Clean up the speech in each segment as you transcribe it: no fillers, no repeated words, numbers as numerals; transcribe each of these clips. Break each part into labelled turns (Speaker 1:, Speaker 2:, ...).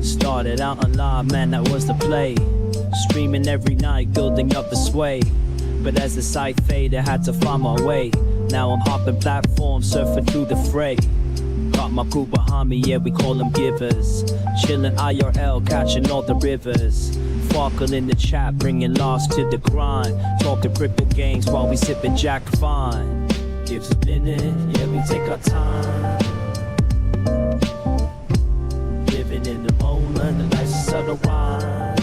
Speaker 1: Started out on live, man, that was the play. Streaming every night, building up the sway. But as the site faded, I had to find my way. Now I'm hopping platforms, surfing through the fray. Got my crew behind me, yeah, we call them givers. Chillin' IRL, catching all the rivers. Farkle in the chat, bringing lost to the grind. Talking crypto games while we sipping Jack Fine. Gives a minute, yeah, we take our time. Living in the moment, the life's subtle wine.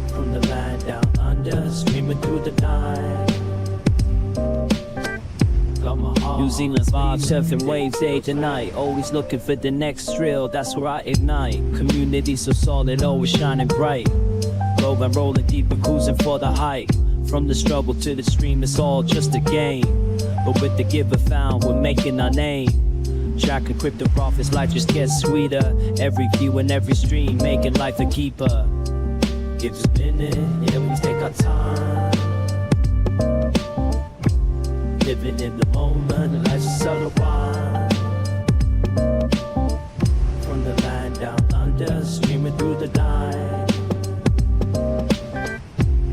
Speaker 1: From the land down under, streaming through the night. New Zealand vibes, surfing waves day to night. Always looking for the next thrill, that's where I ignite. Community so solid, always shining bright. Low and rolling deep and cruising for the height. From the struggle to the stream, it's all just a game. But with the giver found, we're making our name. Tracking crypto profits, life just gets sweeter. Every view and every stream, making life a keeper. Give us a minute, yeah, we take our time. Living in the moment, life's a subtle wine. From the land down under, streaming through the night.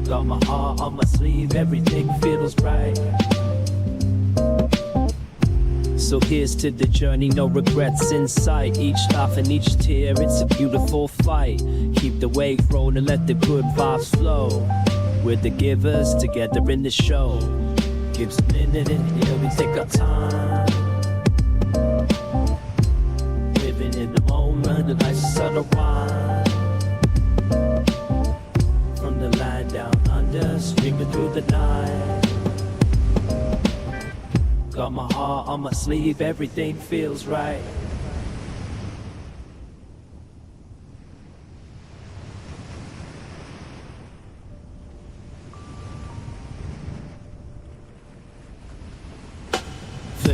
Speaker 1: Got my heart on my sleeve, everything feels right. So here's to the journey, no regrets in sight. Each laugh and each tear, it's a beautiful fight. Keep the wave rolling, let the good vibes flow. We're the givers, together in the show. Gives a minute, yeah, we take our time. Living in the moment, the life's a subtle wine. From the land down under, streaming through the night. Got my heart on my sleeve, everything feels right.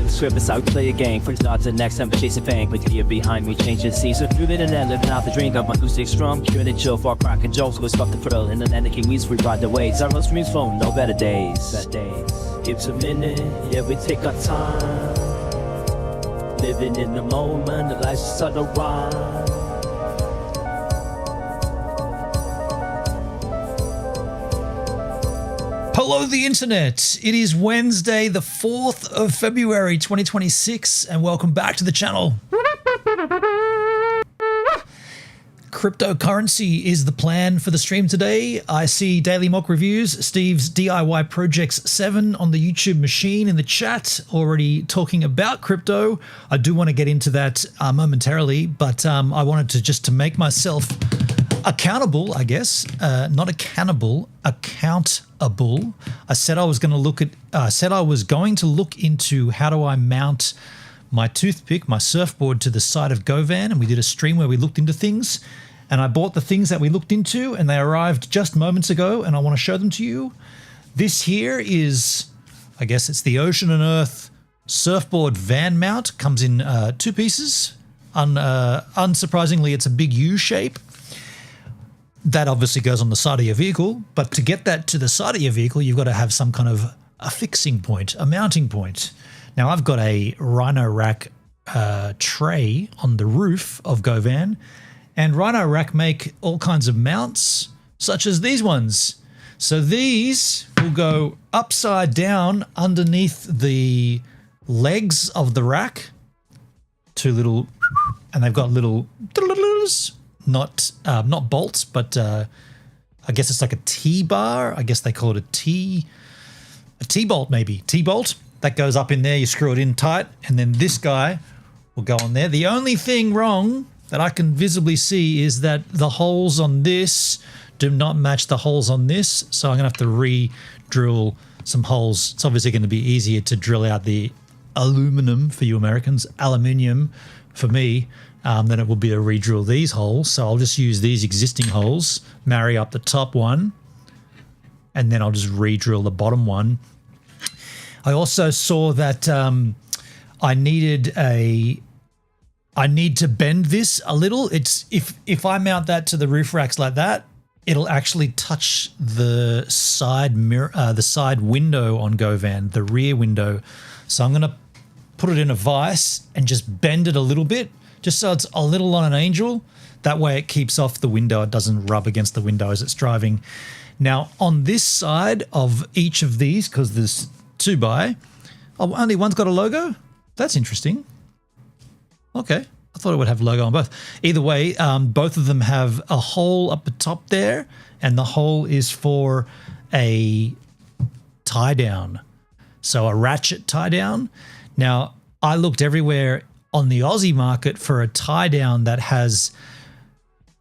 Speaker 1: Script out, play a game from start to next time, chasing fame. With you behind me, changing scenes. So through the internet, living out the dream. Got my acoustic strong, curing and chill, far cracking jokes. Go stop the thrill, in the land of King Weeds, we ride the waves. Our streams phone, no better days. Gives a minute, yeah, we take our time. Living in the moment, the life's a subtle rhyme.
Speaker 2: Hello, the internet. It is Wednesday, the 4th of February, 2026, and welcome back to the channel. Cryptocurrency is the plan for the stream today. I see Daily Mock Reviews, Steve's DIY Projects 7 on the YouTube machine in the chat, already talking about crypto. I do want to get into that momentarily, but I wanted to make myself accountable, I guess, not a cannibal, accountable. I said I was going to look into how do I mount my toothpick, my surfboard to the side of Govan, and we did a stream where we looked into things, and I bought the things that we looked into, and they arrived just moments ago, and I want to show them to you. This here is, I guess it's the Ocean and Earth surfboard van mount. Comes in two pieces. Unsurprisingly, it's a big U shape. That obviously goes on the side of your vehicle, but to get that to the side of your vehicle, you've got to have some kind of a fixing point, a mounting point. Now, I've got a Rhino Rack tray on the roof of Govan, and Rhino Rack make all kinds of mounts, such as these ones. So these will go upside down underneath the legs of the rack, two little, and they've got little not bolts, but I guess it's like a T-bar. I guess they call it a T-bolt maybe. T-bolt, that goes up in there, you screw it in tight, and then this guy will go on there. The only thing wrong that I can visibly see is that the holes on this do not match the holes on this, so I'm going to have to re-drill some holes. It's obviously going to be easier to drill out the aluminum for you Americans, aluminium for me, then it will be to re-drill these holes. So I'll just use these existing holes, marry up the top one, and then I'll just re-drill the bottom one. I also saw that I need to bend this a little. It's if I mount that to the roof racks like that, it'll actually touch the side mirror, the side window on GoVan, the rear window. So I'm going to put it in a vise and just bend it a little bit, just so it's a little on an angle. That way it keeps off the window. It doesn't rub against the window as it's driving. Now, on this side of each of these, because there's 2x, only one's got a logo? That's interesting. Okay. I thought it would have logo on both. Either way, both of them have a hole up the top there, and the hole is for a tie down. So a ratchet tie down. Now, I looked everywhere on the Aussie market for a tie down that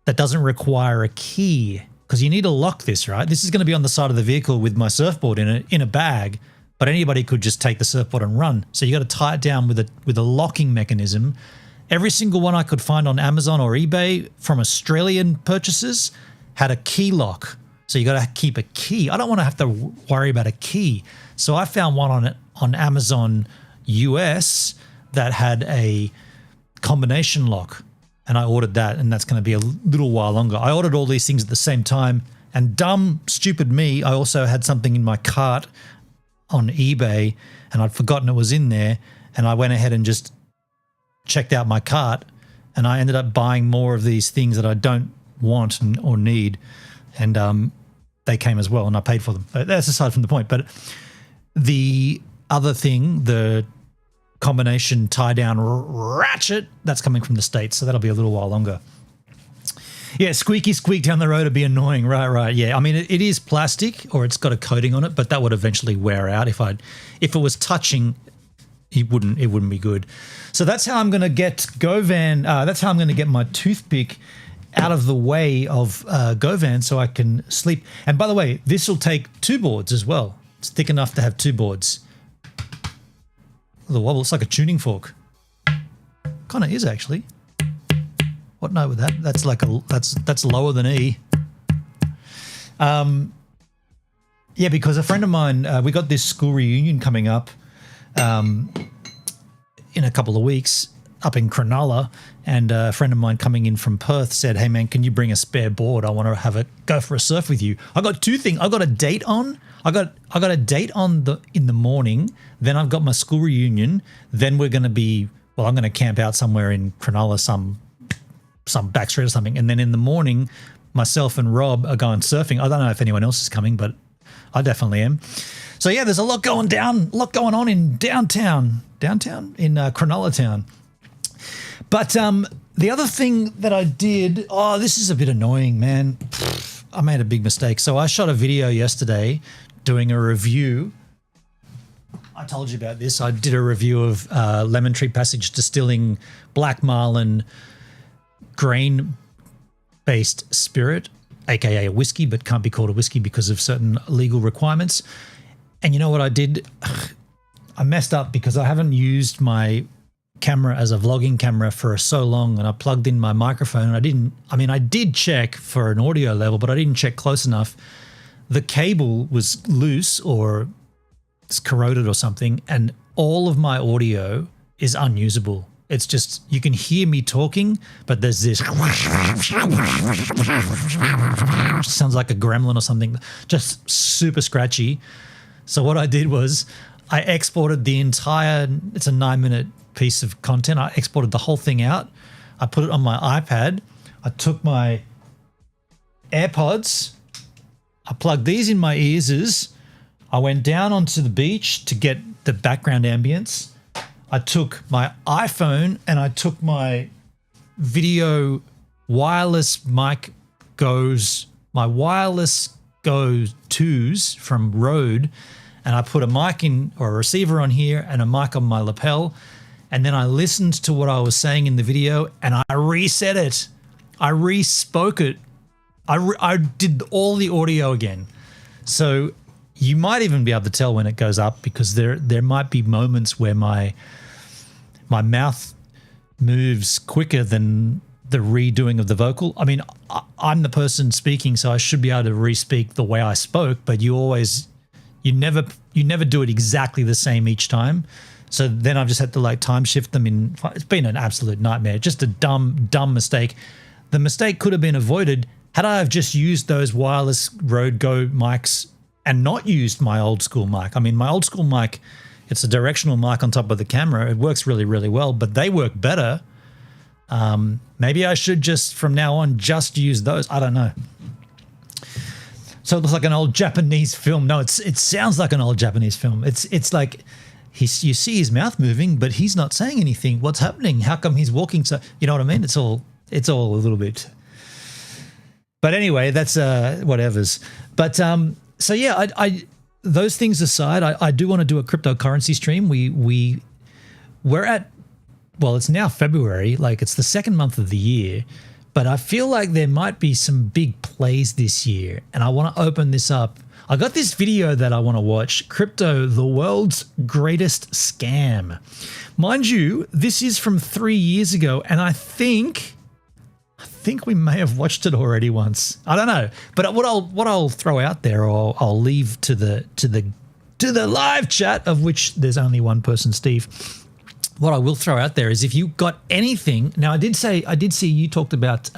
Speaker 2: doesn't require a key, because you need to lock this, right? This is going to be on the side of the vehicle with my surfboard in a bag, but anybody could just take the surfboard and run. So you got to tie it down with a locking mechanism. Every single one I could find on Amazon or eBay from Australian purchases had a key lock. So you got to keep a key. I don't want to have to worry about a key. So I found one on Amazon US that had a combination lock, and I ordered that, and that's going to be a little while longer. I ordered all these things at the same time, and dumb, stupid me, I also had something in my cart on eBay, and I'd forgotten it was in there, and I went ahead and just checked out my cart, and I ended up buying more of these things that I don't want or need, and they came as well, and I paid for them. That's aside from the point. But the other thing, the combination tie-down ratchet, that's coming from the States, so that'll be a little while longer. Yeah, squeaky squeak down the road would be annoying. Right. Yeah, I mean, it is plastic, or it's got a coating on it, but that would eventually wear out. If it was touching, it wouldn't be good. So that's how I'm going to get GoVan. That's how I'm going to get my toothpick out of the way of GoVan so I can sleep. And by the way, this will take 2 boards as well. It's thick enough to have 2 boards. The wobble, it's like a tuning fork. Kind of is, actually. What note with that? That's like that's lower than E. Yeah, because a friend of mine, we got this school reunion coming up in a couple of weeks up in Cronulla, and a friend of mine coming in from Perth said, "Hey man, can you bring a spare board? I want to go for a surf with you." I got 2 things. I got a date on. I got a date in the morning. Then I've got my school reunion. Then we're going to be, well, I'm going to camp out somewhere in Cronulla, some back street or something. And then in the morning, myself and Rob are going surfing. I don't know if anyone else is coming, but I definitely am. So yeah, there's a lot going on in downtown in Cronulla town. But the other thing that I did, this is a bit annoying, man. I made a big mistake. So I shot a video yesterday doing a review. I told you about this. I did a review of Lemon Tree Passage Distilling Black Marlin grain-based spirit, aka a whiskey, but can't be called a whiskey because of certain legal requirements. And you know what I did? I messed up because I haven't used my camera as a vlogging camera for so long, and I plugged in my microphone, and I did check for an audio level, but I didn't check close enough. The cable was loose or it's corroded or something, and all of my audio is unusable. It's just, you can hear me talking, but there's this sounds like a gremlin or something, just super scratchy. So what I did was I exported the entire, it's a 9-minute piece of content. I exported the whole thing out. I put it on my iPad. I took my AirPods. I plugged these in my ears. I went down onto the beach to get the background ambience. I took my iPhone and I took my video wireless mic my wireless Go 2s from Rode, and I put a mic in, or a receiver on here, and a mic on my lapel. And then I listened to what I was saying in the video, and I reset it. I re-spoke it. I did all the audio again. So you might even be able to tell when it goes up, because there might be moments where my mouth moves quicker than the redoing of the vocal. I mean, I'm the person speaking, so I should be able to re-speak the way I spoke, but you never do it exactly the same each time. So then I've just had to like time shift them in. It's been an absolute nightmare. Just a dumb mistake. The mistake could have been avoided Had I have just used those wireless Rode Go mics and not used my old school mic, I mean, my old school mic, it's a directional mic on top of the camera. It works really, really well, but they work better. Maybe I should just, from now on, just use those. I don't know. So it looks like an old Japanese film. No, it sounds like an old Japanese film. It's like you see his mouth moving, but he's not saying anything. What's happening? How come he's walking so? You know what I mean? It's all a little bit. But anyway, that's whatever's. But so yeah, I those things aside, I do want to do a cryptocurrency stream. We're at, well, it's now February, like it's the second month of the year, but I feel like there might be some big plays this year, and I want to open this up. I got this video that I want to watch, Crypto, the World's Greatest Scam. Mind you, this is from 3 years ago, and I think we may have watched it already once. I don't know, but what I'll throw out there, or I'll leave to the live chat, of which there's only one person, Steve. What I will throw out there is, if you got anything. Now, I did see you talked about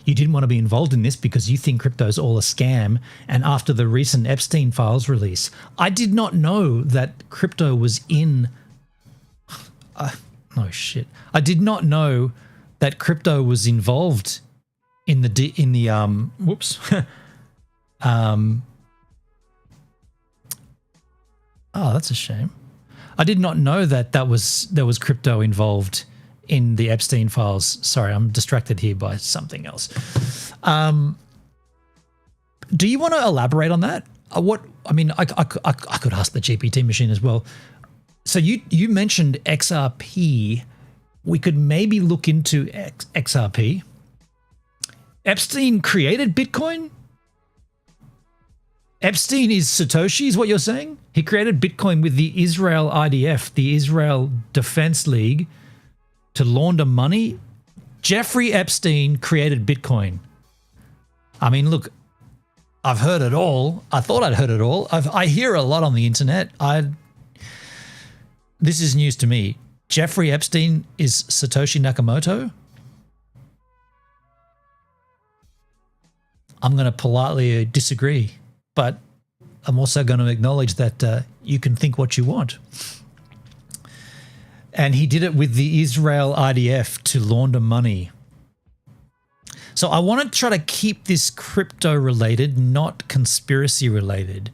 Speaker 2: you didn't want to be involved in this because you think crypto's all a scam. And after the recent Epstein files release, I did not know that crypto was in. No shit. I did not know that crypto was involved in the whoops. Oh, that's a shame. I did not know that there was crypto involved in the Epstein files. Sorry, I'm distracted here by something else. Do you want to elaborate on that? I could ask the GPT machine as well. So you mentioned XRP. We could maybe look into XRP. Epstein created Bitcoin? Epstein is Satoshi, is what you're saying? He created Bitcoin with the Israel IDF, the Israel Defense League, to launder money. Jeffrey Epstein created Bitcoin. I mean, look, I've heard it all. I thought I'd heard it all. I hear a lot on the internet. This is news to me. Jeffrey Epstein is Satoshi Nakamoto? I'm going to politely disagree, but I'm also going to acknowledge that you can think what you want. And he did it with the Israel IDF to launder money. So I want to try to keep this crypto related, not conspiracy related.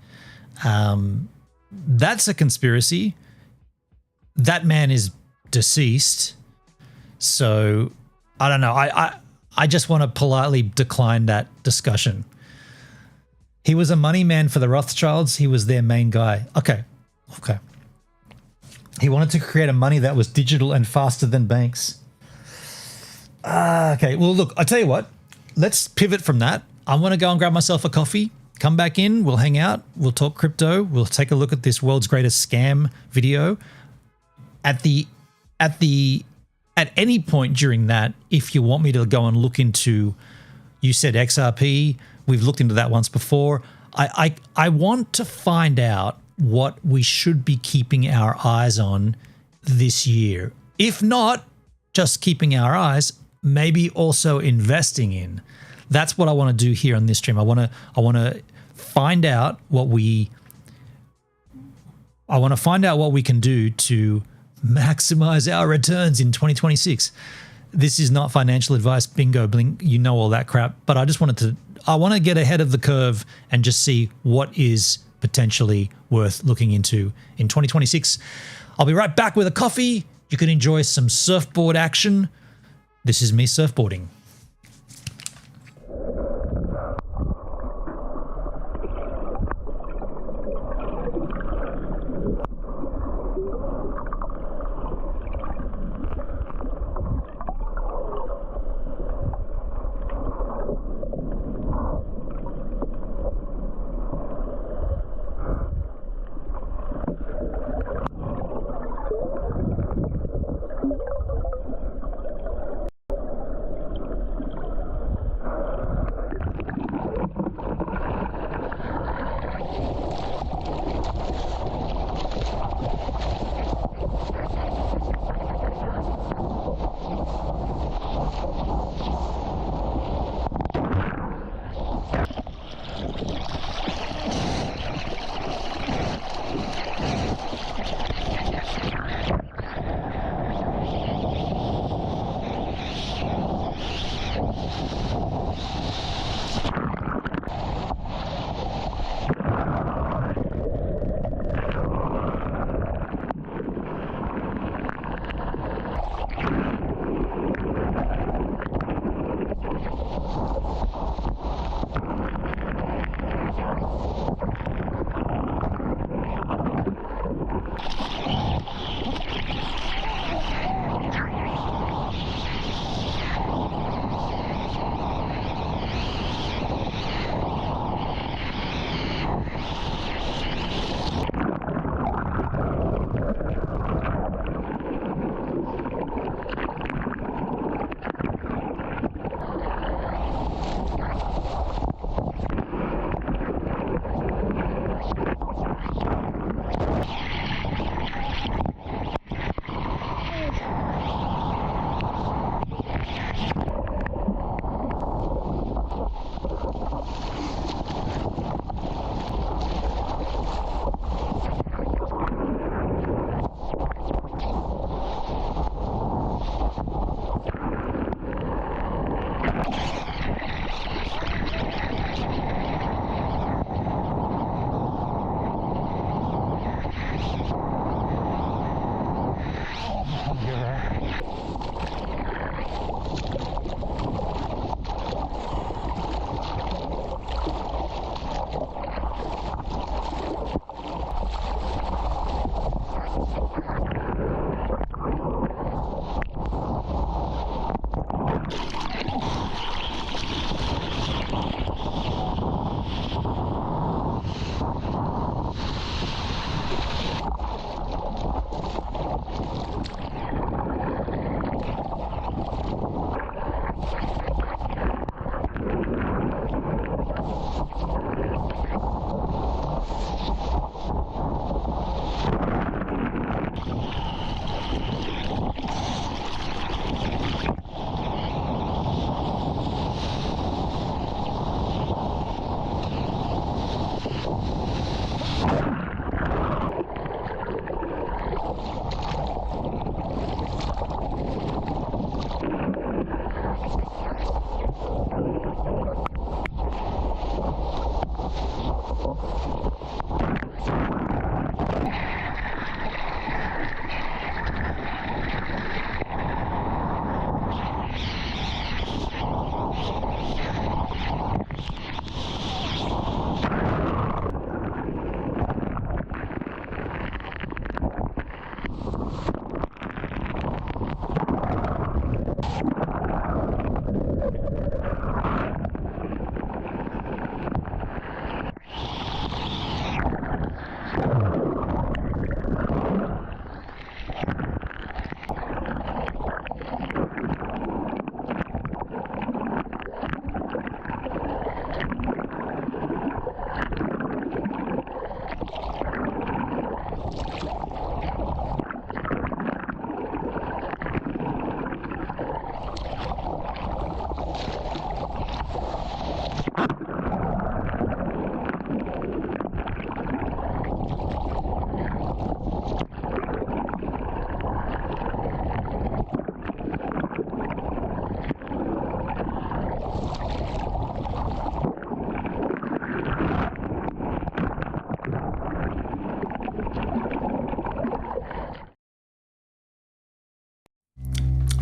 Speaker 2: That's a conspiracy. That man is deceased. So I don't know. I just want to politely decline that discussion. He was a money man for the Rothschilds. He was their main guy. Okay. He wanted to create a money that was digital and faster than banks. Okay. Well, look, I tell you what. Let's pivot from that. I'm going to go and grab myself a coffee. Come back in. We'll hang out. We'll talk crypto. We'll take a look at this world's greatest scam video. At any point during that, if you want me to go and look into, you said XRP, we've looked into that once before. I want to find out what we should be keeping our eyes on this year. If not just keeping our eyes, maybe also investing in. That's what I want to do here on this stream. I want to find out what we can do to maximize our returns in 2026. This is not financial advice, bingo, blink, you know all that crap, but I want to get ahead of the curve and just see what is potentially worth looking into in 2026. I'll be right back with a coffee. You can enjoy some surfboard action. This is me surfboarding.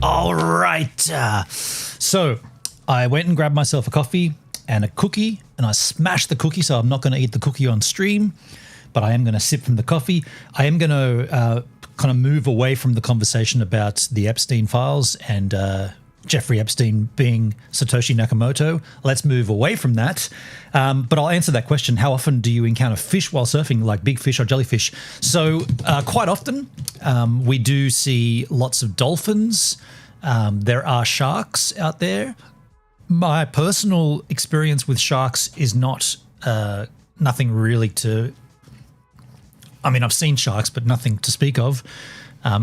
Speaker 2: All right. So I went and grabbed myself a coffee and a cookie, and I smashed the cookie. So I'm not going to eat the cookie on stream, but I am going to sip from the coffee. I am going to kind of move away from the conversation about the Epstein files and Jeffrey Epstein being Satoshi Nakamoto. Let's move away from that. But I'll answer that question. How often do you encounter fish while surfing, like big fish or jellyfish? So quite often. We do see lots of dolphins. There are sharks out there. My personal experience with sharks is not nothing really to... I mean, I've seen sharks, but nothing to speak of.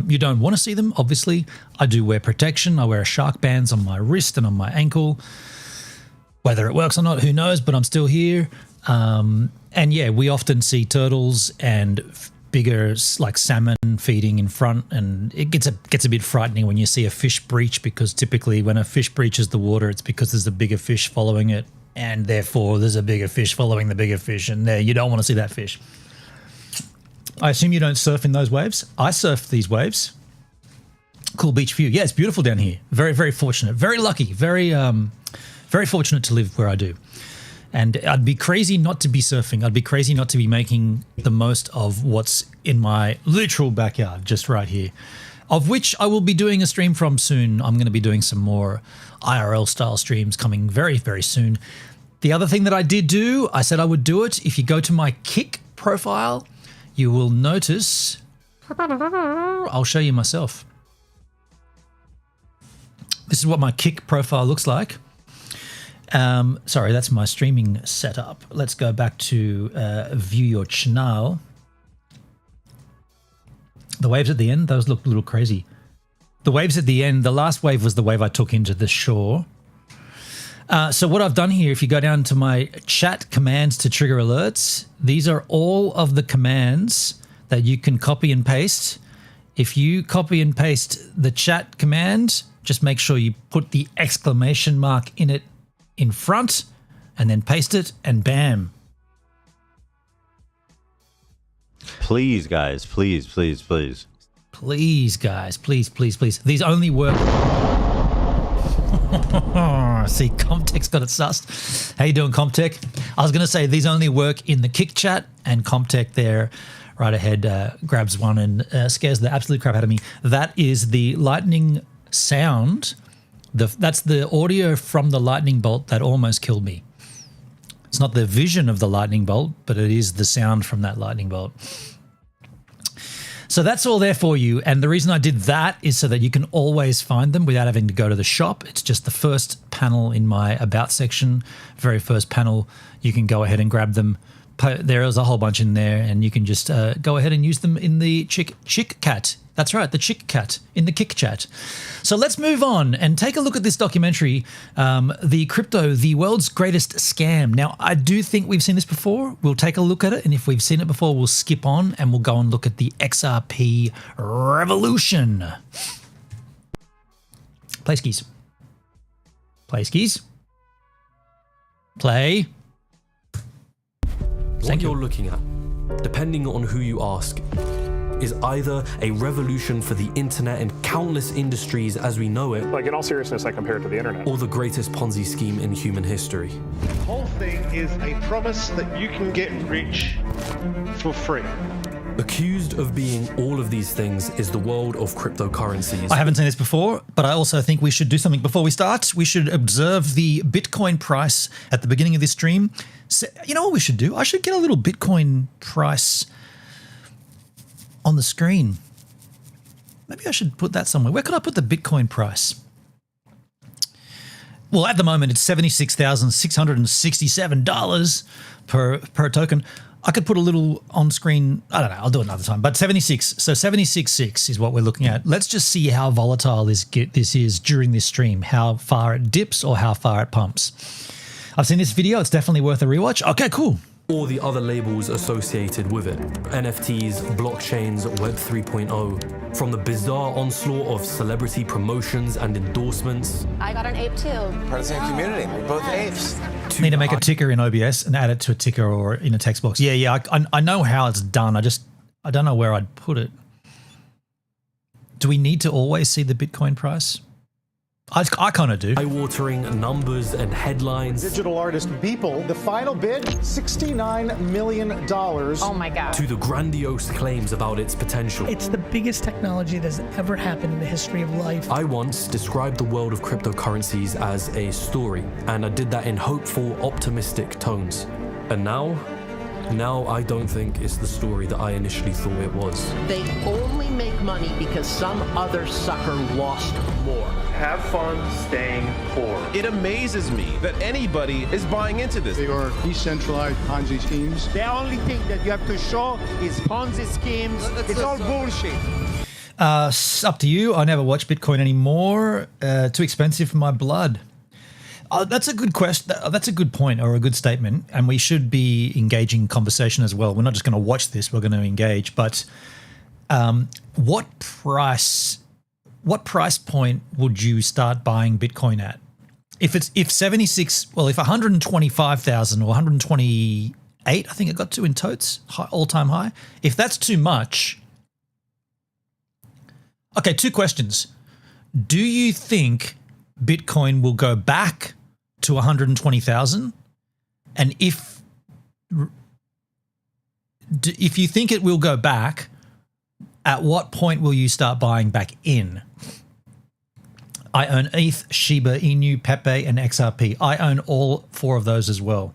Speaker 2: You don't want to see them, obviously. I do wear protection. I wear shark bands on my wrist and on my ankle. Whether it works or not, who knows, but I'm still here. And yeah, we often see turtles and bigger, like salmon, feeding in front, and it gets a bit frightening when you see a fish breach, because typically when a fish breaches the water, it's because there's a bigger fish following it, and therefore there's a bigger fish following the bigger fish, and there you don't want to see that fish. I assume you don't surf in those waves. I surf these waves. Cool beach view. Yeah, it's beautiful down here. Very, very fortunate. Very lucky. Very fortunate to live where I do. And I'd be crazy not to be surfing. I'd be crazy not to be making the most of what's in my literal backyard, just right here, of which I will be doing a stream from soon. I'm going to be doing some more IRL style streams coming very, very soon. The other thing that I did do, I said I would do it. If you go to my Kick profile, you will notice, I'll show you myself. This is what my Kick profile looks like. Sorry, that's my streaming setup. Let's go back to view your channel. The waves at the end, those look a little crazy. The waves at the end, the last wave was the wave I took into the shore. So what I've done here, if you go down to my chat commands to trigger alerts, these are all of the commands that you can copy and paste. If you copy and paste the chat command, just make sure you put the exclamation mark in it in front and then paste it, and bam.
Speaker 3: Please, guys, please
Speaker 2: Please, guys, please, please, please. These only work. See, Comtech's got it sussed. How you doing, Comtech? I was going to say these only work in the Kick chat, and Comtech there right ahead grabs one and scares the absolute crap out of me. That is the lightning sound. That's the audio from the lightning bolt that almost killed me. It's not the vision of the lightning bolt, but it is the sound from that lightning bolt. So that's all there for you. And the reason I did that is so that you can always find them without having to go to the shop. It's just the first panel in my About section, very first panel. You can go ahead and grab them. There is a whole bunch in there, and you can just go ahead and use them in the Chick Cat. That's right, the Chick Cat in the Kick chat. So let's move on and take a look at this documentary, The Crypto, the World's Greatest Scam. Now, I do think we've seen this before. We'll take a look at it, and if we've seen it before, we'll skip on and we'll go and look at the XRP revolution. Play skis. Play skis. Play.
Speaker 3: What you're looking at, depending on who you ask, is either a revolution for the internet and countless industries as we know it,
Speaker 4: Like, in all seriousness, I compare it to the internet.
Speaker 3: or the greatest Ponzi scheme in human history.
Speaker 5: The whole thing is a promise that you can get rich for free.
Speaker 3: Accused of being all of these things is the world of cryptocurrencies.
Speaker 2: I haven't seen this before, but I also think we should do something before we start. We should observe the Bitcoin price at the beginning of this stream. So, you know what we should do? I should get a little Bitcoin price on the screen. Maybe I should put that somewhere. Where could I put the Bitcoin price? Well, at the moment, it's $76,667 per token. I could put a little on screen. I don't know. I'll do it another time. But 76. So 76.6 is what we're looking at. Let's just see how volatile this is during this stream, how far it dips or how far it pumps. I've seen this video. It's definitely worth a rewatch. Okay, cool.
Speaker 3: Or the other labels associated with it. NFTs, blockchains, Web 3.0. From the bizarre onslaught of celebrity promotions and endorsements.
Speaker 6: I got an ape too.
Speaker 7: Part of the same community. We're both apes.
Speaker 2: Need to make a ticker in OBS and add it to a ticker or in a text box. Yeah, I know how it's done. I don't know where I'd put it. Do we need to always see the Bitcoin price? I kind of do.
Speaker 3: Eye-watering numbers and headlines.
Speaker 8: Digital artist Beeple, the final bid, $69 million.
Speaker 6: Oh my God.
Speaker 3: To the grandiose claims about its potential.
Speaker 9: It's the biggest technology that's ever happened in the history of life.
Speaker 3: I once described the world of cryptocurrencies as a story, and I did that in hopeful, optimistic tones. And now I don't think it's the story that I initially thought it was.
Speaker 10: They only make money because some other sucker lost more.
Speaker 5: Have fun staying poor.
Speaker 11: It amazes me that anybody is buying into this.
Speaker 8: They are decentralized Ponzi schemes.
Speaker 12: The only thing that you have to show is Ponzi schemes. It's all bullshit.
Speaker 2: Up to you. I never watch Bitcoin anymore. Too expensive for my blood. That's a good question. That's a good point or a good statement. And we should be engaging conversation as well. We're not just going to watch this. We're going to engage. But what price point would you start buying Bitcoin at? If 125,000 or 128, I think it got to in totes, all-time high. If that's too much. Okay, two questions. Do you think Bitcoin will go back to 120,000? And if you think it will go back, at what point will you start buying back in? I own ETH, Shiba Inu, Pepe, and XRP. I own all four of those as well.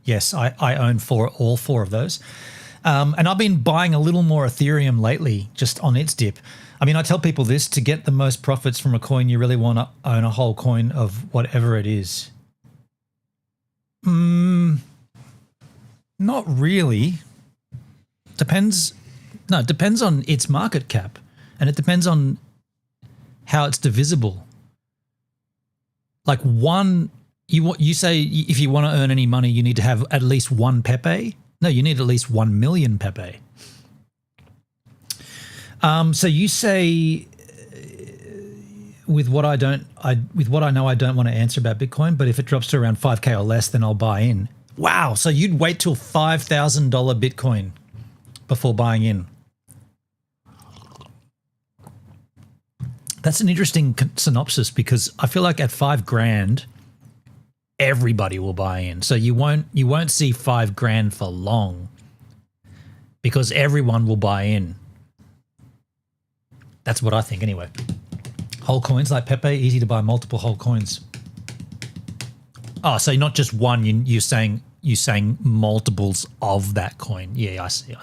Speaker 2: Yes, I own all four of those. And I've been buying a little more Ethereum lately, just on its dip. I mean, I tell people this, to get the most profits from a coin, you really want to own a whole coin of whatever it is. Not really. It depends on its market cap, and it depends on how it's divisible. Like you say if you want to earn any money, you need to have at least one Pepe. No, you need at least 1 million Pepe. So you say, with what I know, I don't want to answer about Bitcoin, but if it drops to around 5K or less, then I'll buy in. Wow. So you'd wait till $5,000 Bitcoin before buying in. That's an interesting synopsis because I feel like at $5,000, everybody will buy in. So you won't see $5,000 for long because everyone will buy in. That's what I think anyway. Whole coins like Pepe, easy to buy multiple whole coins. Oh, so not just one, you're saying multiples of that coin. Yeah, I see.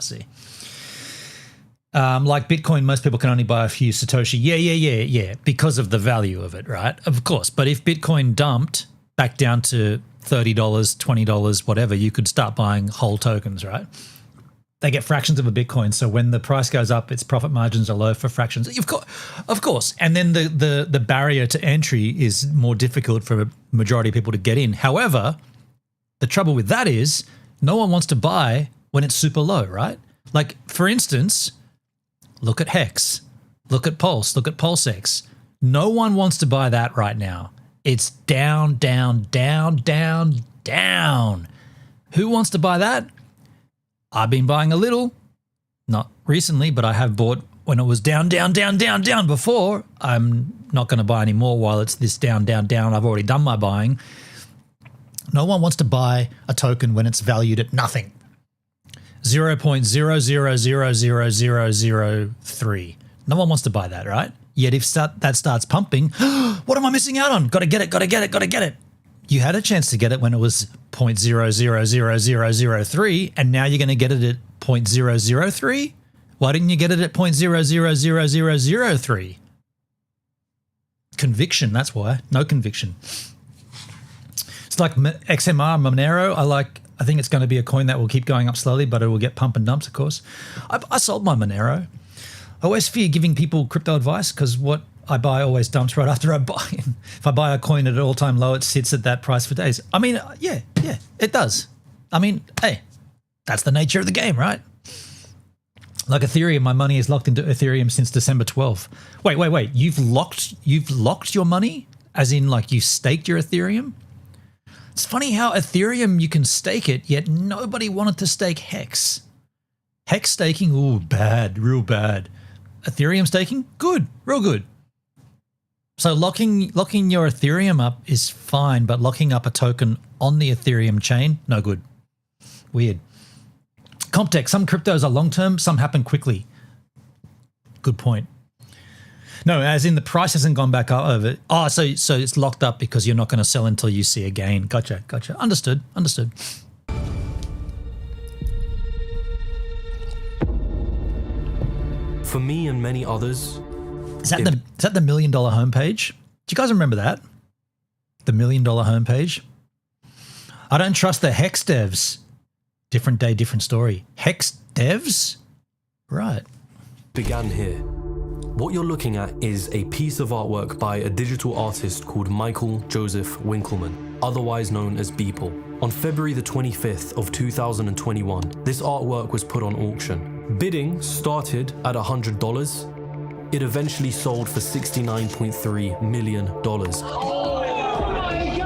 Speaker 2: Like Bitcoin, most people can only buy a few Satoshi. Yeah, because of the value of it, right? Of course. But if Bitcoin dumped back down to $30, $20, whatever, you could start buying whole tokens, right? They get fractions of a Bitcoin. So when the price goes up, its profit margins are low for fractions. Of course. And then the barrier to entry is more difficult for a majority of people to get in. However, the trouble with that is no one wants to buy when it's super low, right? Like, for instance, look at Hex, look at Pulse, look at PulseX. No one wants to buy that right now. It's down, down, down, down, down. Who wants to buy that? I've been buying a little, not recently, but I have bought when it was down, down, down, down, down before. I'm not going to buy any more while it's this down, down, down. I've already done my buying. No one wants to buy a token when it's valued at nothing. 0.00000003. No one wants to buy that, right? Yet if that starts pumping, what am I missing out on? Got to get it. You had a chance to get it when it was 0.000003, and now you're going to get it at 0.003? Why didn't you get it at 0.000003? Conviction, that's why. No conviction. It's like XMR Monero. I think it's going to be a coin that will keep going up slowly, but it will get pump and dumps, of course. I sold my Monero. I always fear giving people crypto advice because what I buy always dumps right after I buy it. If I buy a coin at an all-time low, it sits at that price for days. I mean, yeah, it does. I mean, hey, that's the nature of the game, right? Like Ethereum, my money is locked into Ethereum since December 12th. Wait. You've locked your money? As in, like, you staked your Ethereum? It's funny how Ethereum, you can stake it, yet nobody wanted to stake Hex. Hex staking, ooh, bad, real bad. Ethereum staking, good, real good. So locking your Ethereum up is fine, but locking up a token on the Ethereum chain, no good. Weird. Comptech, some cryptos are long-term, some happen quickly. Good point. No, as in the price hasn't gone back up over. Oh, so it's locked up because you're not going to sell until you see a gain. Gotcha. Understood.
Speaker 3: For me and many others,
Speaker 2: is that the $1 million homepage? Do you guys remember that? The $1 million homepage? I don't trust the Hex devs. Different day, different story. Hex devs? Right.
Speaker 3: Began here. What you're looking at is a piece of artwork by a digital artist called Michael Joseph Winkelmann, otherwise known as Beeple. On February the 25th of 2021, this artwork was put on auction. Bidding started at $100. It eventually sold for $69.3 million,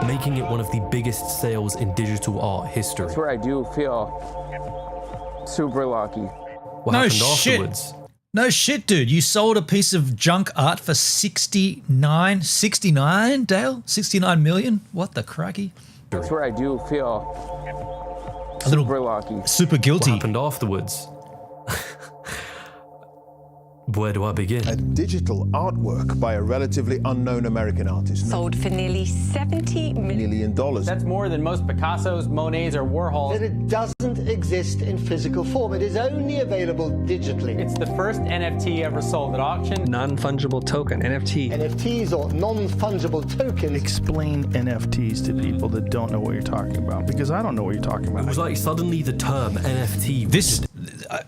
Speaker 3: making it one of the biggest sales in digital art history.
Speaker 13: That's where I do feel super lucky.
Speaker 3: What happened afterwards?
Speaker 2: No shit, dude. You sold a piece of junk art for 69, Dale? 69 million? What the cracky?
Speaker 13: That's where I do feel super lucky.
Speaker 2: Super guilty.
Speaker 3: What happened afterwards? Where do I begin?
Speaker 14: A digital artwork by a relatively unknown American artist.
Speaker 6: Sold for nearly $70 million.
Speaker 15: That's more than most Picassos, Monets, or Warhols.
Speaker 16: And it doesn't exist in physical form. It is only available digitally.
Speaker 15: It's the first NFT ever sold at auction.
Speaker 17: Non-fungible token, NFT.
Speaker 16: NFTs or non-fungible tokens.
Speaker 18: Explain NFTs to people that don't know what you're talking about, because I don't know what you're talking about.
Speaker 3: It was like suddenly the term NFT.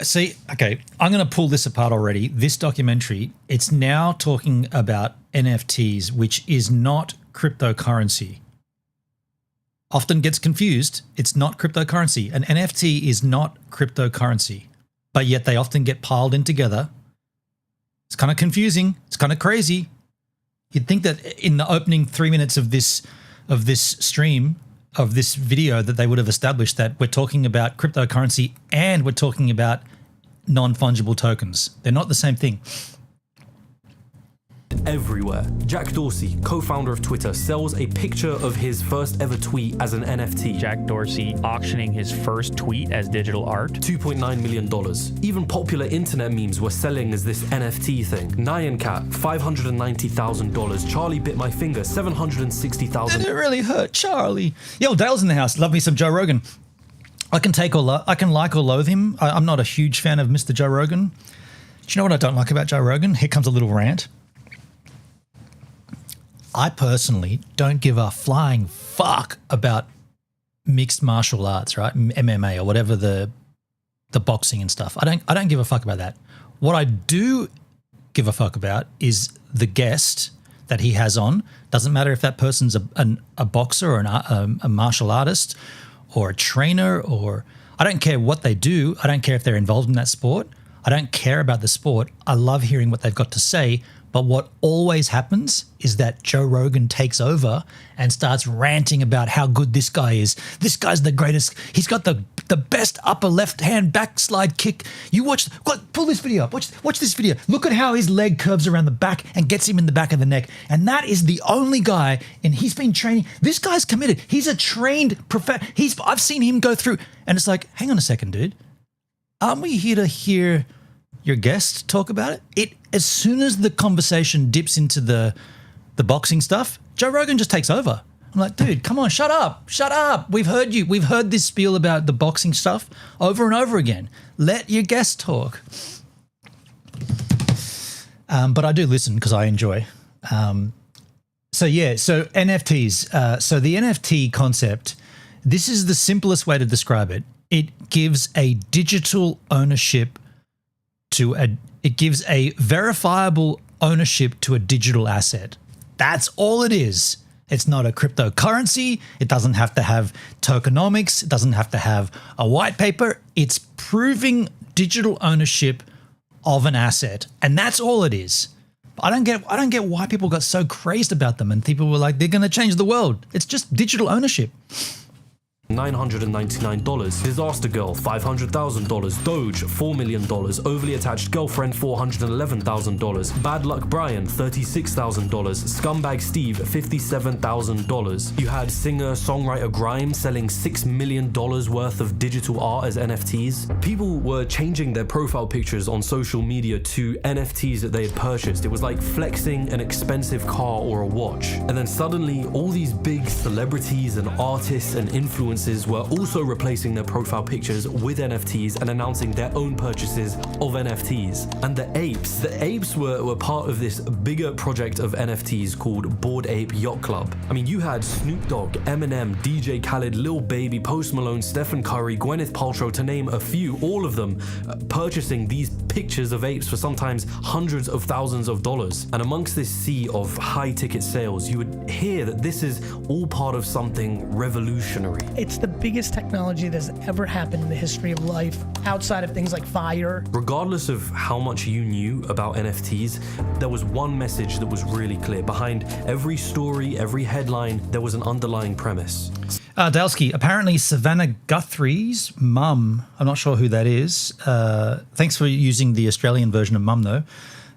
Speaker 2: See, okay, I'm going to pull this apart already. This documentary, it's now talking about NFTs, which is not cryptocurrency. Often gets confused. It's not cryptocurrency. An NFT is not cryptocurrency, but yet they often get piled in together. It's kind of confusing. It's kind of crazy. You'd think that in the opening 3 minutes of this stream, of this video, that they would have established that we're talking about cryptocurrency and we're talking about non-fungible tokens. They're not the same thing.
Speaker 3: everywhere. Jack Dorsey, co-founder of Twitter, sells a picture of his first ever tweet as an NFT.
Speaker 19: Jack Dorsey auctioning his first tweet as digital art.
Speaker 3: $2.9 million. Even popular internet memes were selling as this NFT thing. Nyan Cat, $590,000. Charlie Bit My Finger, $760,000.
Speaker 2: Did it really hurt Charlie? Yo, Dale's in the house. Love me some Joe Rogan. I can like or loathe him. I'm not a huge fan of Mr. Joe Rogan. Do you know what I don't like about Joe Rogan? Here comes a little rant. I personally don't give a flying fuck about mixed martial arts, right? MMA or whatever the boxing and stuff. I don't give a fuck about that. What I do give a fuck about is the guest that he has on. Doesn't matter if that person's a boxer or a martial artist or a trainer, or I don't care what they do. I don't care if they're involved in that sport. I don't care about the sport. I love hearing what they've got to say. But what always happens is that Joe Rogan takes over and starts ranting about how good this guy is. This guy's the greatest. He's got the best upper left-hand backslide kick. You watch, pull this video up. Watch this video. Look at how his leg curves around the back and gets him in the back of the neck. And that is the only guy, and he's been training. This guy's committed. He's a trained I've seen him go through, and it's like, hang on a second, dude. Aren't we here to hear your guest talk about it? As soon as the conversation dips into the boxing stuff, Joe Rogan just takes over. I'm like, dude, come on, shut up. We've heard you. We've heard this spiel about the boxing stuff over and over again. Let your guest talk. But I do listen because I enjoy. So NFTs. So the NFT concept, this is the simplest way to describe it. It gives a digital ownership it gives a verifiable ownership to a digital asset. That's all it is. It's not a cryptocurrency. It doesn't have to have tokenomics. It doesn't have to have a white paper. It's proving digital ownership of an asset. And that's all it is. I don't get why people got so crazed about them and people were like, they're going to change the world. It's just digital ownership.
Speaker 3: $999, Disaster Girl, $500,000, Doge, $4 million, Overly Attached Girlfriend, $411,000, Bad Luck Brian, $36,000, Scumbag Steve, $57,000. You had singer-songwriter Grime selling $6 million worth of digital art as NFTs. People were changing their profile pictures on social media to NFTs that they had purchased. It was like flexing an expensive car or a watch. And then suddenly, all these big celebrities and artists and influencers were also replacing their profile pictures with NFTs and announcing their own purchases of NFTs. And the apes were part of this bigger project of NFTs called Bored Ape Yacht Club. I mean, you had Snoop Dogg, Eminem, DJ Khaled, Lil Baby, Post Malone, Stephen Curry, Gwyneth Paltrow, to name a few, all of them purchasing these pictures of apes for sometimes hundreds of thousands of dollars. And amongst this sea of high ticket sales, you would hear that this is all part of something revolutionary.
Speaker 9: It's the biggest technology that's ever happened in the history of life, outside of things like fire.
Speaker 3: Regardless of how much you knew about NFTs, there was one message that was really clear. Behind every story, every headline, there was an underlying premise.
Speaker 2: Dalsky, apparently Savannah Guthrie's mum, I'm not sure who that is. Thanks for using the Australian version of mum, though.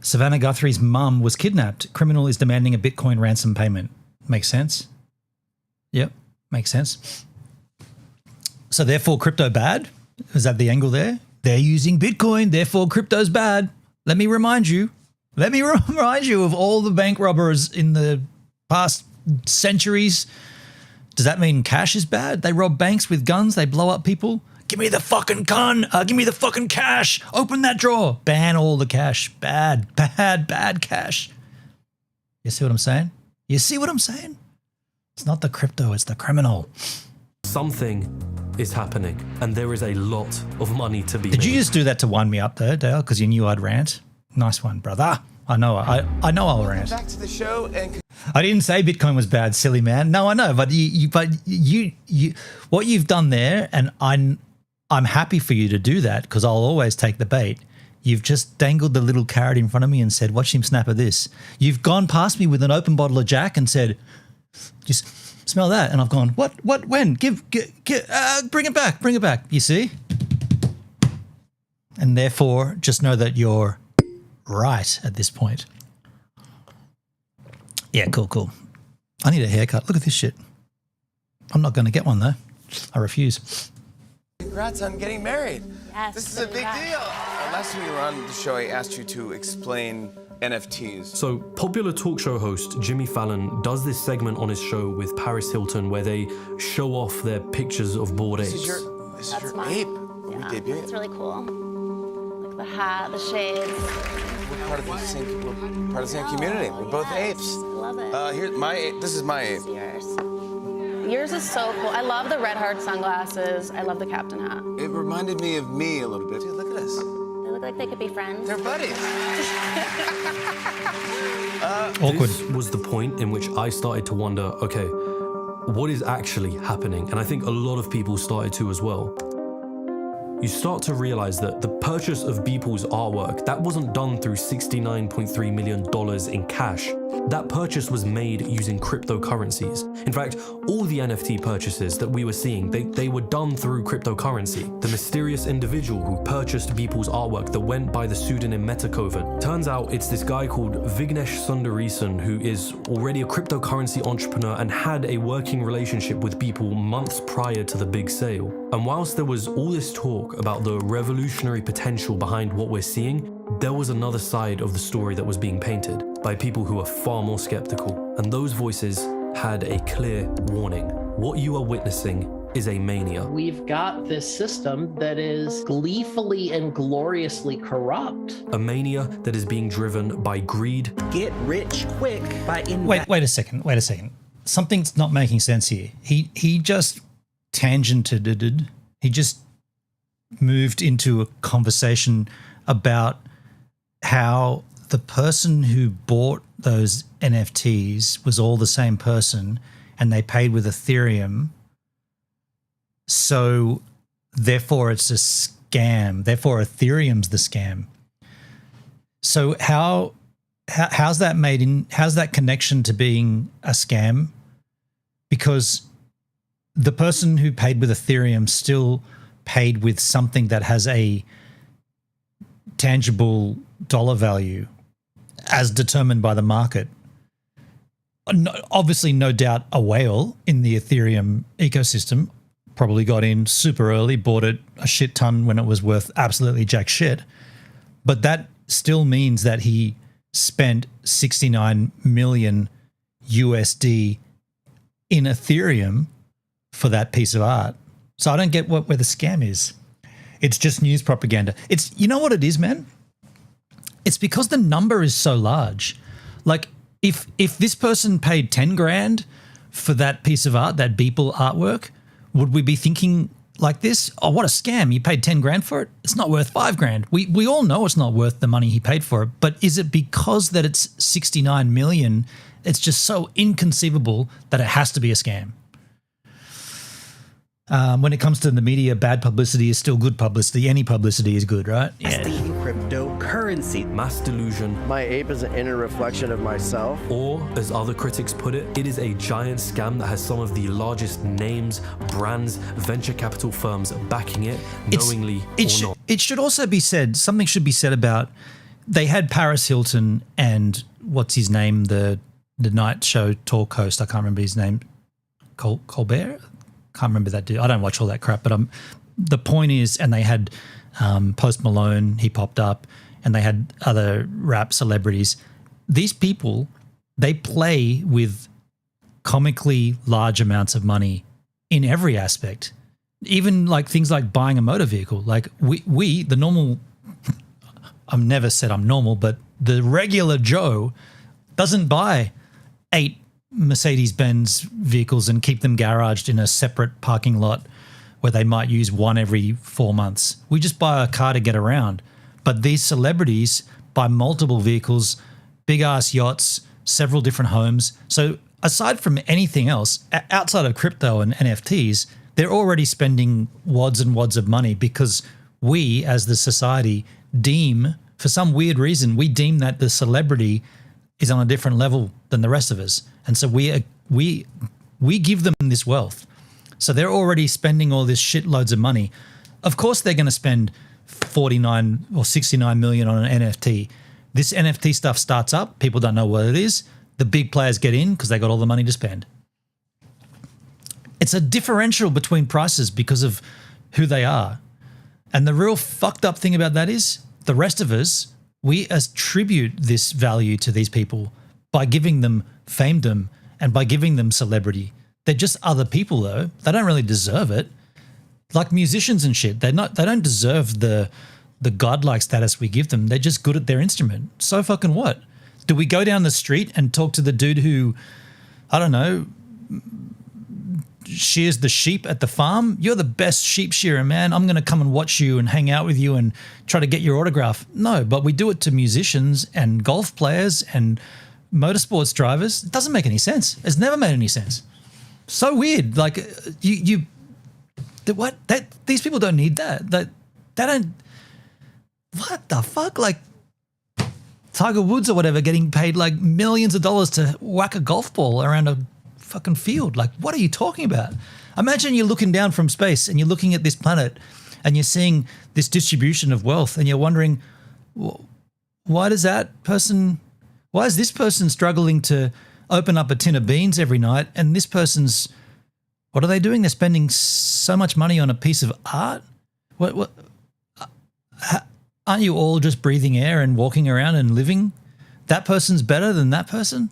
Speaker 2: Savannah Guthrie's mum was kidnapped. Criminal is demanding a Bitcoin ransom payment. Makes sense? Yep, makes sense. So therefore crypto bad? Is that the angle there? They're using Bitcoin, therefore crypto's bad. Let me remind you of all the bank robbers in the past centuries. Does that mean cash is bad? They rob banks with guns, they blow up people. Give me the fucking give me the fucking cash. Open that drawer. Ban all the cash. Bad cash. You see what I'm saying? It's not the crypto, it's the criminal.
Speaker 3: Something is happening, and there is a lot of money to be made.
Speaker 2: Did you just do that to wind me up there, Dale? Because you knew I'd rant? Nice one, brother. I know I'll rant.
Speaker 7: Back to the show and
Speaker 2: I didn't say Bitcoin was bad, silly man. No, I know, but you what you've done there, and I'm happy for you to do that because I'll always take the bait. You've just dangled the little carrot in front of me and said, watch him snap at this. You've gone past me with an open bottle of Jack and said, just smell that. And I've gone, what, when? Bring it back. You see? And therefore, just know that you're right at this point. Yeah, cool. I need a haircut. Look at this shit. I'm not going to get one though. I refuse.
Speaker 7: Congrats on getting married.
Speaker 6: Yes,
Speaker 7: This is a big deal. Last time you were on the show, I asked you to explain NFTs.
Speaker 3: So, popular talk show host Jimmy Fallon does this segment on his show with Paris Hilton where they show off their pictures of bored apes.
Speaker 7: This is your ape.
Speaker 6: Yeah,
Speaker 7: We debut it.
Speaker 6: it's really cool. Like the hat, the shades.
Speaker 7: We're part of the same community. We're both apes.
Speaker 6: I love it.
Speaker 7: This is my ape.
Speaker 6: Yours is so cool. I love the red heart sunglasses. I love the captain hat.
Speaker 7: It reminded me of me a little bit. Dude, look at us.
Speaker 6: They look like they could be friends.
Speaker 7: They're buddies.
Speaker 2: Awkward.
Speaker 3: This was the point in which I started to wonder, okay, what is actually happening? And I think a lot of people started to as well. You start to realize that the purchase of Beeple's artwork, that wasn't done through $69.3 million in cash. That purchase was made using cryptocurrencies. In fact, all the NFT purchases that we were seeing, they were done through cryptocurrency. The mysterious individual who purchased Beeple's artwork that went by the pseudonym Metakovan, turns out it's this guy called Vignesh Sundaresan, who is already a cryptocurrency entrepreneur and had a working relationship with Beeple months prior to the big sale. And whilst there was all this talk about the revolutionary potential behind what we're seeing, there was another side of the story that was being painted by people who are far more skeptical. And those voices had a clear warning. What you are witnessing is a mania.
Speaker 10: We've got this system that is gleefully and gloriously corrupt.
Speaker 3: A mania that is being driven by greed.
Speaker 20: Get rich quick by
Speaker 2: Wait a second. Something's not making sense here. He just tangented. He just moved into a conversation about how the person who bought those NFTs was all the same person and they paid with Ethereum. So therefore it's a scam. Therefore Ethereum's the scam. So how's that connection to being a scam? Because the person who paid with Ethereum still paid with something that has a tangible dollar value as determined by the market. Obviously, no doubt a whale in the Ethereum ecosystem probably got in super early, bought it a shit ton when it was worth absolutely jack shit. But that still means that he spent 69 million USD in Ethereum for that piece of art. So I don't get where the scam is. It's just news propaganda. It's, you know what it is, man? It's because the number is so large. Like if this person paid 10 grand for that piece of art, that Beeple artwork, would we be thinking like this? Oh, what a scam. You paid 10 grand for it? It's not worth 5 grand. We all know it's not worth the money he paid for it, but is it because that it's 69 million? It's just so inconceivable that it has to be a scam. When it comes to the media, bad publicity is still good publicity. Any publicity is good, right?
Speaker 20: Yeah. Cryptocurrency.
Speaker 3: Mass delusion.
Speaker 21: My ape is an inner reflection of myself.
Speaker 3: Or, as other critics put it, it is a giant scam that has some of the largest names, brands, venture capital firms backing it, knowingly or not.
Speaker 2: It should also be said, something should be said about, they had Paris Hilton and what's his name, the night show talk host, I can't remember his name, Colbert? Can't remember that dude. I don't watch all that crap, but the point is, and they had Post Malone, he popped up, and they had other rap celebrities. These people, they play with comically large amounts of money in every aspect, even like things like buying a motor vehicle. Like we the normal, I've never said I'm normal, but the regular Joe doesn't buy 8 Mercedes-Benz vehicles and keep them garaged in a separate parking lot where they might use one every 4 months. We just buy a car to get around. But these celebrities buy multiple vehicles, big-ass yachts, several different homes. So aside from anything else, outside of crypto and NFTs, they're already spending wads and wads of money because we, as the society, deem, for some weird reason, we deem that the celebrity is on a different level than the rest of us. And so we give them this wealth. So they're already spending all this shitloads of money. Of course they're going to spend 49 or 69 million on an NFT. This NFT stuff starts up. People don't know what it is. The big players get in because they got all the money to spend. It's a differential between prices because of who they are. And the real fucked up thing about that is the rest of us, we attribute this value to these people by giving them famedom and by giving them celebrity. They're just other people though. They don't really deserve it. Like musicians and shit, they don't deserve the godlike status we give them. They're just good at their instrument. So fucking what? Do we go down the street and talk to the dude who, I don't know, shears the sheep at the farm? You're the best sheep shearer, man. I'm going to come and watch you and hang out with you and try to get your autograph. No, but we do it to musicians and golf players and motorsports drivers. It doesn't make any sense. It's never made any sense. So weird. Like these people don't need that. They don't. What the fuck? Like Tiger Woods or whatever getting paid like millions of dollars to whack a golf ball around a fucking field. Like, what are you talking about? Imagine you're looking down from space and you're looking at this planet and you're seeing this distribution of wealth and you're wondering, why is this person struggling to open up a tin of beans every night and this person's, what are they doing? They're spending so much money on a piece of art? Aren't you all just breathing air and walking around and living? That person's better than that person?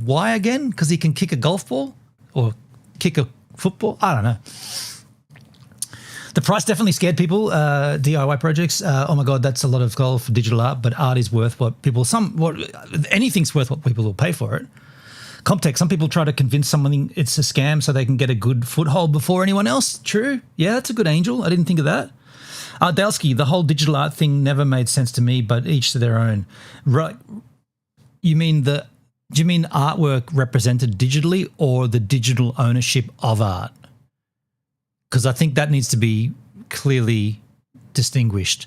Speaker 2: Why again? Because he can kick a golf ball or kick a football? I don't know. The price definitely scared people. DIY projects. Oh my God, that's a lot of gold for digital art, but art is worth what people, anything's worth what people will pay for it. Comtech, some people try to convince someone it's a scam so they can get a good foothold before anyone else. True. Yeah, that's a good angel. I didn't think of that. Dalsky, the whole digital art thing never made sense to me, but each to their own. Right. Do you mean artwork represented digitally or the digital ownership of art? Because I think that needs to be clearly distinguished.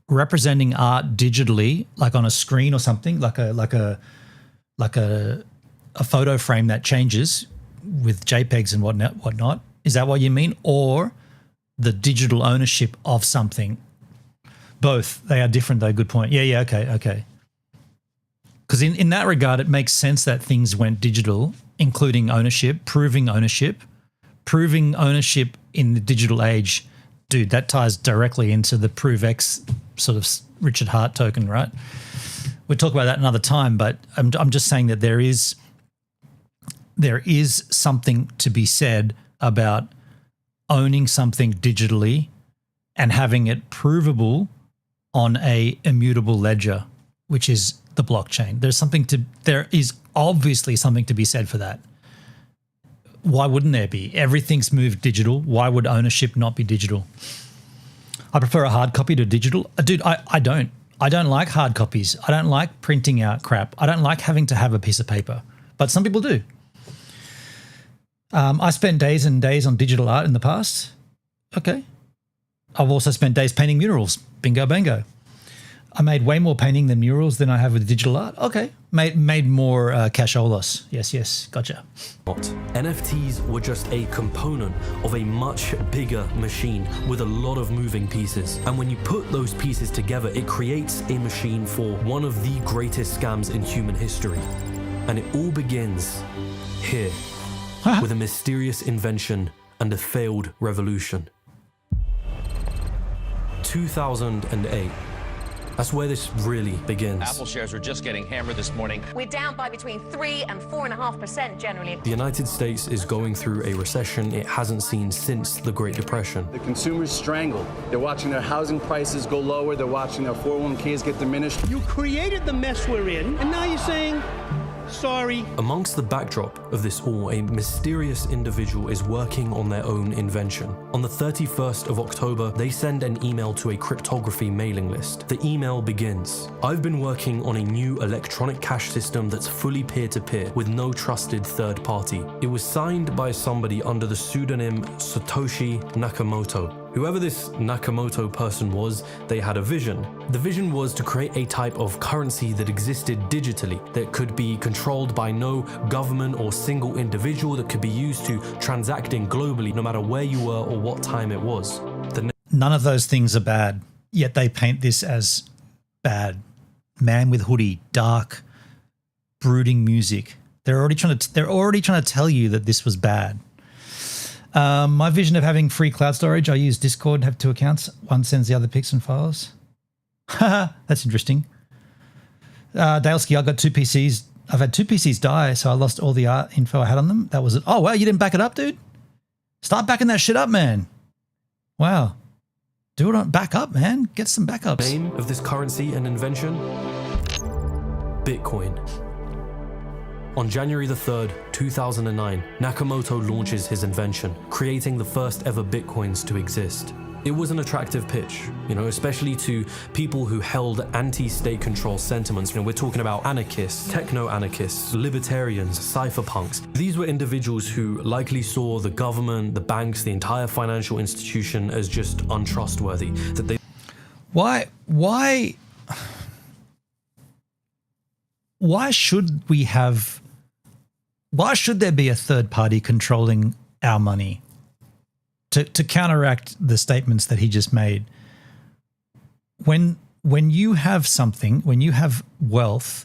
Speaker 2: Representing art digitally, like on a screen or something, like a photo frame that changes with JPEGs and whatnot. Is that what you mean? Or the digital ownership of something? Both. They are different though. Good point. Yeah. Okay. Because in that regard, it makes sense that things went digital, including ownership, proving ownership in the digital age. Dude, that ties directly into the ProveX sort of Richard Hart token, right? We'll talk about that another time, but I'm just saying that there is something to be said about owning something digitally and having it provable on a immutable ledger, which is the blockchain. There is obviously something to be said for that. Why wouldn't there be? Everything's moved digital. Why would ownership not be digital? I prefer a hard copy to digital. Dude, I don't. I don't like hard copies. I don't like printing out crap. I don't like having to have a piece of paper, but some people do. I spent days and days on digital art in the past. Okay. I've also spent days painting murals. Bingo, bango. I made way more painting than murals than I have with digital art. Okay. Made more casholas. Yes. Gotcha.
Speaker 3: NFTs were just a component of a much bigger machine with a lot of moving pieces. And when you put those pieces together, it creates a machine for one of the greatest scams in human history. And it all begins here with a mysterious invention and a failed revolution. 2008. That's where this really begins.
Speaker 1: Apple shares are just getting hammered this morning.
Speaker 22: We're down by between 3 and 4.5% generally.
Speaker 3: The United States is going through a recession it hasn't seen since the Great Depression.
Speaker 23: The consumers strangled. They're watching their housing prices go lower. They're watching their 401ks get diminished.
Speaker 12: You created the mess we're in, and now you're saying, sorry.
Speaker 3: Amongst the backdrop of this all, a mysterious individual is working on their own invention. On the 31st of October, they send an email to a cryptography mailing list. The email begins, "I've been working on a new electronic cash system that's fully peer-to-peer with no trusted third party." It was signed by somebody under the pseudonym Satoshi Nakamoto. Whoever this Nakamoto person was, they had a vision. The vision was to create a type of currency that existed digitally, that could be controlled by no government or single individual, that could be used to transacting globally no matter where you were or what time it was.
Speaker 2: None of those things are bad, yet they paint this as bad. Man with hoodie, dark, brooding music. They're already trying to tell you that this was bad. My vision of having free cloud storage, I use Discord, have 2 accounts. One sends the other pics and files. That's interesting. Daleski, I got 2 PCs. I've had 2 PCs die, so I lost all the art info I had on them. That was it. Oh, wow, you didn't back it up, dude? Start backing that shit up, man. Wow. Do it on back up, man. Get some backups.
Speaker 3: Name of this currency and invention? Bitcoin. On January the 3rd, 2009, Nakamoto launches his invention, creating the first ever Bitcoins to exist. It was an attractive pitch, especially to people who held anti-state control sentiments. We're talking about anarchists, techno-anarchists, libertarians, cypherpunks. These were individuals who likely saw the government, the banks, the entire financial institution as just untrustworthy. That they
Speaker 2: Why should there be a third party controlling our money? To counteract the statements that he just made, when you have something, when you have wealth,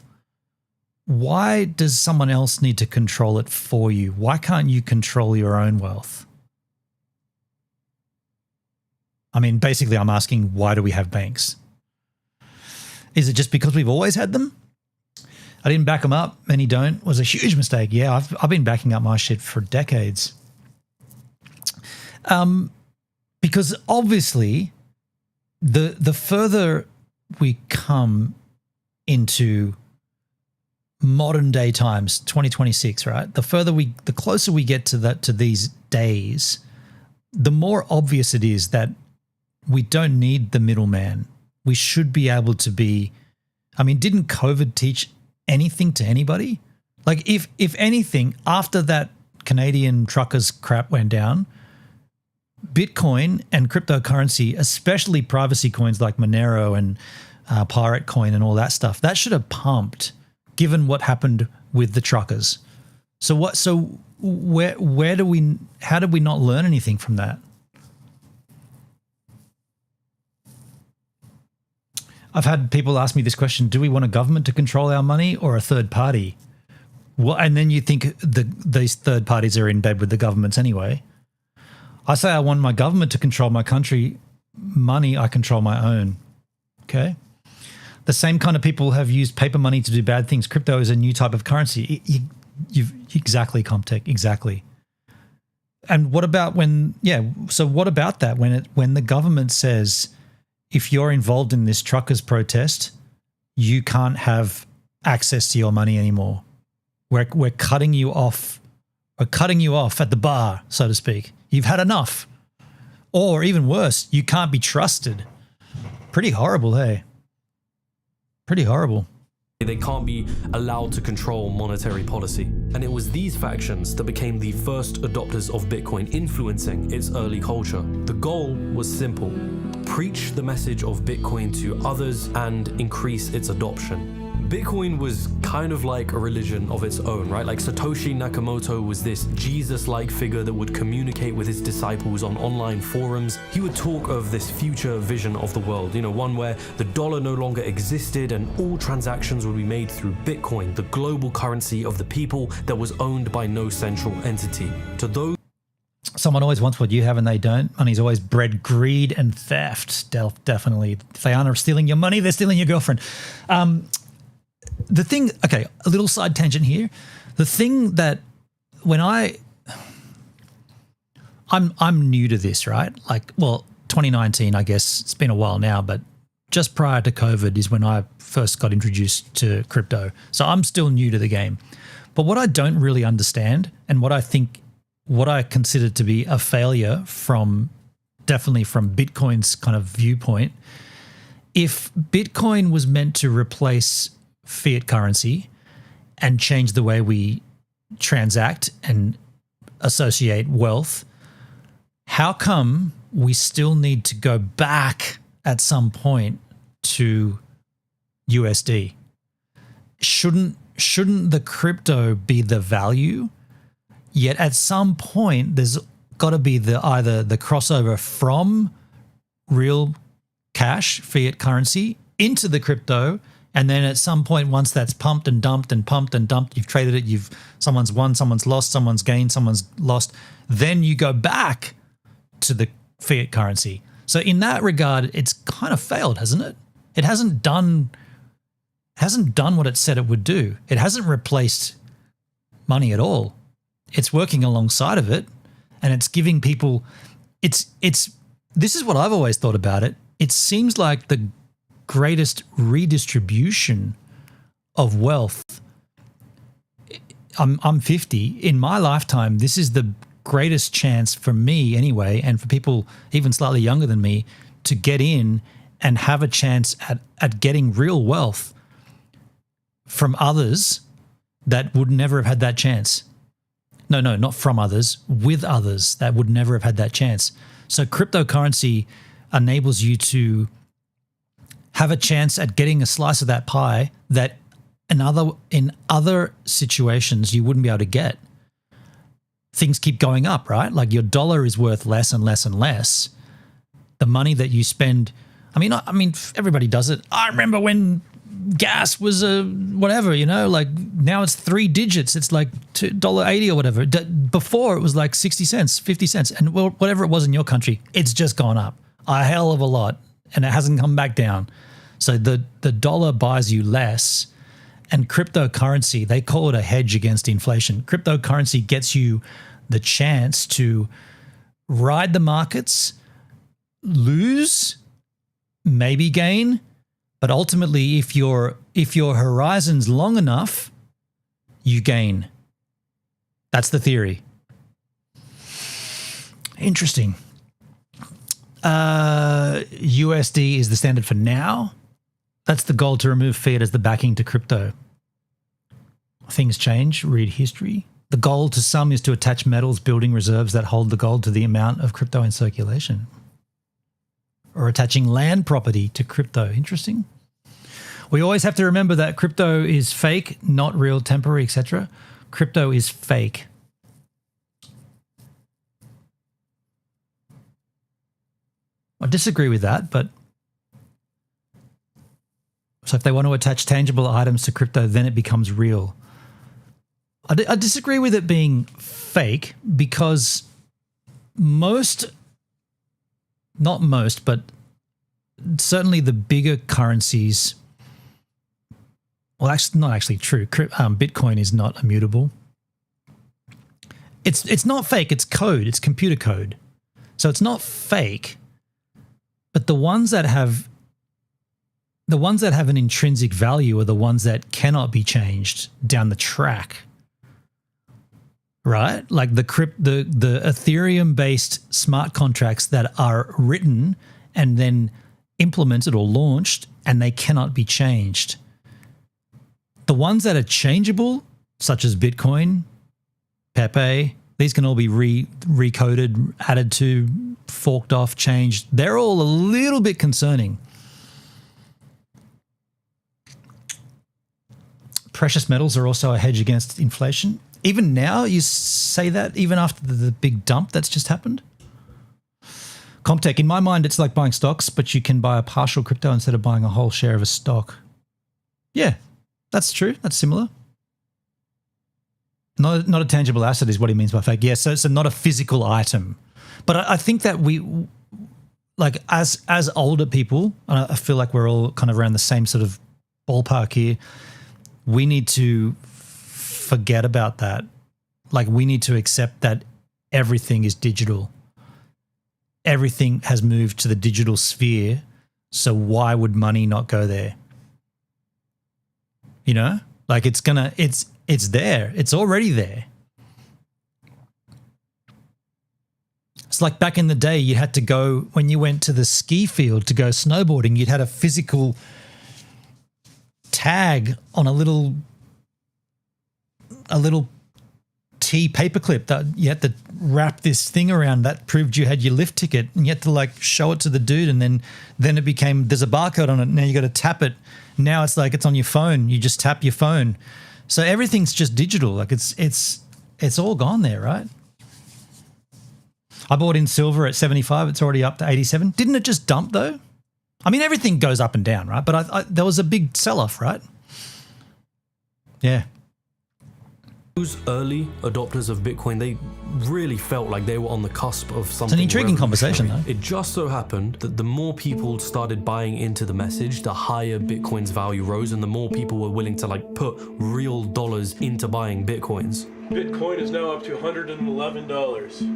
Speaker 2: why does someone else need to control it for you? Why can't you control your own wealth? I mean, basically, I'm asking, why do we have banks? Is it just because we've always had them? I didn't back them up, many don't. It was a huge mistake. Yeah, I've been backing up my shit for decades. Because obviously the further we come into modern day times, 2026, right? The closer we get to these days, the more obvious it is that we don't need the middleman. We should be able to be, I mean, didn't COVID teach anything to anybody? Like if anything, after that Canadian truckers crap went down, Bitcoin and cryptocurrency, especially privacy coins like Monero and Pirate Coin and all that stuff, that should have pumped, given what happened with the truckers. So how did we not learn anything from that? I've had people ask me this question: do we want a government to control our money or a third party? Well, and then you think these third parties are in bed with the governments anyway. I say I want my government to control my country money. I control my own. Okay. The same kind of people have used paper money to do bad things. Crypto is a new type of currency. You've exactly, Comtech, exactly. And what about so what about that when the government says, if you're involved in this truckers protest, you can't have access to your money anymore. We're cutting you off. We're cutting you off at the bar, so to speak. You've had enough. Or even worse, you can't be trusted. Pretty horrible, hey? Pretty horrible.
Speaker 3: They can't be allowed to control monetary policy. And it was these factions that became the first adopters of Bitcoin, influencing its early culture. The goal was simple: preach the message of Bitcoin to others and increase its adoption. Bitcoin was kind of like a religion of its own, right? Like Satoshi Nakamoto was this Jesus-like figure that would communicate with his disciples on online forums. He would talk of this future vision of the world, one where the dollar no longer existed and all transactions would be made through Bitcoin, the global currency of the people that was owned by no central entity. To those
Speaker 2: Someone always wants what you have and they don't. Money's always bred greed and theft. Definitely. If they aren't stealing your money, they're stealing your girlfriend. The thing, okay, a little side tangent here. The thing that when I'm new to this, right? 2019, I guess it's been a while now, but just prior to COVID is when I first got introduced to crypto. So I'm still new to the game. But what I don't really understand, and what I consider to be a failure definitely from Bitcoin's kind of viewpoint, if Bitcoin was meant to replace fiat currency and change the way we transact and associate wealth, how come we still need to go back at some point to USD? Shouldn't the crypto be the value? Yet at some point there's got to be either the crossover from real cash, fiat currency, into the crypto, And then at some point, once that's pumped and dumped and pumped and dumped, you've traded it, someone's won, someone's lost, someone's gained, someone's lost. Then you go back to the fiat currency. So in that regard, it's kind of failed, hasn't it? It hasn't done what it said it would do. It hasn't replaced money at all. It's working alongside of it, and it's giving people. This is what I've always thought about it. It seems like the greatest redistribution of wealth. I'm 50. In my lifetime, this is the greatest chance for me anyway, and for people even slightly younger than me, to get in and have a chance at getting real wealth from others that would never have had that chance. No, not from others, with others that would never have had that chance. So cryptocurrency enables you to have a chance at getting a slice of that pie that in other situations you wouldn't be able to get. Things keep going up, right? Like your dollar is worth less and less and less. The money that you spend, I mean, everybody does it. I remember when gas was whatever, like now it's 3 digits. It's like $1.80 or whatever. Before it was like 60 cents, 50 cents, and whatever it was in your country, it's just gone up a hell of a lot, and it hasn't come back down. So the dollar buys you less, and cryptocurrency, they call it a hedge against inflation. Cryptocurrency gets you the chance to ride the markets, lose, maybe gain, but ultimately if your horizon's long enough, you gain. That's the theory. Interesting. USD is the standard for now. That's the goal, to remove fiat as the backing to crypto. Things change. Read history. The goal to some is to attach metals building reserves that hold the gold to the amount of crypto in circulation. Or attaching land property to crypto. Interesting. We always have to remember that crypto is fake, not real, temporary, etc. Crypto is fake. I disagree with that, but so if they want to attach tangible items to crypto, then it becomes real. I disagree with it being fake because not most, but certainly the bigger currencies, well, actually, not actually true. Bitcoin is not immutable. It's not fake. It's code. It's computer code. So it's not fake. But the ones that have an intrinsic value are the ones that cannot be changed down the track, right? Like the Ethereum-based smart contracts that are written and then implemented or launched, and they cannot be changed. The ones that are changeable, such as Bitcoin, Pepe, these can all be recoded, added to, forked off, changed. They're all a little bit concerning. Precious metals are also a hedge against inflation. Even now, you say that, even after the big dump that's just happened? Comtech, in my mind, it's like buying stocks, but you can buy a partial crypto instead of buying a whole share of a stock. Yeah, that's true. That's similar. Not a tangible asset is what he means by fake. Yeah, so not a physical item. But I think that we, like as older people, and I feel like we're all kind of around the same sort of ballpark here, we need to forget about that. Like we need to accept that everything is digital. Everything has moved to the digital sphere. So why would money not go there? You know, like it's there. It's already there. It's like back in the day, you had to go, when you went to the ski field to go snowboarding, you'd had a physical tag on a little T paperclip that you had to wrap this thing around that proved you had your lift ticket, and you had to like show it to the dude, and then it became, there's a barcode on it. Now you got to tap it. Now it's like it's on your phone. You just tap your phone. So everything's just digital. Like it's all gone there, right? I bought in silver at 75. It's already up to 87. Didn't it just dump though? I mean, everything goes up and down, right? But there was a big sell-off, right? Yeah.
Speaker 3: Those early adopters of Bitcoin, they really felt like they were on the cusp of something.
Speaker 2: It's an intriguing conversation, though.
Speaker 3: It just so happened that the more people started buying into the message, the higher Bitcoin's value rose, and the more people were willing to like put real dollars into buying Bitcoins.
Speaker 4: Bitcoin is now up to $111.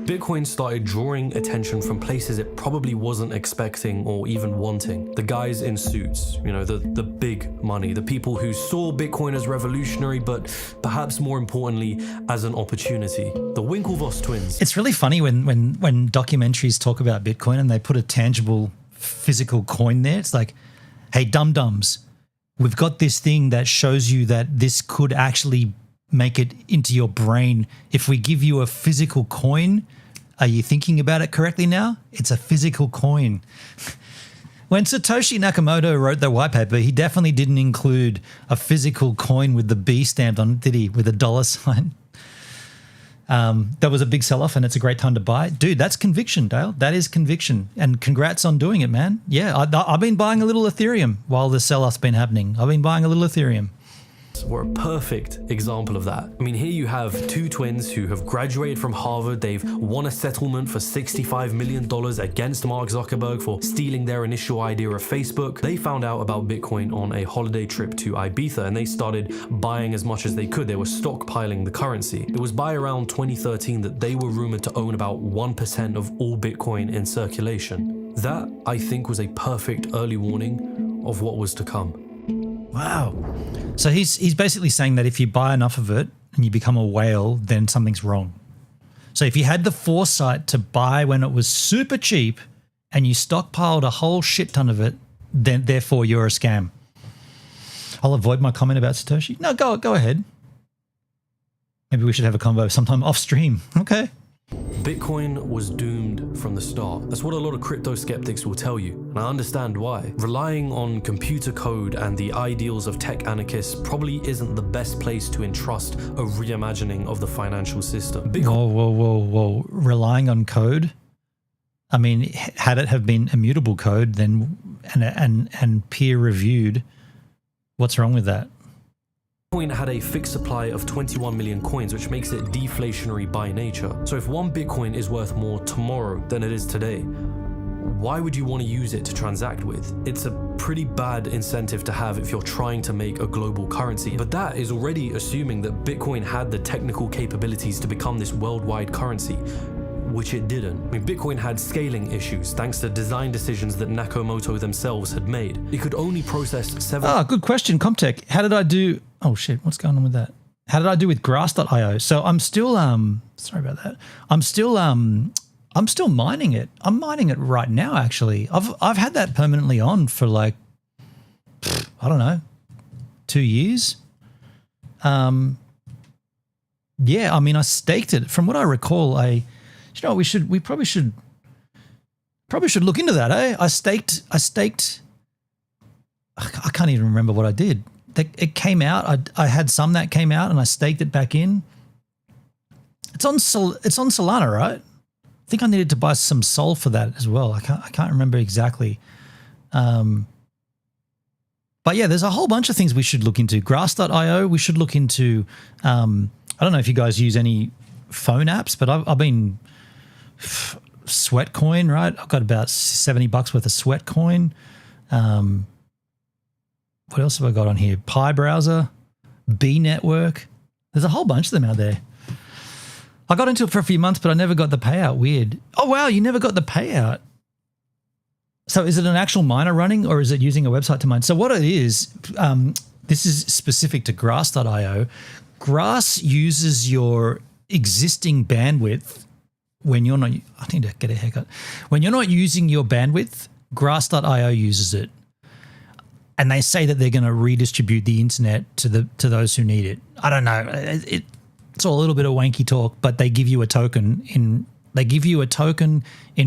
Speaker 3: Bitcoin started drawing attention from places it probably wasn't expecting or even wanting. The guys in suits, you know, the big money, the people who saw Bitcoin as revolutionary, but perhaps more importantly, as an opportunity. The Winklevoss twins.
Speaker 2: It's really funny when documentaries talk about Bitcoin and they put a tangible physical coin there. It's like, hey, dum-dums, we've got this thing that shows you that this could actually make it into your brain. If we give you a physical coin, are you thinking about it correctly now? It's a physical coin. When Satoshi Nakamoto wrote the white paper, he definitely didn't include a physical coin with the B stamped on it, did he? With a dollar sign. That was a big sell-off and it's a great time to buy. Dude, that's conviction, Dale. That is conviction. And congrats on doing it, man. Yeah, I've been buying a little Ethereum while the sell-off's been happening. I've been buying a little Ethereum.
Speaker 3: Were a perfect example of that. I mean, here you have two twins who have graduated from Harvard. They've won a settlement for $65 million against Mark Zuckerberg for stealing their initial idea of Facebook. They found out about Bitcoin on a holiday trip to Ibiza and they started buying as much as they could. They were stockpiling the currency. It was by around 2013 that they were rumored to own about 1% of all Bitcoin in circulation. That, I think, was a perfect early warning of what was to come.
Speaker 2: Wow. So he's basically saying that if you buy enough of it and you become a whale, then something's wrong. So if you had the foresight to buy when it was super cheap and you stockpiled a whole shit ton of it, then therefore you're a scam. I'll avoid my comment about Satoshi. No, go ahead. Maybe we should have a convo sometime off stream. Okay.
Speaker 3: Bitcoin was doomed from the start. That's what a lot of crypto skeptics will tell you, and I understand why. Relying on computer code and the ideals of tech anarchists probably isn't the best place to entrust a reimagining of the financial system.
Speaker 2: Whoa. Relying on code? I mean, had it have been immutable code then and peer reviewed, what's wrong with that?
Speaker 3: Bitcoin had a fixed supply of 21 million coins, which makes it deflationary by nature. So if one Bitcoin is worth more tomorrow than it is today, why would you want to use it to transact with? It's a pretty bad incentive to have if you're trying to make a global currency. But that is already assuming that Bitcoin had the technical capabilities to become this worldwide currency, which it didn't. I mean, Bitcoin had scaling issues thanks to design decisions that Nakamoto themselves had made. It could only process 7...
Speaker 2: good question, Comtech. How did I do... Oh shit, what's going on with that? How did I do with grass.io? So I'm still sorry about that. I'm still mining it. I'm mining it right now actually. I've had that permanently on for like I don't know, 2 years. Yeah, I mean I staked it. From what I recall, we probably should look into that, eh? I staked I can't even remember what I did. It came out. I had some that came out, and I staked it back in. It's on Solana, right? I think I needed to buy some Sol for that as well. I can't remember exactly. But yeah, there's a whole bunch of things we should look into. Grass.io. We should look into. I don't know if you guys use any phone apps, but I've been Sweatcoin, right? I've got about $70 worth of Sweatcoin. What else have I got on here? Pi Browser, B Network. There's a whole bunch of them out there. I got into it for a few months, but I never got the payout. Weird. Oh, wow, you never got the payout. So is it an actual miner running or is it using a website to mine? So what it is, this is specific to Grass.io. Grass uses your existing bandwidth when you're not, I need to get a haircut. When you're not using your bandwidth, Grass.io uses it. And they say that they're going to redistribute the internet to those who need it. I don't know. It's all a little bit of wanky talk, but they give you a token in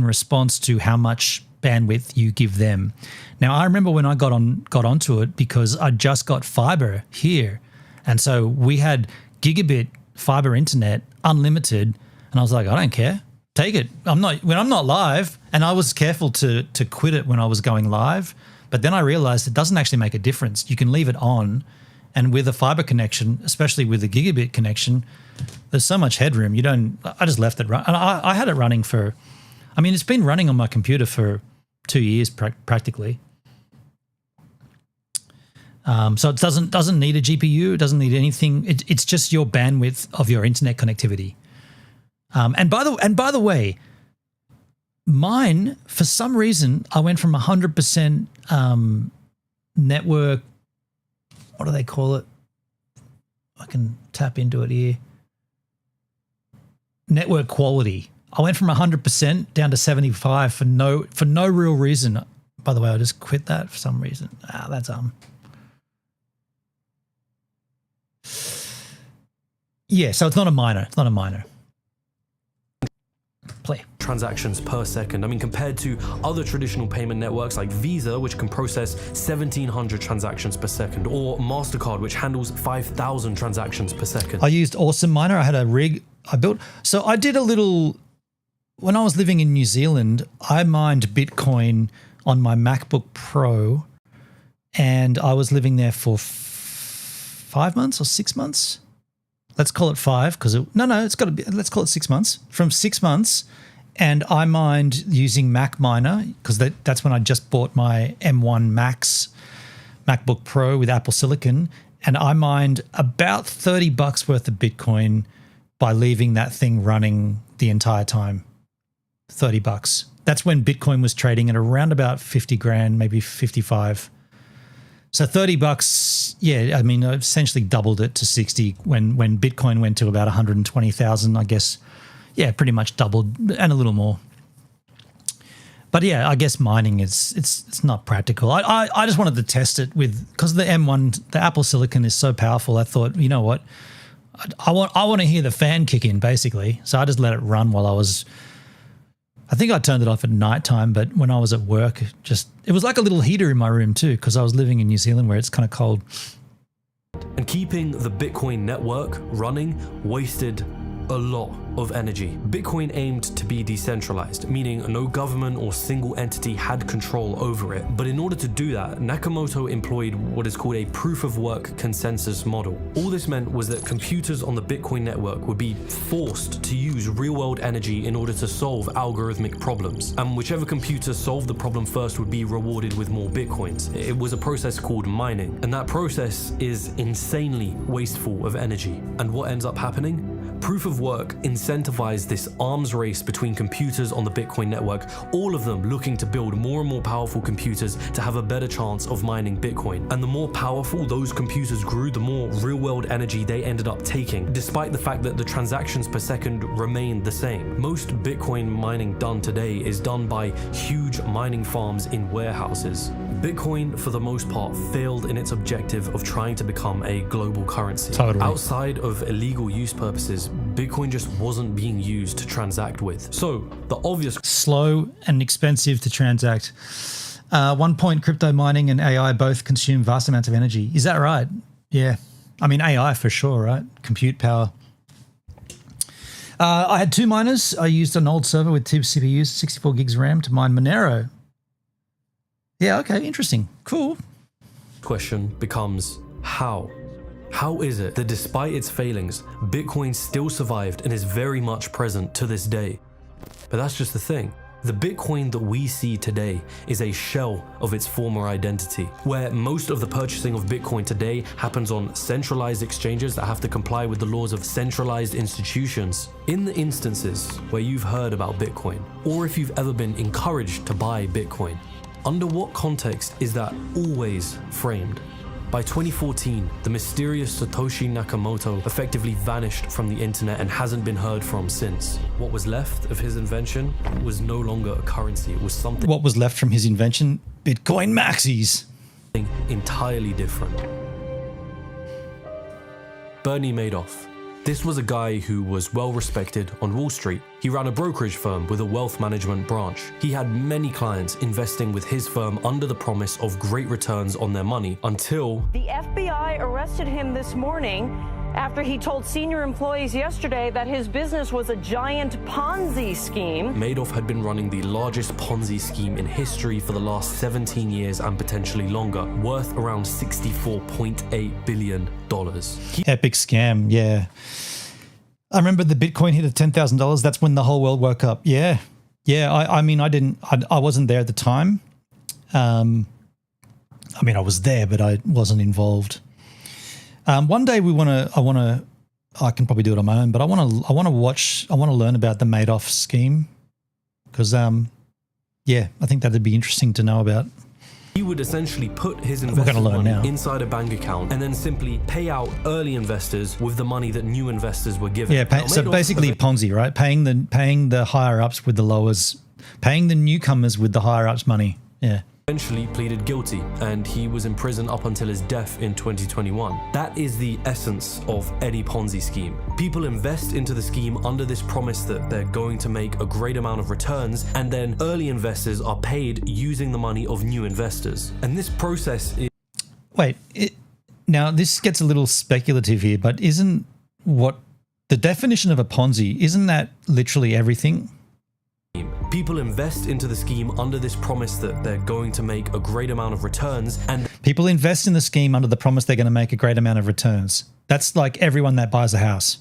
Speaker 2: response to how much bandwidth you give them. Now, I remember when I got onto it because I just got fiber here, and so we had gigabit fiber internet, unlimited, and I was like, I don't care, take it. When I'm not live, and I was careful to quit it when I was going live. But then I realized it doesn't actually make a difference. You can leave it on, and with a fiber connection, especially with a gigabit connection, there's so much headroom. I just left it run. And I had it running for, I mean, it's been running on my computer for 2 years practically. So it doesn't need a GPU. It doesn't need anything. It's just your bandwidth of your internet connectivity. And by the way, mine, for some reason, I went from 100% network. What do they call it? I can tap into it here. Network quality. I went from 100% down to 75 for no real reason. By the way, I just quit that for some reason. That's yeah. So it's not a minor. It's not a minor. Play.
Speaker 3: Transactions per second. I mean, compared to other traditional payment networks like Visa, which can process 1,700 transactions per second, or MasterCard, which handles 5,000 transactions per second.
Speaker 2: I used Awesome Miner. I had a rig I built. So I did a little, when I was living in New Zealand, I mined Bitcoin on my MacBook Pro, and I was living there for 5 months or 6 months. Let's call it 5 because it's got to be, let's call it 6 months. From 6 months, and I mined using Mac Miner because that's when I just bought my M1 Max MacBook Pro with Apple Silicon, and I mined about $30 worth of Bitcoin by leaving that thing running the entire time. $30. That's when Bitcoin was trading at around about 50 grand, maybe 55. So $30, yeah, I mean, I essentially doubled it to 60 when Bitcoin went to about 120,000, I guess. Yeah, pretty much doubled and a little more. But yeah, I guess mining it's not practical. I just wanted to test it because the M1, the Apple Silicon is so powerful. I thought, you know what, I want to hear the fan kick in basically. So I just let it run while I think I turned it off at nighttime, but when I was at work, it was like a little heater in my room too, because I was living in New Zealand where it's kind of cold.
Speaker 3: And keeping the Bitcoin network running wasted a lot of energy. Bitcoin aimed to be decentralized, meaning no government or single entity had control over it. But in order to do that, Nakamoto employed what is called a proof-of-work consensus model. All this meant was that computers on the Bitcoin network would be forced to use real-world energy in order to solve algorithmic problems. And whichever computer solved the problem first would be rewarded with more Bitcoins. It was a process called mining. And that process is insanely wasteful of energy. And what ends up happening? Proof of work incentivized this arms race between computers on the Bitcoin network, all of them looking to build more and more powerful computers to have a better chance of mining Bitcoin. And the more powerful those computers grew, the more real-world energy they ended up taking, despite the fact that the transactions per second remained the same. Most Bitcoin mining done today is done by huge mining farms in warehouses. Bitcoin, for the most part, failed in its objective of trying to become a global currency.
Speaker 2: Totally.
Speaker 3: Outside of illegal use purposes, Bitcoin just wasn't being used to transact with. So the obvious...
Speaker 2: Slow and expensive to transact. 1 point, crypto mining and AI both consume vast amounts of energy. Is that right? Yeah. I mean, AI for sure, right? Compute power. I had 2 miners. I used an old server with 2 CPUs, 64 gigs RAM to mine Monero. Yeah, okay, interesting. Cool.
Speaker 3: Question becomes how? How is it that despite its failings, Bitcoin still survived and is very much present to this day? But that's just the thing. The Bitcoin that we see today is a shell of its former identity, where most of the purchasing of Bitcoin today happens on centralized exchanges that have to comply with the laws of centralized institutions. In the instances where you've heard about Bitcoin, or if you've ever been encouraged to buy Bitcoin, under what context is that always framed? By 2014, the mysterious Satoshi Nakamoto effectively vanished from the internet and hasn't been heard from since. What was left of his invention was no longer a currency, it was something...
Speaker 2: What was left from his invention? Bitcoin maxis.
Speaker 3: Entirely different. Bernie Madoff. This was a guy who was well respected on Wall Street. He ran a brokerage firm with a wealth management branch. He had many clients investing with his firm under the promise of great returns on their money until...
Speaker 5: The FBI arrested him this morning after he told senior employees yesterday that his business was a giant Ponzi scheme.
Speaker 3: Madoff had been running the largest Ponzi scheme in history for the last 17 years and potentially longer, worth around $64.8 billion.
Speaker 2: Epic scam, yeah. I remember the Bitcoin hit at $10,000. That's when the whole world woke up. Yeah. I mean, I wasn't there at the time. I mean, I was there, but I wasn't involved. One day I can probably do it on my own, but I want to learn about the Madoff scheme because, I think that'd be interesting to know about.
Speaker 3: He would essentially put his investment money inside a bank account and then simply pay out early investors with the money that new investors were given.
Speaker 2: Yeah, so basically Ponzi, right? Paying the higher ups with the lowers, paying the newcomers with the higher ups money. Yeah.
Speaker 3: Eventually pleaded guilty, and he was in prison up until his death in 2021. That is the essence of any Ponzi scheme. People invest into the scheme under this promise that they're going to make a great amount of returns, and then early investors are paid using the money of new investors. And this process is...
Speaker 2: Wait, now this gets a little speculative here, but isn't what the definition of a Ponzi, isn't that literally everything?
Speaker 3: People invest into the scheme under this promise that they're going to make a great amount of returns, and
Speaker 2: people invest in the scheme under the promise they're going to make a great amount of returns. That's like everyone that buys a house.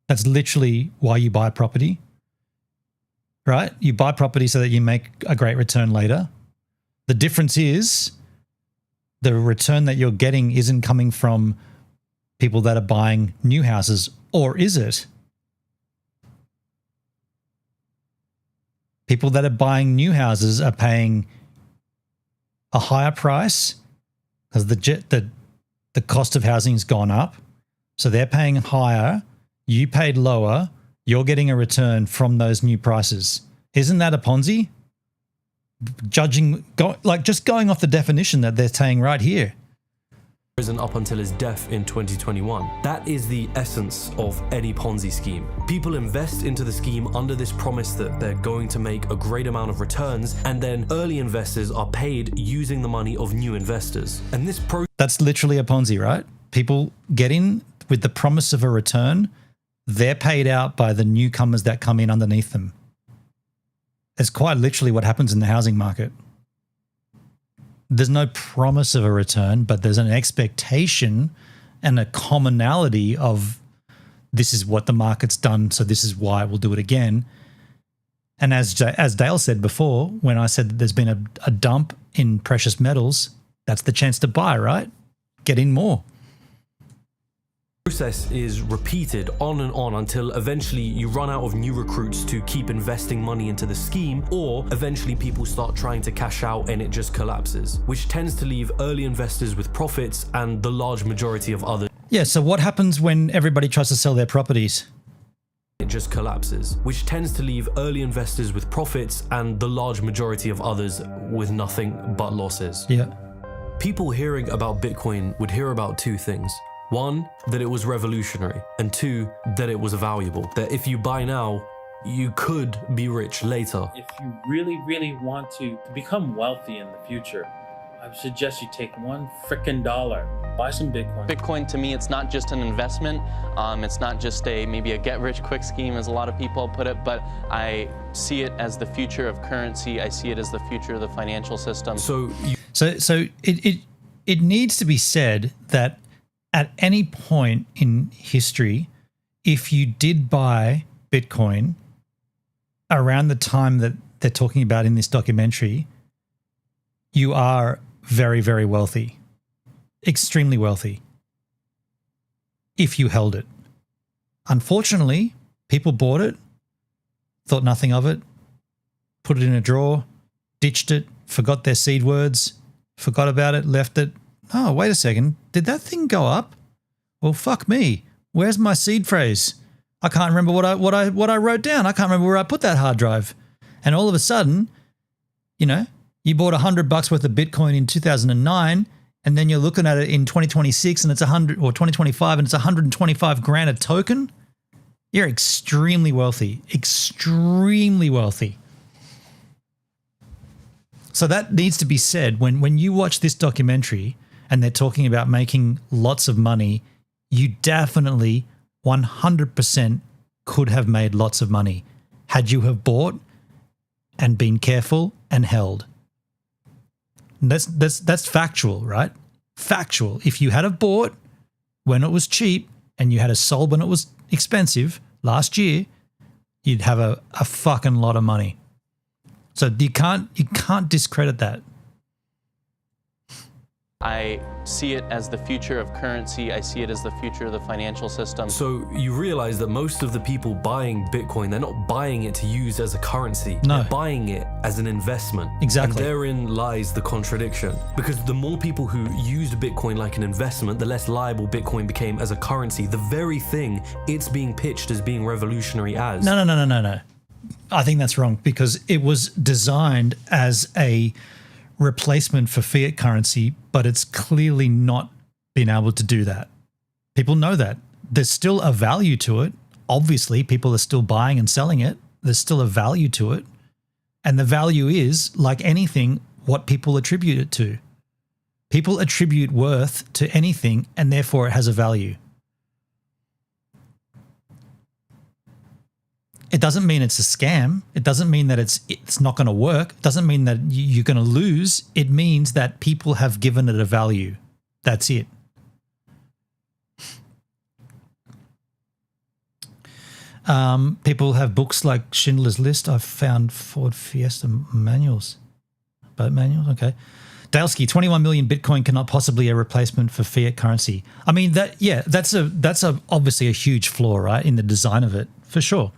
Speaker 2: That's literally why you buy property, right? You buy property so that you make a great return later. The difference is the return that you're getting isn't coming from people that are buying new houses, or is it? People that are buying new houses are paying a higher price because the cost of housing's gone up. So they're paying higher. You paid lower. You're getting a return from those new prices. Isn't that a Ponzi? Just going off the definition that they're saying right here.
Speaker 3: Prison up until his death in 2021. That is the essence of any Ponzi scheme. People invest into the scheme under this promise that they're going to make a great amount of returns, and then early investors are paid using the money of new investors. And this
Speaker 2: that's literally a Ponzi, right? People get in with the promise of a return. They're paid out by the newcomers that come in underneath them. It's quite literally what happens in the housing market. There's no promise of a return, but there's an expectation and a commonality of this is what the market's done, so this is why we'll do it again. And as Dale said before, when I said that there's been a dump in precious metals, that's the chance to buy, right? Get in more.
Speaker 3: Process is repeated on and on until eventually you run out of new recruits to keep investing money into the scheme, or eventually people start trying to cash out and it just collapses, which tends to leave early investors with profits and the large majority of others.
Speaker 2: Yeah, so what happens when everybody tries to sell their properties?
Speaker 3: It just collapses, which tends to leave early investors with profits and the large majority of others with nothing but losses.
Speaker 2: Yeah.
Speaker 3: People hearing about Bitcoin would hear about two things. One, that it was revolutionary, and two, that it was valuable. That if you buy now, you could be rich later.
Speaker 8: If you really, really want to become wealthy in the future, I would suggest you take $1 frickin' buy some Bitcoin.
Speaker 11: Bitcoin, to me, it's not just an investment. It's not just maybe a get-rich-quick scheme, as a lot of people put it, but I see it as the future of currency. I see it as the future of the financial system.
Speaker 2: So it needs to be said that at any point in history, if you did buy Bitcoin around the time that they're talking about in this documentary, you are very, very wealthy, extremely wealthy, if you held it. Unfortunately, people bought it, thought nothing of it, put it in a drawer, ditched it, forgot their seed words, forgot about it, left it. Oh, wait a second. Did that thing go up? Well, fuck me. Where's my seed phrase? I can't remember what I wrote down. I can't remember where I put that hard drive. And all of a sudden, you bought $100 worth of Bitcoin in 2009, and then you're looking at it in 2026 and it's 100, or 2025 and it's 125 grand a token. You're extremely wealthy. Extremely wealthy. So that needs to be said when you watch this documentary and they're talking about making lots of money you definitely 100% could have made lots of money had you have bought and been careful and held. And that's factual, right? Factual. If you had have bought when it was cheap and you had a sold when it was expensive last year, you'd have a fucking lot of money. So you can't discredit that.
Speaker 11: I see it as the future of currency. I see it as the future of the financial system.
Speaker 3: So you realize that most of the people buying Bitcoin, they're not buying it to use as a currency.
Speaker 2: No.
Speaker 3: They're buying it as an investment.
Speaker 2: Exactly.
Speaker 3: And therein lies the contradiction. Because the more people who used Bitcoin like an investment, the less liable Bitcoin became as a currency. The very thing it's being pitched as being revolutionary as.
Speaker 2: No. I think that's wrong because it was designed as a replacement for fiat currency, but it's clearly not been able to do that. People know that. There's still a value to it. Obviously, people are still buying and selling it. There's still a value to it. And the value is, like anything, what people attribute it to. People attribute worth to anything, and therefore it has a value. It doesn't mean it's a scam. It doesn't mean that it's not going to work. It doesn't mean that you're going to lose. It means that people have given it a value. That's it. People have books like Schindler's List. I've found Ford Fiesta manuals. Boat manuals, okay. Dalesky, 21 million Bitcoin cannot possibly a replacement for fiat currency. I mean, that's obviously a huge flaw, right, in the design of it, for sure.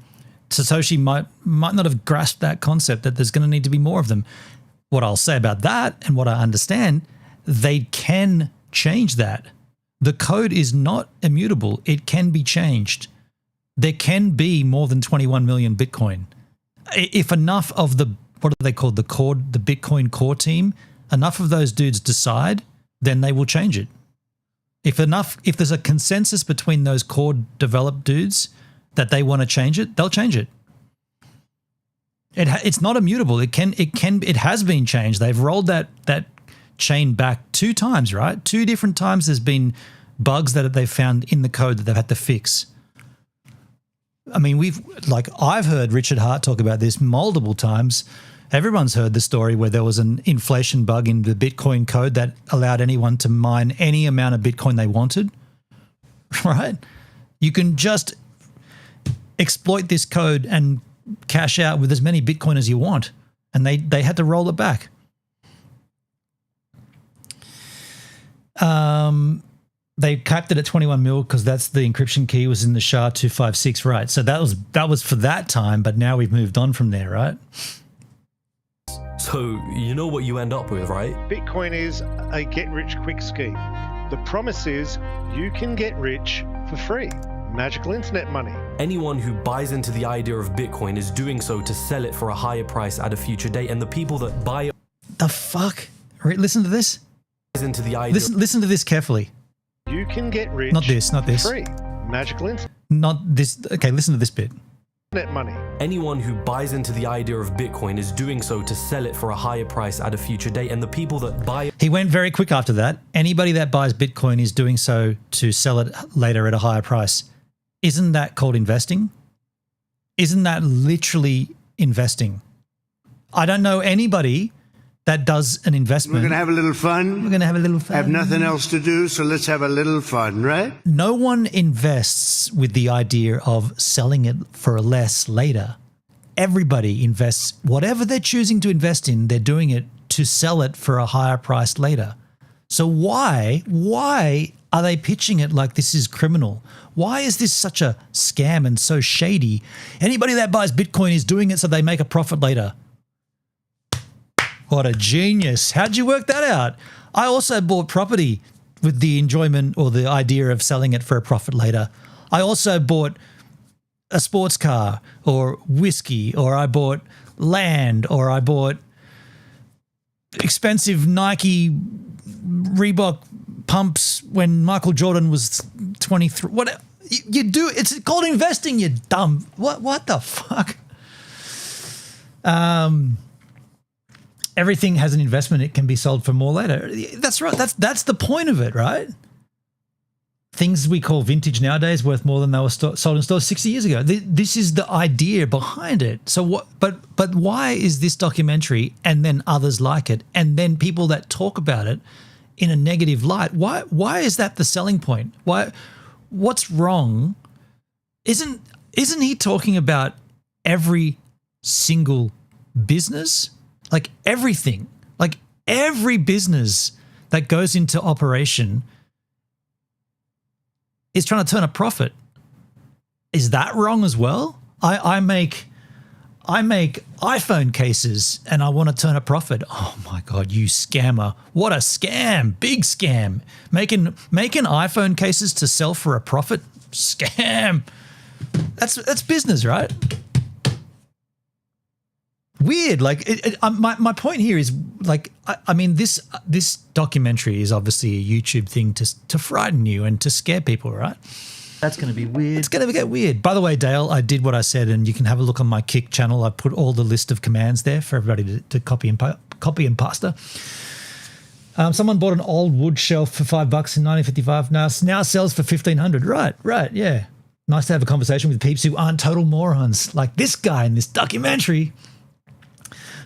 Speaker 2: Satoshi might not have grasped that concept that there's going to need to be more of them. What I'll say about that and what I understand, they can change that. The code is not immutable. It can be changed. There can be more than 21 million Bitcoin. If enough of the, what are they called, the Bitcoin core team, enough of those dudes decide, then they will change it. If there's a consensus between those core developed dudes that they want to change it, they'll change it. It's not immutable. It has been changed. They've rolled that chain back 2 times, right? 2 different times there's been bugs that they've found in the code that they've had to fix. I mean, I've heard Richard Hart talk about this multiple times. Everyone's heard the story where there was an inflation bug in the Bitcoin code that allowed anyone to mine any amount of Bitcoin they wanted, right? You can just exploit this code and cash out with as many Bitcoin as you want. And they had to roll it back. They capped it at 21 mil because that's the encryption key was in the SHA-256, right? So that was for that time, but now we've moved on from there, right?
Speaker 3: So you know what you end up with, right?
Speaker 12: Bitcoin is a get-rich-quick scheme. The promise is you can get rich for free. Magical internet money.
Speaker 3: Anyone who buys into the idea of Bitcoin is doing so to sell it for a higher price at a future date, and the people that buy
Speaker 2: the fuck? Listen to this.
Speaker 3: Into the idea.
Speaker 2: Listen to this carefully.
Speaker 12: You can get rich.
Speaker 2: Not this.
Speaker 12: Free. Magical internet.
Speaker 2: Not this. Okay, listen to this bit.
Speaker 12: Money.
Speaker 3: Anyone who buys into the idea of Bitcoin is doing so to sell it for a higher price at a future date, and the people that buy.
Speaker 2: He went very quick after that. Anybody that buys Bitcoin is doing so to sell it later at a higher price. Isn't that called investing? Isn't that literally investing? I don't know anybody that does an investment.
Speaker 13: We're going to have a little fun.
Speaker 2: We're going to have a little fun.
Speaker 13: Have nothing else to do, so let's have a little fun, right?
Speaker 2: No one invests with the idea of selling it for less later. Everybody invests, whatever they're choosing to invest in, they're doing it to sell it for a higher price later. So why are they pitching it like this is criminal? Why is this such a scam and so shady? Anybody that buys Bitcoin is doing it so they make a profit later. What a genius. How'd you work that out? I also bought property with the enjoyment or the idea of selling it for a profit later. I also bought a sports car or whiskey, or I bought land, or I bought expensive Nike Reebok pumps when Michael Jordan was 23. What you do? It's called investing, you dumb. What the fuck? Everything has an investment. It can be sold for more later. That's right. That's the point of it, right? things we call vintage nowadays worth more than they were sold in stores 60 years ago. This is the idea behind it. So what? But why is this documentary and then others like it and then people that talk about it in a negative light? Why is that the selling point? What's wrong? Isn't he talking about every single business? Like everything, like every business that goes into operation is trying to turn a profit. Is that wrong as well? I make iPhone cases and I want to turn a profit. Oh my God, you scammer. What a scam. Big scam. Making iPhone cases to sell for a profit. Scam. That's business, right? Weird. Like my point here is like, I mean, this documentary is obviously a YouTube thing to frighten you and to scare people, right?
Speaker 14: That's going to be weird.
Speaker 2: It's going to get weird. By the way, Dale, I did what I said, and you can have a look on my Kick channel. I put all the list of commands there for everybody to copy and pasta. Someone bought an old wood shelf for $5 in 1955. Now sells for $1,500. Right, yeah. Nice to have a conversation with peeps who aren't total morons like this guy in this documentary.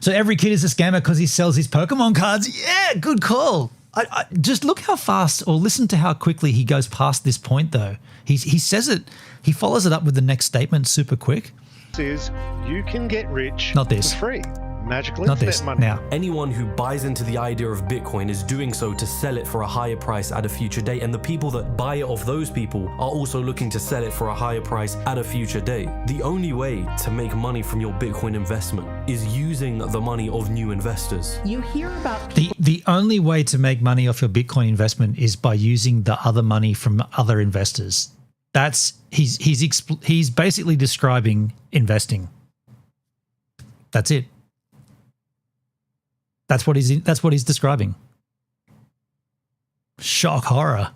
Speaker 2: So every kid is a scammer because he sells his Pokemon cards. Yeah, good call. I just look how fast, or listen to how quickly he goes past this point, though. He says it. He follows it up with the next statement super quick.
Speaker 12: Is you can get rich
Speaker 2: Not this.
Speaker 12: for free. Magical
Speaker 2: Not
Speaker 12: internet
Speaker 2: this.
Speaker 12: money.
Speaker 2: Now.
Speaker 3: Anyone who buys into the idea of Bitcoin is doing so to sell it for a higher price at a future date, and the people that buy it off those people are also looking to sell it for a higher price at a future date. The only way to make money from your Bitcoin investment is using the money of new investors.
Speaker 10: You hear about
Speaker 2: The only way to make money off your Bitcoin investment is by using the other money from other investors. That's he's basically describing investing. That's it. That's what he's describing. Shock horror.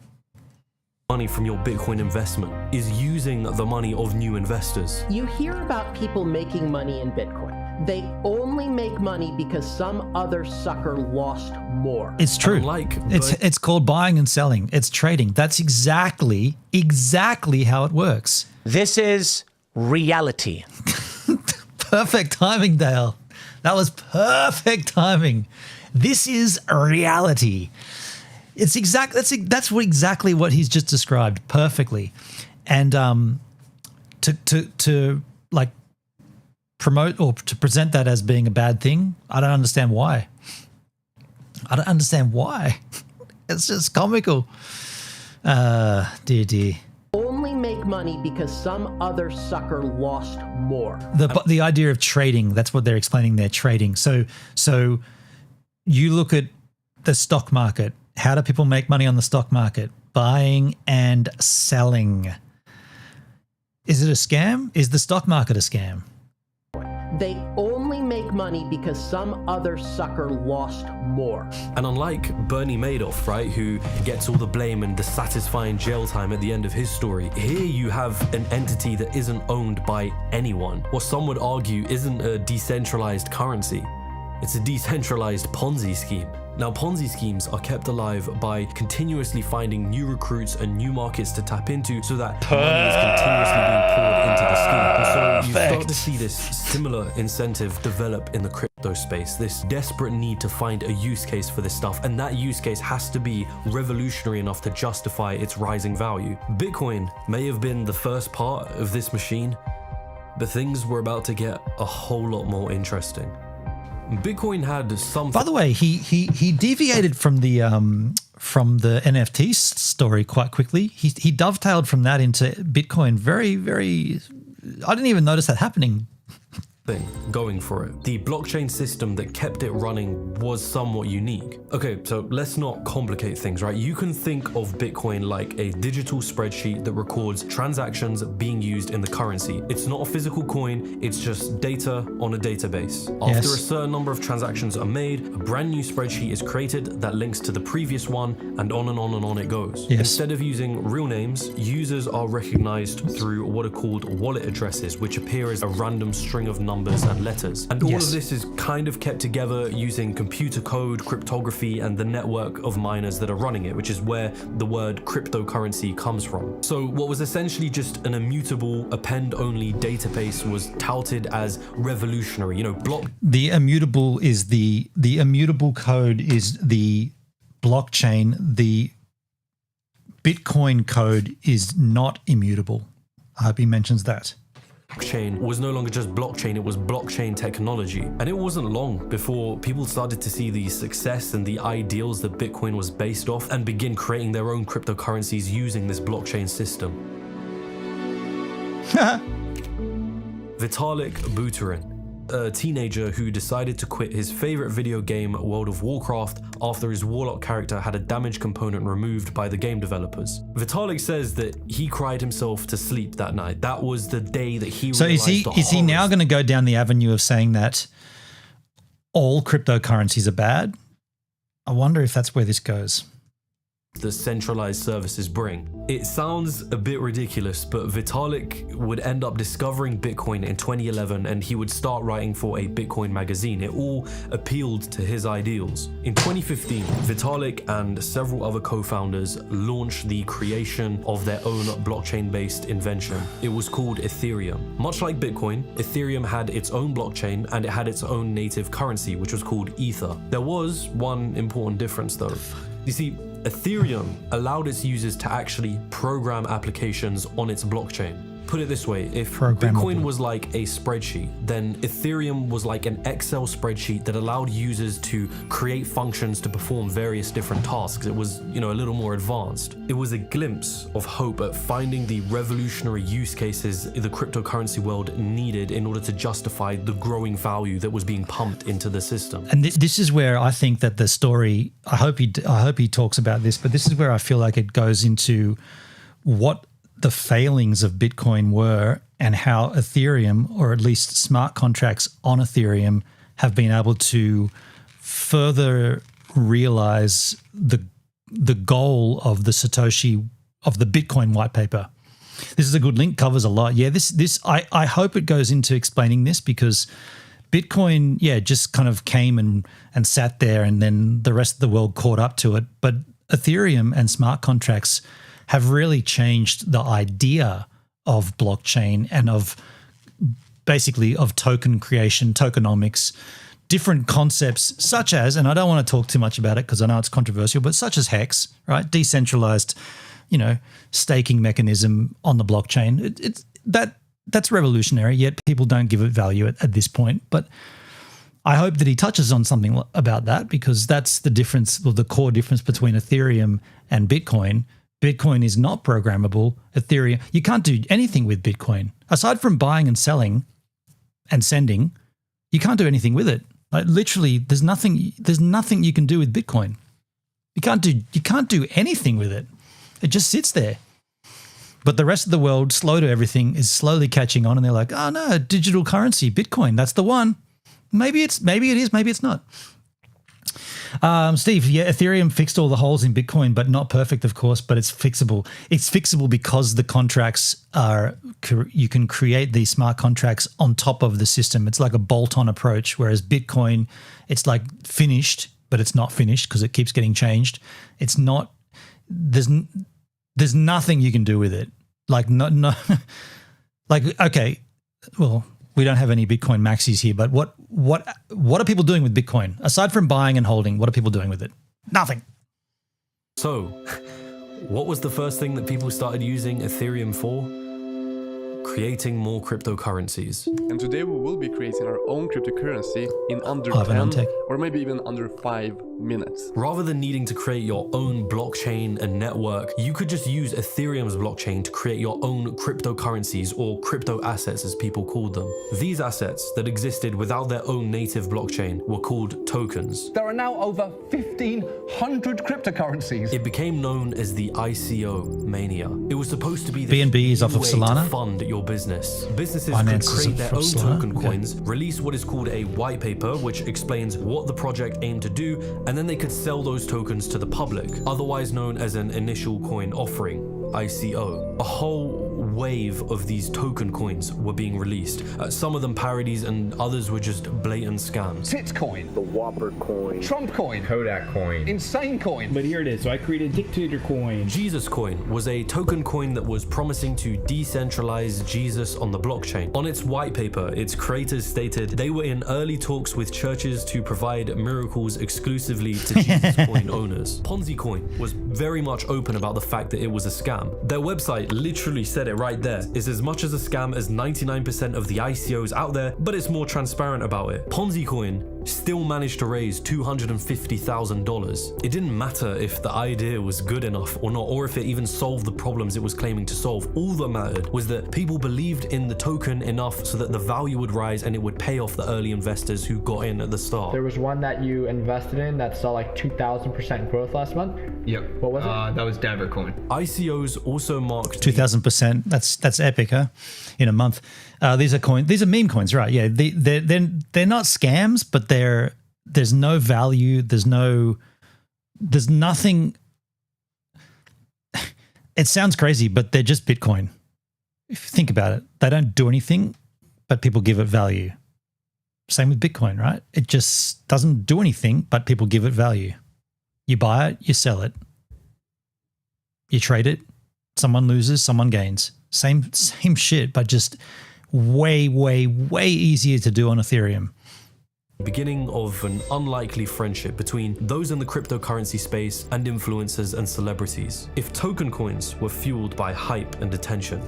Speaker 3: Money from your Bitcoin investment is using the money of new investors.
Speaker 10: You hear about people making money in Bitcoin. They only make money because some other sucker lost more.
Speaker 2: It's true. It's called buying and selling. It's trading. That's exactly how it works.
Speaker 14: This is reality.
Speaker 2: Perfect timing, Dale. That was perfect timing. This is reality. It's exactly what he's just described perfectly. And to like promote or to present that as being a bad thing, I don't understand why. It's just comical. Dear.
Speaker 10: Only make money because some other sucker lost more.
Speaker 2: The idea of trading, that's what they're explaining there, trading. So you look at the stock market. How do people make money on the stock market? Buying and selling. Is it a scam? Is the stock market a scam?
Speaker 10: They only make money because some other sucker lost more.
Speaker 3: And unlike Bernie Madoff, right, who gets all the blame and the satisfying jail time at the end of his story, here you have an entity that isn't owned by anyone. What some would argue isn't a decentralized currency. It's a decentralized Ponzi scheme. Now, Ponzi schemes are kept alive by continuously finding new recruits and new markets to tap into so that money is continuously being poured into the scheme. And so you start to see this similar incentive develop in the crypto space, this desperate need to find a use case for this stuff, and that use case has to be revolutionary enough to justify its rising value. Bitcoin may have been the first part of this machine, but things were about to get a whole lot more interesting. Bitcoin had some.
Speaker 2: By the way, he deviated from the NFT story quite quickly. He dovetailed from that into Bitcoin very, very. I didn't even notice that happening.
Speaker 3: Thing going for it. The blockchain system that kept it running was somewhat unique. Okay, so let's not complicate things, right? You can think of Bitcoin like a digital spreadsheet that records transactions being used in the currency. It's not a physical coin, it's just data on a database. After a certain number of transactions are made, a brand new spreadsheet is created that links to the previous one, and on and on and on it goes.
Speaker 2: Yes.
Speaker 3: Instead of using real names, users are recognized through what are called wallet addresses, which appear as a random string of numbers numbers and letters. And all
Speaker 2: Yes.
Speaker 3: of this is kind of kept together using computer code, cryptography, and the network of miners that are running it, which is where the word cryptocurrency comes from. So what was essentially just an immutable append-only database was touted as revolutionary. You know,
Speaker 2: The immutable code is the blockchain. The Bitcoin code is not immutable. I hope he mentions that.
Speaker 3: Blockchain was no longer just blockchain, it was blockchain technology. And it wasn't long before people started to see the success and the ideals that Bitcoin was based off and begin creating their own cryptocurrencies using this blockchain system. Vitalik Buterin, a teenager who decided to quit his favorite video game, World of Warcraft, after his Warlock character had a damaged component removed by the game developers. Vitalik says that he cried himself to sleep that night. That was the day that he
Speaker 2: So is he now going to go down the avenue of saying that all cryptocurrencies are bad? I wonder if that's where this goes.
Speaker 3: The centralized services bring. It sounds a bit ridiculous, but Vitalik would end up discovering Bitcoin in 2011 and he would start writing for a Bitcoin magazine. It all appealed to his ideals. In 2015, Vitalik and several other co-founders launched the creation of their own blockchain-based invention. It was called Ethereum. Much like Bitcoin, Ethereum had its own blockchain and it had its own native currency, which was called Ether. There was one important difference though. You see, Ethereum allowed its users to actually program applications on its blockchain. Put it this way, if Bitcoin was like a spreadsheet, then Ethereum was like an Excel spreadsheet that allowed users to create functions to perform various different tasks. It was, you know, a little more advanced. It was a glimpse of hope at finding the revolutionary use cases the cryptocurrency world needed in order to justify the growing value that was being pumped into the system.
Speaker 2: And this is where I think that the story, I hope he talks about this, but this is where I feel like it goes into what the failings of Bitcoin were and how Ethereum, or at least smart contracts on Ethereum, have been able to further realize the goal of the Satoshi, of the Bitcoin white paper. This is a good link, covers a lot. Yeah, I hope it goes into explaining this, because Bitcoin, just kind of came and sat there, and then the rest of the world caught up to it. But Ethereum and smart contracts have really changed the idea of blockchain and of basically of token creation, tokenomics, different concepts such as, and I don't want to talk too much about it because I know it's controversial, but such as Hex, right? Decentralized, staking mechanism on the blockchain. That's revolutionary, yet people don't give it value at this point. But I hope that he touches on something about that, because that's the difference, or the core difference between Ethereum and Bitcoin. Bitcoin is not programmable. Ethereum, you can't do anything with Bitcoin. Aside from buying and selling and sending, you can't do anything with it. Like literally, there's nothing you can do with Bitcoin. You can't do anything with it. It just sits there. But the rest of the world, slow to everything, is slowly catching on, and they're like, oh no, digital currency, Bitcoin, that's the one. Maybe it is, maybe it's not. Steve, Ethereum fixed all the holes in Bitcoin, but not perfect, of course, but it's fixable. It's fixable because the contracts you can create these smart contracts on top of the system. It's like a bolt-on approach, whereas Bitcoin, it's like finished, but it's not finished because it keeps getting changed. It's not, there's nothing you can do with it. Like, no, like, okay, well, we don't have any Bitcoin maxis here, but what are people doing with Bitcoin? Aside from buying and holding, what are people doing with it? Nothing.
Speaker 3: So, what was the first thing that people started using Ethereum for? Creating more cryptocurrencies.
Speaker 15: And today we will be creating our own cryptocurrency in under 10 or maybe even under 5 minutes.
Speaker 3: Rather than needing to create your own blockchain and network, you could just use Ethereum's blockchain to create your own cryptocurrencies, or crypto assets as people called them. These assets that existed without their own native blockchain were called tokens.
Speaker 16: There are now over 1,500 cryptocurrencies.
Speaker 3: It became known as the ICO mania. It was supposed to be the
Speaker 2: BNB is off of
Speaker 3: way
Speaker 2: Solana.
Speaker 3: to fund your business. Businesses
Speaker 2: Binance
Speaker 3: could create their own
Speaker 2: Solana.
Speaker 3: token coins, release what is called a white paper, which explains what the project aimed to do, and then they could sell those tokens to the public, otherwise known as an initial coin offering, ICO. A whole wave of these token coins were being released. Some of them parodies and others were just blatant scams.
Speaker 16: Titcoin.
Speaker 21: The Whopper coin.
Speaker 16: Trump coin.
Speaker 17: Kodak coin.
Speaker 16: Insane coin.
Speaker 17: But here it is. So I created Dictator coin.
Speaker 3: Jesus coin was a token coin that was promising to decentralize Jesus on the blockchain. On its white paper, its creators stated they were in early talks with churches to provide miracles exclusively to Jesus coin owners. Ponzi coin was very much open about the fact that it was a scam. Their website literally said it right there. It's as much as a scam as 99% of the ICOs out there, but it's more transparent about it. Ponzi coin still managed to raise $250,000. It didn't matter if the idea was good enough or not, or if it even solved the problems it was claiming to solve. All that mattered was that people believed in the token enough so that the value would rise and it would pay off the early investors who got in at the start.
Speaker 18: There was one that you invested in that saw like 2,000% growth last month.
Speaker 17: Yep.
Speaker 18: What was it?
Speaker 17: That was Dabber coin.
Speaker 3: ICOs also marked
Speaker 2: 2,000%. That's epic, huh? In a month. These are coins. These are meme coins, right? Yeah. They're not scams, but there's no value. There's nothing. It sounds crazy, but they're just Bitcoin. If you think about it, they don't do anything, but people give it value. Same with Bitcoin, right? It just doesn't do anything, but people give it value. You buy it, you sell it. You trade it, someone loses, someone gains. Same shit, but just way, way, way easier to do on Ethereum.
Speaker 3: Beginning of an unlikely friendship between those in the cryptocurrency space and influencers and celebrities. If token coins were fueled by hype and attention,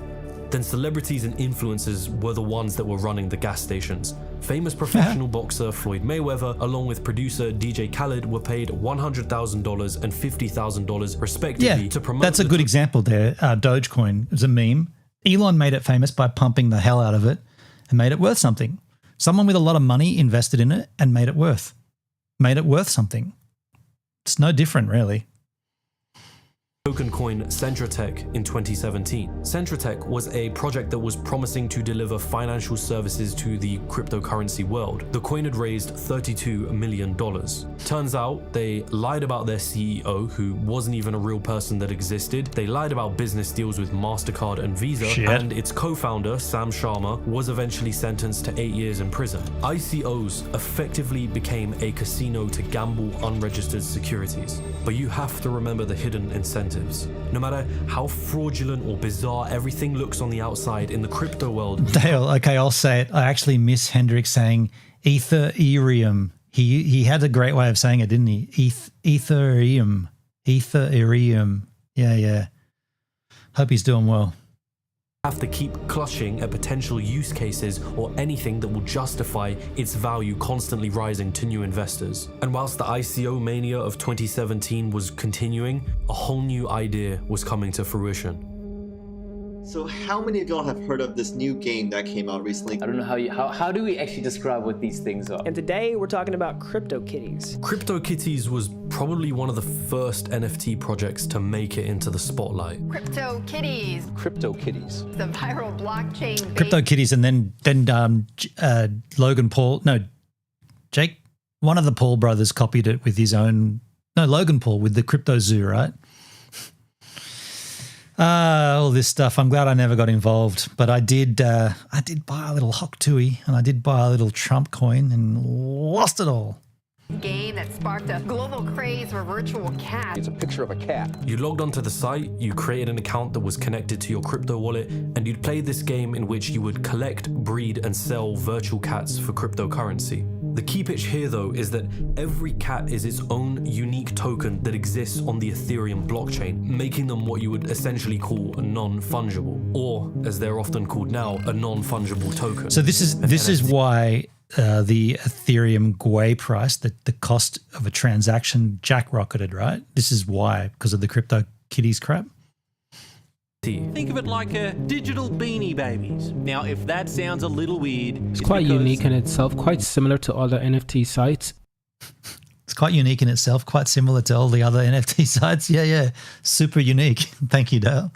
Speaker 3: then celebrities and influencers were the ones that were running the gas stations. Famous professional boxer Floyd Mayweather, along with producer DJ Khaled, were paid $100,000 and $50,000 respectively to promote.
Speaker 2: That's a good example there. Dogecoin is a meme. Elon made it famous by pumping the hell out of it and made it worth something. Someone with a lot of money invested in it and made it worth something. It's no different, really.
Speaker 3: Token coin Centratech in 2017. Centratech was a project that was promising to deliver financial services to the cryptocurrency world. The coin had raised $32 million. Turns out they lied about their CEO, who wasn't even a real person that existed. They lied about business deals with MasterCard and Visa, and its co-founder, Sam Sharma, was eventually sentenced to 8 years in prison. ICOs effectively became a casino to gamble unregistered securities. But you have to remember the hidden incentives. No matter how fraudulent or bizarre everything looks on the outside in the crypto world.
Speaker 2: Dale, okay, I'll say it. I actually miss Hendrik saying Ethereum. He had a great way of saying it, didn't he? Ethereum. Yeah. Hope he's doing well.
Speaker 3: Have to keep clutching at potential use cases or anything that will justify its value constantly rising to new investors. And whilst the ICO mania of 2017 was continuing, a whole new idea was coming to fruition.
Speaker 19: So how many of y'all have heard of this new game that came out recently?
Speaker 24: I don't know how do we actually describe what these things are?
Speaker 25: And today we're talking about CryptoKitties.
Speaker 3: CryptoKitties was probably one of the first NFT projects to make it into the spotlight.
Speaker 26: CryptoKitties.
Speaker 17: CryptoKitties.
Speaker 26: The viral blockchain.
Speaker 2: CryptoKitties, and then Logan Paul, no, Jake, one of the Paul brothers copied it with his own, no, Logan Paul with the Crypto Zoo, right? All this stuff. I'm glad I never got involved, but I did buy a little Hock Tui and I did buy a little Trump coin and lost it all.
Speaker 26: Game that sparked a global craze for virtual cats.
Speaker 17: It's a picture of a cat.
Speaker 3: You logged onto the site, you created an account that was connected to your crypto wallet, and you'd play this game in which you would collect, breed, and sell virtual cats for cryptocurrency. The key pitch here, though, is that every cat is its own unique token that exists on the Ethereum blockchain, making them what you would essentially call a non-fungible, or, as they're often called now, a non-fungible token.
Speaker 2: So this is why the Ethereum GUI price, the cost of a transaction, jack-rocketed, right? This is why, because of the CryptoKitties crap.
Speaker 27: Think of it like a digital Beanie Babies. Now, if that sounds a little weird,
Speaker 28: it's quite unique in itself, quite similar to other NFT sites.
Speaker 2: It's quite unique in itself, quite similar to all the other NFT sites. Yeah, super unique. Thank you, Dale.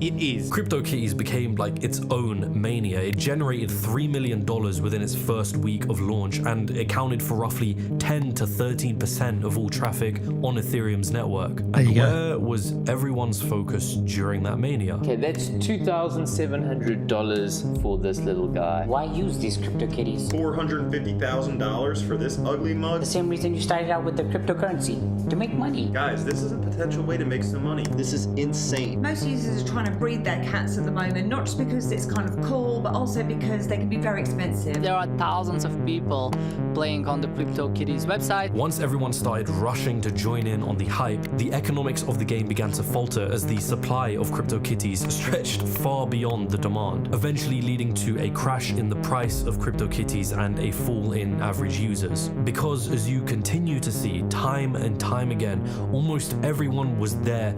Speaker 27: It is.
Speaker 3: CryptoKitties became like its own mania. It generated $3 million within its first week of launch and accounted for roughly 10 to 13% of all traffic on Ethereum's network. And where was everyone's focus during that mania?
Speaker 24: Okay, that's $2,700 for this little guy. Why use these CryptoKitties?
Speaker 1: $450,000 for this ugly mug?
Speaker 24: The same reason you started out with the cryptocurrency, to make money.
Speaker 1: Guys, this is a potential way to make some money.
Speaker 19: This is insane.
Speaker 4: Most users are trying to breed their cats at the moment, not just because it's kind of cool, but also because they can be very expensive.
Speaker 6: There are thousands of people playing on the CryptoKitties website.
Speaker 3: Once everyone started rushing to join in on the hype, the economics of the game began to falter as the supply of CryptoKitties stretched far beyond the demand, eventually leading to a crash in the price of CryptoKitties and a fall in average users. Because as you continue to see time and time again, almost everyone was there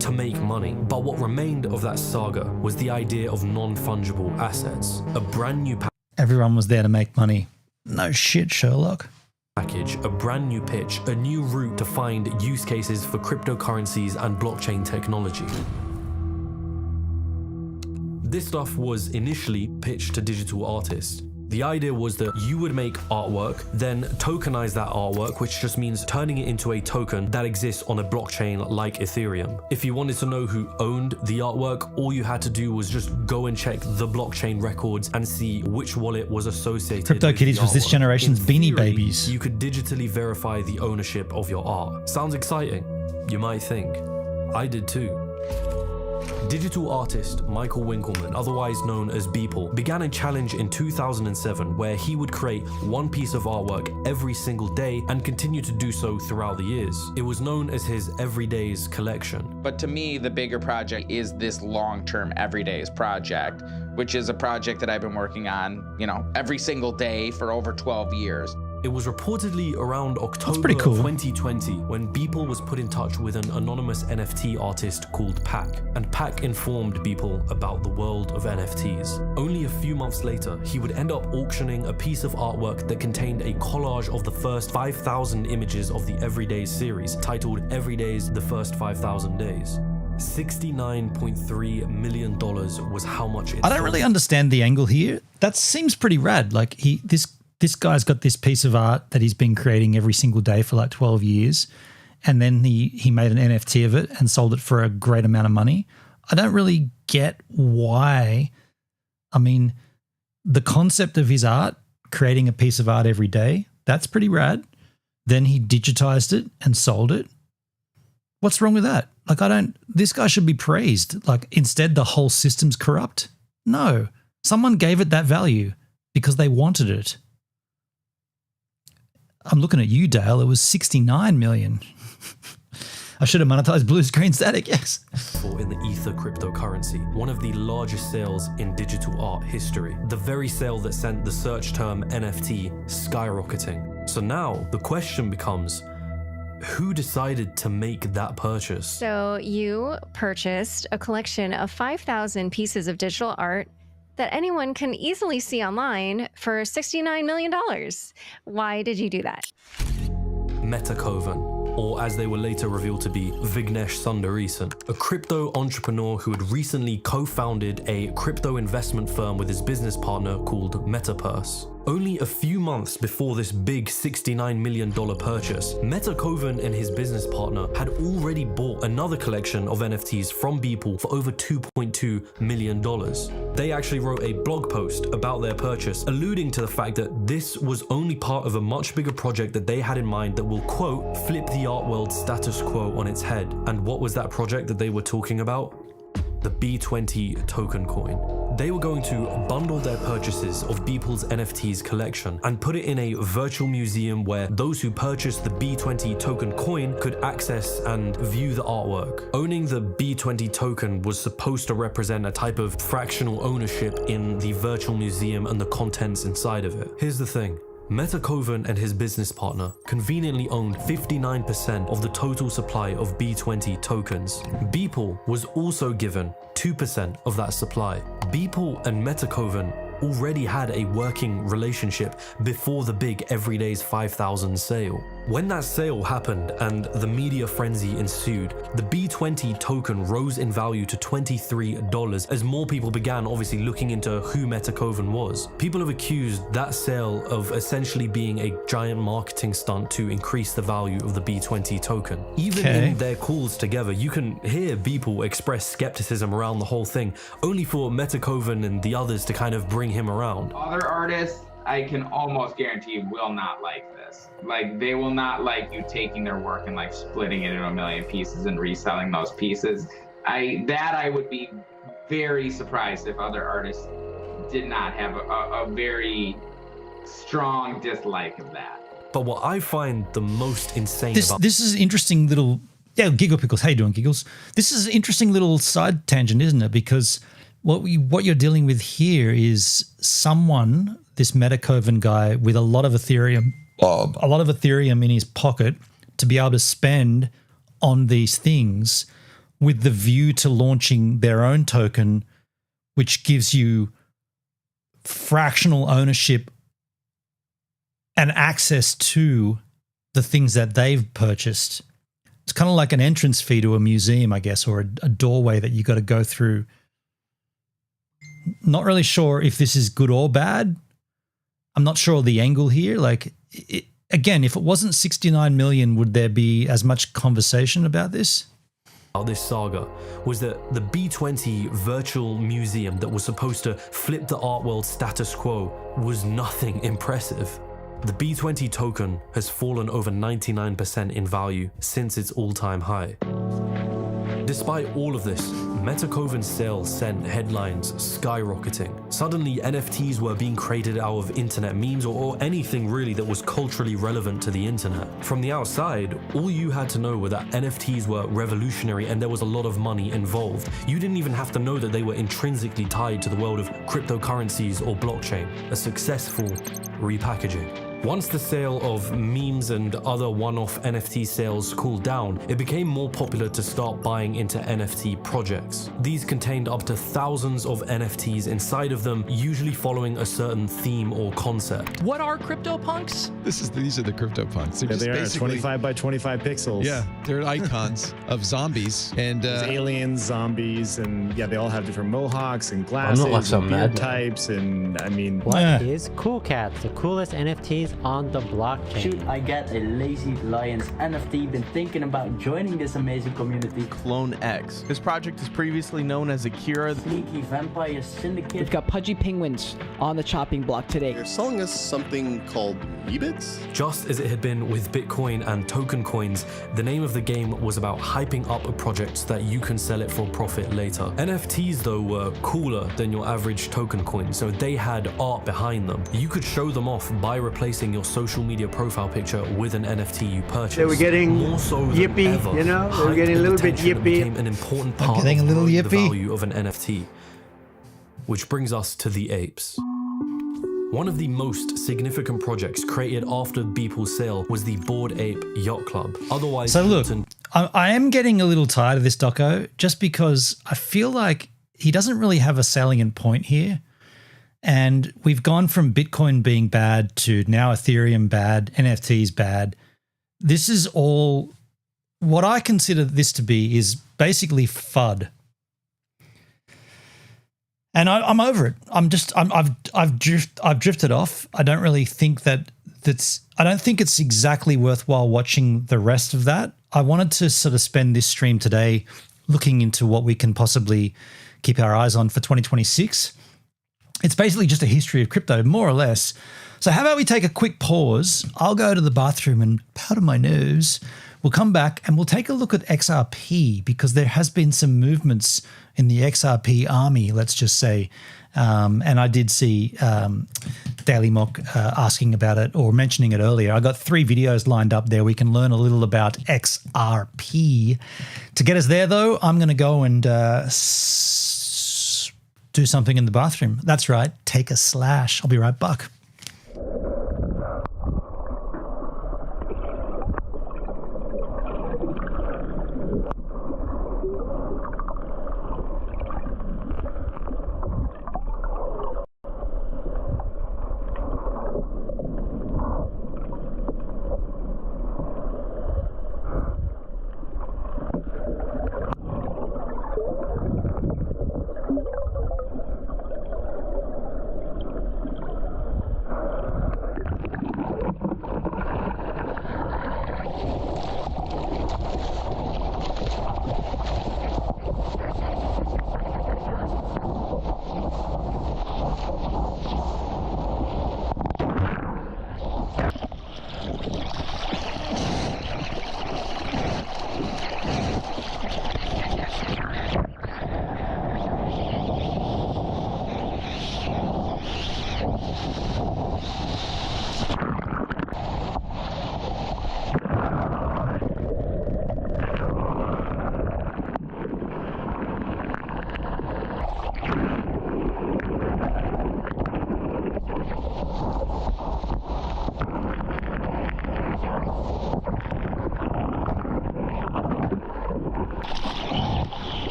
Speaker 3: to make money. But what remained of that saga was the idea of non-fungible assets. A brand new
Speaker 2: Everyone was there to make money. No shit, Sherlock.
Speaker 3: Package, a brand new pitch, a new route to find use cases for cryptocurrencies and blockchain technology. This stuff was initially pitched to digital artists. The idea was that you would make artwork, then tokenize that artwork, which just means turning it into a token that exists on a blockchain like Ethereum. If you wanted to know who owned the artwork, all you had to do was just go and check the blockchain records and see which wallet was associated with
Speaker 2: CryptoKitties was this generation's Beanie Babies.
Speaker 3: You could digitally verify the ownership of your art. Sounds exciting, you might think. I did too. Digital artist Michael Winkelmann, otherwise known as Beeple, began a challenge in 2007 where he would create one piece of artwork every single day and continue to do so throughout the years. It was known as his Everydays collection.
Speaker 7: But to me, the bigger project is this long-term Everydays project, which is a project that I've been working on, every single day for over 12 years.
Speaker 3: It was reportedly around October 2020 when Beeple was put in touch with an anonymous NFT artist called Pack, and Pack informed Beeple about the world of NFTs. Only a few months later, he would end up auctioning a piece of artwork that contained a collage of the first 5,000 images of the Everydays series, titled Everydays: The First 5,000 Days. $69.3 million was how much it
Speaker 2: I don't really understand the angle here. That seems pretty rad. Like this guy's got this piece of art that he's been creating every single day for like 12 years. And then he made an NFT of it and sold it for a great amount of money. I don't really get why. I mean, the concept of his art, creating a piece of art every day, that's pretty rad. Then he digitized it and sold it. What's wrong with that? Like, this guy should be praised. Like, instead the whole system's corrupt. No, someone gave it that value because they wanted it. I'm looking at you, Dale. It was 69 million. I should have monetized Blue Screen Static, yes.
Speaker 3: In the Ether cryptocurrency, one of the largest sales in digital art history. The very sale that sent the search term NFT skyrocketing. So now the question becomes, who decided to make that purchase?
Speaker 9: So you purchased a collection of 5,000 pieces of digital art that anyone can easily see online for $69 million. Why did you do that?
Speaker 3: Metakovan, or as they were later revealed to be, Vignesh Sundaresan, a crypto entrepreneur who had recently co-founded a crypto investment firm with his business partner called MetaPurse. Only a few months before this big $69 million purchase, Metakovan and his business partner had already bought another collection of NFTs from Beeple for over $2.2 million. They actually wrote a blog post about their purchase, alluding to the fact that this was only part of a much bigger project that they had in mind that will, quote, flip the art world status quo on its head. And what was that project that they were talking about? The B20 token coin. They were going to bundle their purchases of Beeple's NFTs collection and put it in a virtual museum where those who purchased the B20 token coin could access and view the artwork. Owning the B20 token was supposed to represent a type of fractional ownership in the virtual museum and the contents inside of it. Here's the thing. Metakovan and his business partner conveniently owned 59% of the total supply of B20 tokens. Beeple was also given 2% of that supply. Beeple and Metakovan already had a working relationship before the big Everydays 5,000 sale. When that sale happened and the media frenzy ensued, the B20 token rose in value to $23 as more people began obviously looking into who Metakovan was. People have accused that sale of essentially being a giant marketing stunt to increase the value of the B20 token. Even in their calls together, you can hear people express skepticism around the whole thing, only for Metakovan and the others to kind of bring him around.
Speaker 5: Other artists, I can almost guarantee, will not like this. Like, they will not like you taking their work and like splitting it into a million pieces and reselling those pieces. I would be very surprised if other artists did not have a very strong dislike of that.
Speaker 3: But what I find the most insane about
Speaker 2: this is an interesting little Giggle Pickles. How you doing, Giggles? This is an interesting little side tangent, isn't it? Because what you're dealing with here is someone, this Metakovan guy with a lot of Ethereum in his pocket to be able to spend on these things with the view to launching their own token, which gives you fractional ownership and access to the things that they've purchased. It's kind of like an entrance fee to a museum, I guess, or a doorway that you got to go through. Not really sure if this is good or bad. I'm not sure the angle here. Like, again, if it wasn't 69 million, would there be as much conversation about this?
Speaker 3: This saga was that the B20 virtual museum that was supposed to flip the art world status quo was nothing impressive. The B20 token has fallen over 99% in value since its all-time high. Despite all of this, Metakovan's sales sent headlines skyrocketing. Suddenly, NFTs were being created out of internet memes or anything really that was culturally relevant to the internet. From the outside, all you had to know were that NFTs were revolutionary and there was a lot of money involved. You didn't even have to know that they were intrinsically tied to the world of cryptocurrencies or blockchain, a successful repackaging. Once the sale of memes and other one-off NFT sales cooled down, it became more popular to start buying into NFT projects. These contained up to thousands of NFTs inside of them, usually following a certain theme or concept.
Speaker 8: What are CryptoPunks?
Speaker 11: These are the CryptoPunks. They're
Speaker 12: they are 25 by 25 pixels.
Speaker 11: Yeah, they're icons of zombies and
Speaker 12: aliens, zombies, and yeah, they all have different mohawks and glasses, and beard types, and I mean,
Speaker 13: what is Cool Cats, the coolest NFTs on the blockchain?
Speaker 20: Should I get a Lazy Lions NFT? Been thinking about joining this amazing community.
Speaker 22: Clone X. This project is previously known as Akira.
Speaker 20: Sneaky Vampire Syndicate.
Speaker 25: We've got pudgy penguins on the chopping block today.
Speaker 23: They're selling us something called Weebits?
Speaker 3: Just as it had been with Bitcoin and token coins, the name of the game was about hyping up a project so that you can sell it for profit later. NFTs though were cooler than your average token coin, so they had art behind them. You could show them off by replacing your social media profile picture with an NFT you purchased.
Speaker 29: They were getting
Speaker 3: more so
Speaker 29: yippy,
Speaker 3: ever,
Speaker 29: you know? They were getting a little bit yippy.
Speaker 3: Became an important part of the value of an NFT. Which brings us to the apes. One of the most significant projects created after Beeple's sale was the Bored Ape Yacht Club. Otherwise,
Speaker 2: so look, I am getting a little tired of this doco just because I feel like he doesn't really have a salient point here. And we've gone from Bitcoin being bad to now Ethereum bad, NFTs bad. This is all, what I consider this to be is basically FUD. And I'm over it. I've drifted off. I don't really think I don't think it's exactly worthwhile watching the rest of that. I wanted to sort of spend this stream today looking into what we can possibly keep our eyes on for 2026. It's basically just a history of crypto, more or less. So how about we take a quick pause? I'll go to the bathroom and powder my nose. We'll come back and we'll take a look at XRP because there has been some movements in the XRP army, let's just say. And I did see Daily Mock asking about it or mentioning it earlier. I got 3 videos lined up there. We can learn a little about XRP. To get us there, though, I'm going to go and do something in the bathroom. That's right. Take a slash. I'll be right back.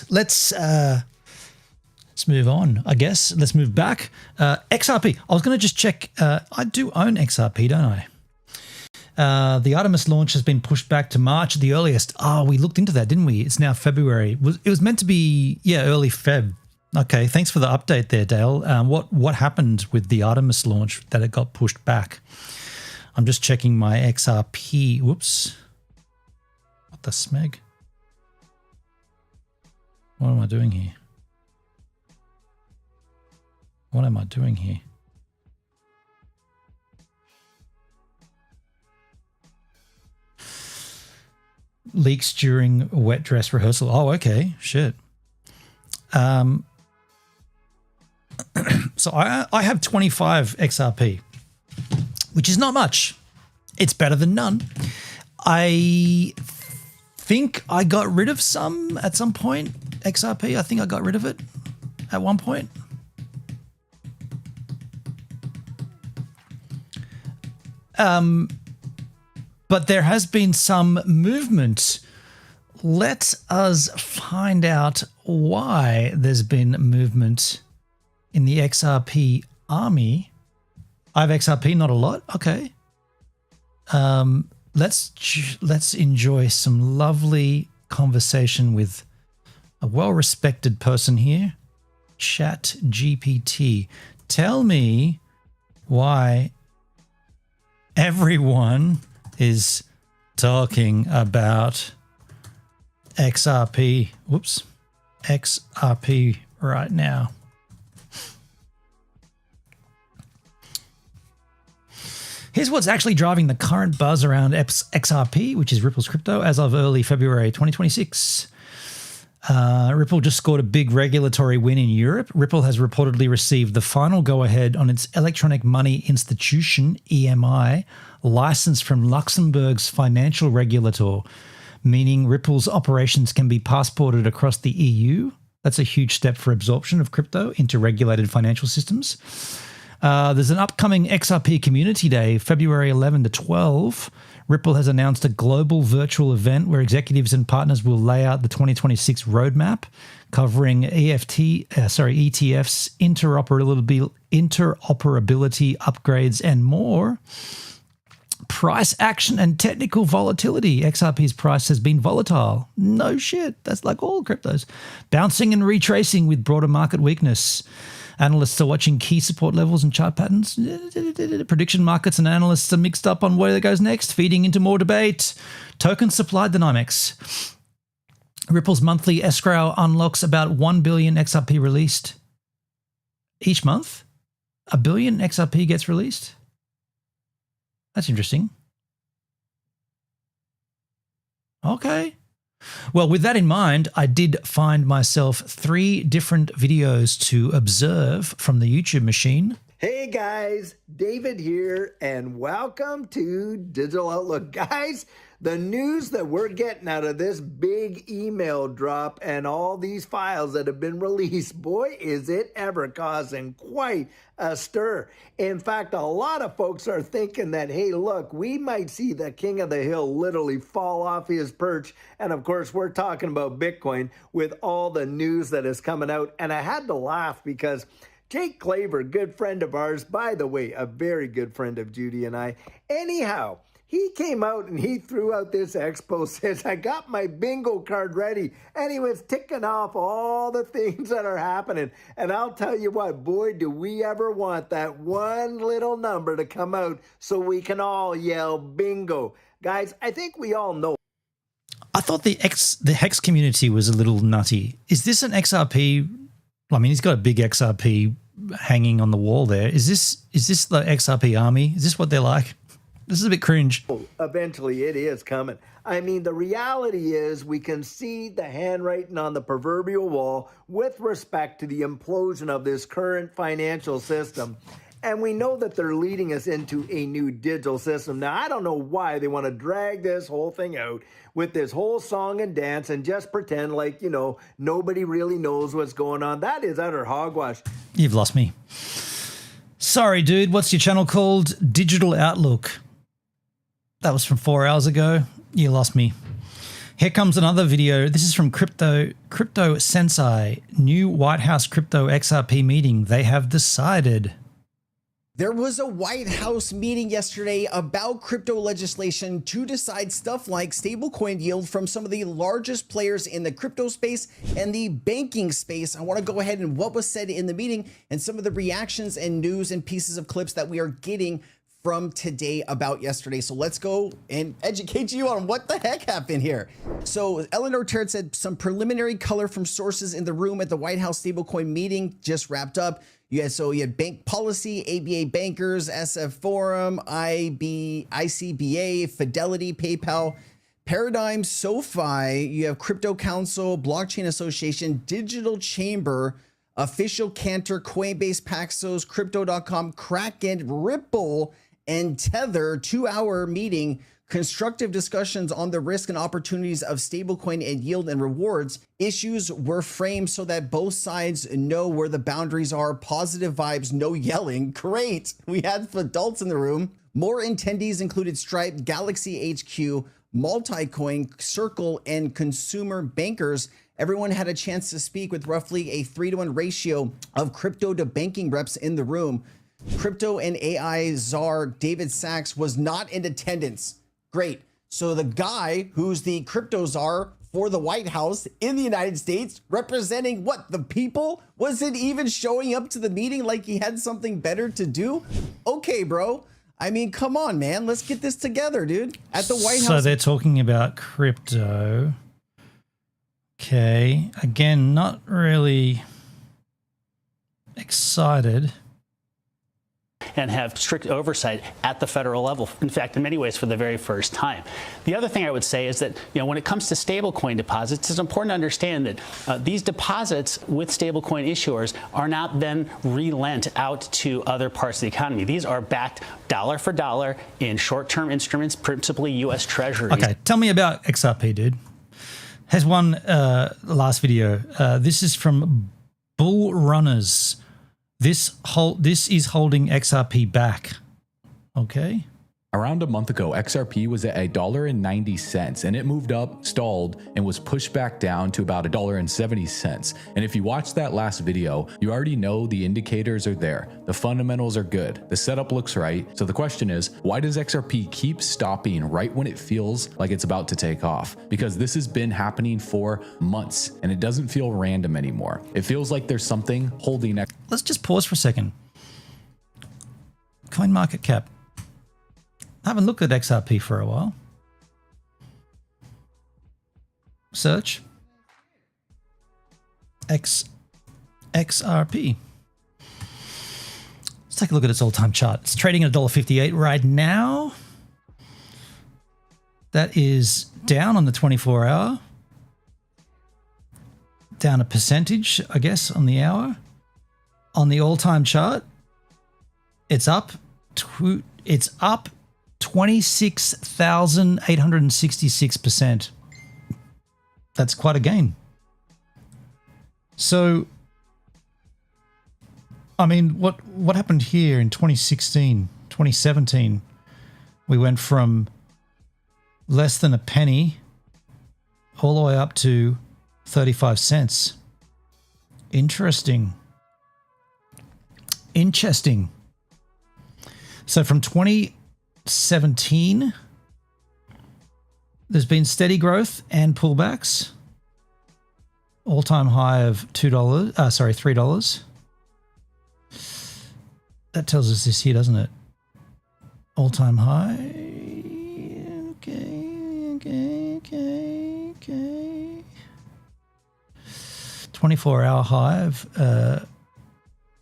Speaker 2: right, let's move on, I guess. Let's move back. XRP. I was going to just check. I do own XRP, don't I? The Artemis launch has been pushed back to March at the earliest. Oh, we looked into that, didn't we? It's now February. It was meant to be, early Feb. Okay, thanks for the update there, Dale. What happened with the Artemis launch that it got pushed back? I'm just checking my XRP. Whoops. What the smeg? What am I doing here? What am I doing here? Leaks during wet dress rehearsal. Oh, okay. Shit. So I have 25 XRP, which is not much. It's better than none. I think I got rid of some at some point. XRP, I think I got rid of it at one point. But there has been some movement. Let us find out why there's been movement in the XRP army. I have XRP, not a lot. Okay. Let's enjoy some lovely conversation with a well-respected person here. ChatGPT. Tell me why everyone is talking about XRP. Whoops. XRP right now. Here's what's actually driving the current buzz around XRP, which is Ripple's crypto, as of early February 2026. Ripple just scored a big regulatory win in Europe. Ripple has reportedly received the final go-ahead on its electronic money institution, EMI, license from Luxembourg's financial regulator, meaning Ripple's operations can be passported across the EU. That's a huge step for absorption of crypto into regulated financial systems. There's an upcoming XRP Community Day, February 11 to 12. Ripple has announced a global virtual event where executives and partners will lay out the 2026 roadmap, covering ETFs, interoperability upgrades, and more. Price action and technical volatility. XRP's price has been volatile. No shit. That's like all cryptos. Bouncing and retracing with broader market weakness. Analysts are watching key support levels and chart patterns. Prediction markets and analysts are mixed up on where it goes next, feeding into more debate. Token supply dynamics. Ripple's monthly escrow unlocks about 1 billion XRP released. Each month, 1 billion XRP gets released. That's interesting. Okay. Well, with that in mind, I did find myself 3 different videos to observe from the YouTube machine.
Speaker 8: Hey guys, David here, and welcome to Digital Outlook. Guys, the news that we're getting out of this big email drop and all these files that have been released, boy, is it ever causing quite a stir. In fact, a lot of folks are thinking that, hey, look, we might see the king of the hill literally fall off his perch. And of course, we're talking about Bitcoin with all the news that is coming out. And I had to laugh because Jake Claver, good friend of ours, by the way, a very good friend of Judy and I. Anyhow, he came out and he threw out this expo, says, I got my bingo card ready. And he was ticking off all the things that are happening. And I'll tell you what, boy, do we ever want that one little number to come out so we can all yell bingo. Guys, I think we all know.
Speaker 2: I thought the Hex community was a little nutty. Is this an XRP? I mean, he's got a big XRP hanging on the wall there. Is this the XRP army? Is this what they're like? This is a bit cringe.
Speaker 8: Eventually, it is coming. I mean, the reality is we can see the handwriting on the proverbial wall with respect to the implosion of this current financial system. And we know that they're leading us into a new digital system. Now, I don't know why they want to drag this whole thing out with this whole song and dance and just pretend like, you know, nobody really knows what's going on. That is utter hogwash.
Speaker 2: You've lost me. Sorry, dude. What's your channel called? Digital Outlook. That was from 4 hours ago. You lost me. Here comes another video. This is from Crypto Sensei. New White House Crypto XRP meeting. They have decided.
Speaker 10: There was a White House meeting yesterday about crypto legislation to decide stuff like stablecoin yield from some of the largest players in the crypto space and the banking space. I want to go ahead and what was said in the meeting and some of the reactions and news and pieces of clips that we are getting from today about yesterday. So let's go and educate you on what the heck happened here. So Eleanor Terrett said some preliminary color from sources in the room at the White House stablecoin meeting just wrapped up. You had bank policy, ABA bankers, SF Forum, ICBA, Fidelity, PayPal, Paradigm, SoFi. You have Crypto Council, Blockchain Association, Digital Chamber, Official Cantor, Coinbase, Paxos, Crypto.com, Kraken, Ripple, and Tether. 2-hour meeting. Constructive discussions on the risk and opportunities of stablecoin and yield and rewards. Issues were framed so that both sides know where the boundaries are. Positive vibes, no yelling. Great. We had adults in the room. More attendees included Stripe, Galaxy HQ, Multicoin, Circle, and consumer bankers. Everyone had a chance to speak with roughly a 3-to-1 ratio of crypto to banking reps in the room. Crypto and AI czar David Sachs was not in attendance. Great. So the guy who's the crypto czar for the White House in the United States, representing what, the people, wasn't even showing up to the meeting like he had something better to do? Okay, bro. I mean, come on, man. Let's get this together, dude. At the White House.
Speaker 2: So they're talking about crypto. Okay. Again, not really excited.
Speaker 14: And have strict oversight at the federal level. In fact, in many ways, for the very first time. The other thing I would say is that, when it comes to stablecoin deposits, it's important to understand that these deposits with stablecoin issuers are not then relent out to other parts of the economy. These are backed dollar for dollar in short-term instruments, principally U.S. Treasuries.
Speaker 2: Okay, tell me about XRP, dude. Has one last video. This is from Bull Runners. This is holding XRP back. Okay.
Speaker 15: Around a month ago, XRP was at $1.90 and it moved up, stalled, and was pushed back down to about $1.70. And if you watched that last video, you already know the indicators are there. The fundamentals are good. The setup looks right. So the question is, why does XRP keep stopping right when it feels like it's about to take off? Because this has been happening for months and it doesn't feel random anymore. It feels like there's something holding it.
Speaker 2: Let's just pause for a second. CoinMarketCap. I haven't looked at XRP for a while. Search. XRP. Let's take a look at its all-time chart. It's trading at $1.58 right now. That is down on the 24-hour. Down a percentage, I guess, on the hour. On the all-time chart, it's up. It's up 26,866%. That's quite a gain. So, I mean, what happened here in 2016, 2017? We went from less than a penny all the way up to 35 cents. Interesting. So from 2017, there's been steady growth and pullbacks. All-time high of $3. That tells us this here, doesn't it? All-time high. Okay. 24-hour high of.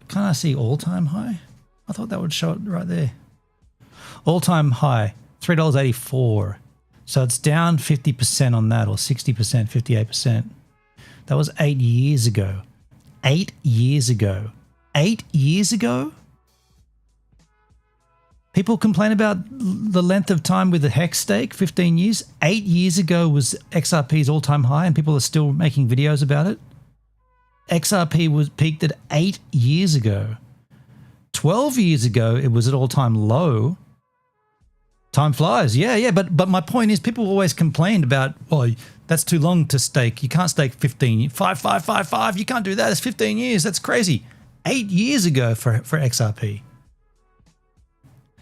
Speaker 2: Can't I see all-time high? I thought that would show it right there. All-time high, $3.84. So it's down 50% on that, or 60%, 58%. That was 8 years ago. 8 years ago. 8 years ago? People complain about the length of time with the Hex stake, 15 years. 8 years ago was XRP's all-time high, and people are still making videos about it. XRP was peaked at 8 years ago. 12 years ago, it was at all-time low. Time flies. Yeah. But my point is, people always complained about, well, that's too long to stake. You can't stake 15, 5. You can't do that. It's 15 years. That's crazy. 8 years ago for XRP.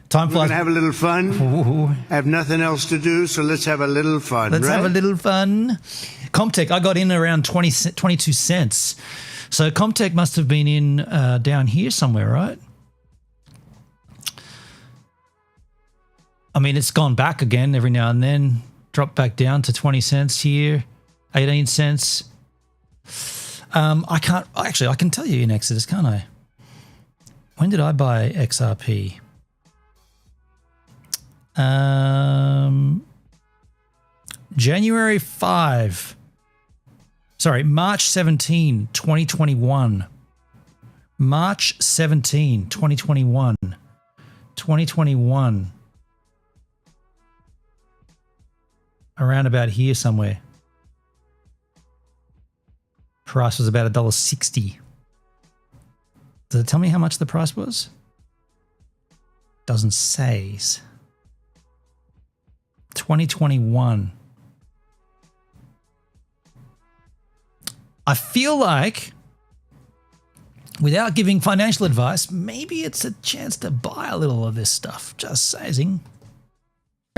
Speaker 2: Time
Speaker 1: We're
Speaker 2: flies.
Speaker 1: gonna have a little fun.
Speaker 2: Ooh.
Speaker 1: I have nothing else to do, so let's have a little fun.
Speaker 2: Let's
Speaker 1: right?
Speaker 2: have a little fun. Comtech, I got in around 22 cents. So Comtech must have been in down here somewhere, right? I mean, it's gone back again every now and then. Dropped back down to 20 cents here, 18 cents. I can tell you in Exodus, can't I? When did I buy XRP? January 5. Sorry, March 17, 2021. March 17, 2021. 2021. Around about here somewhere. Price was about $1.60. Does it tell me how much the price was? Doesn't say. 2021. I feel like, without giving financial advice, maybe it's a chance to buy a little of this stuff. Just saying.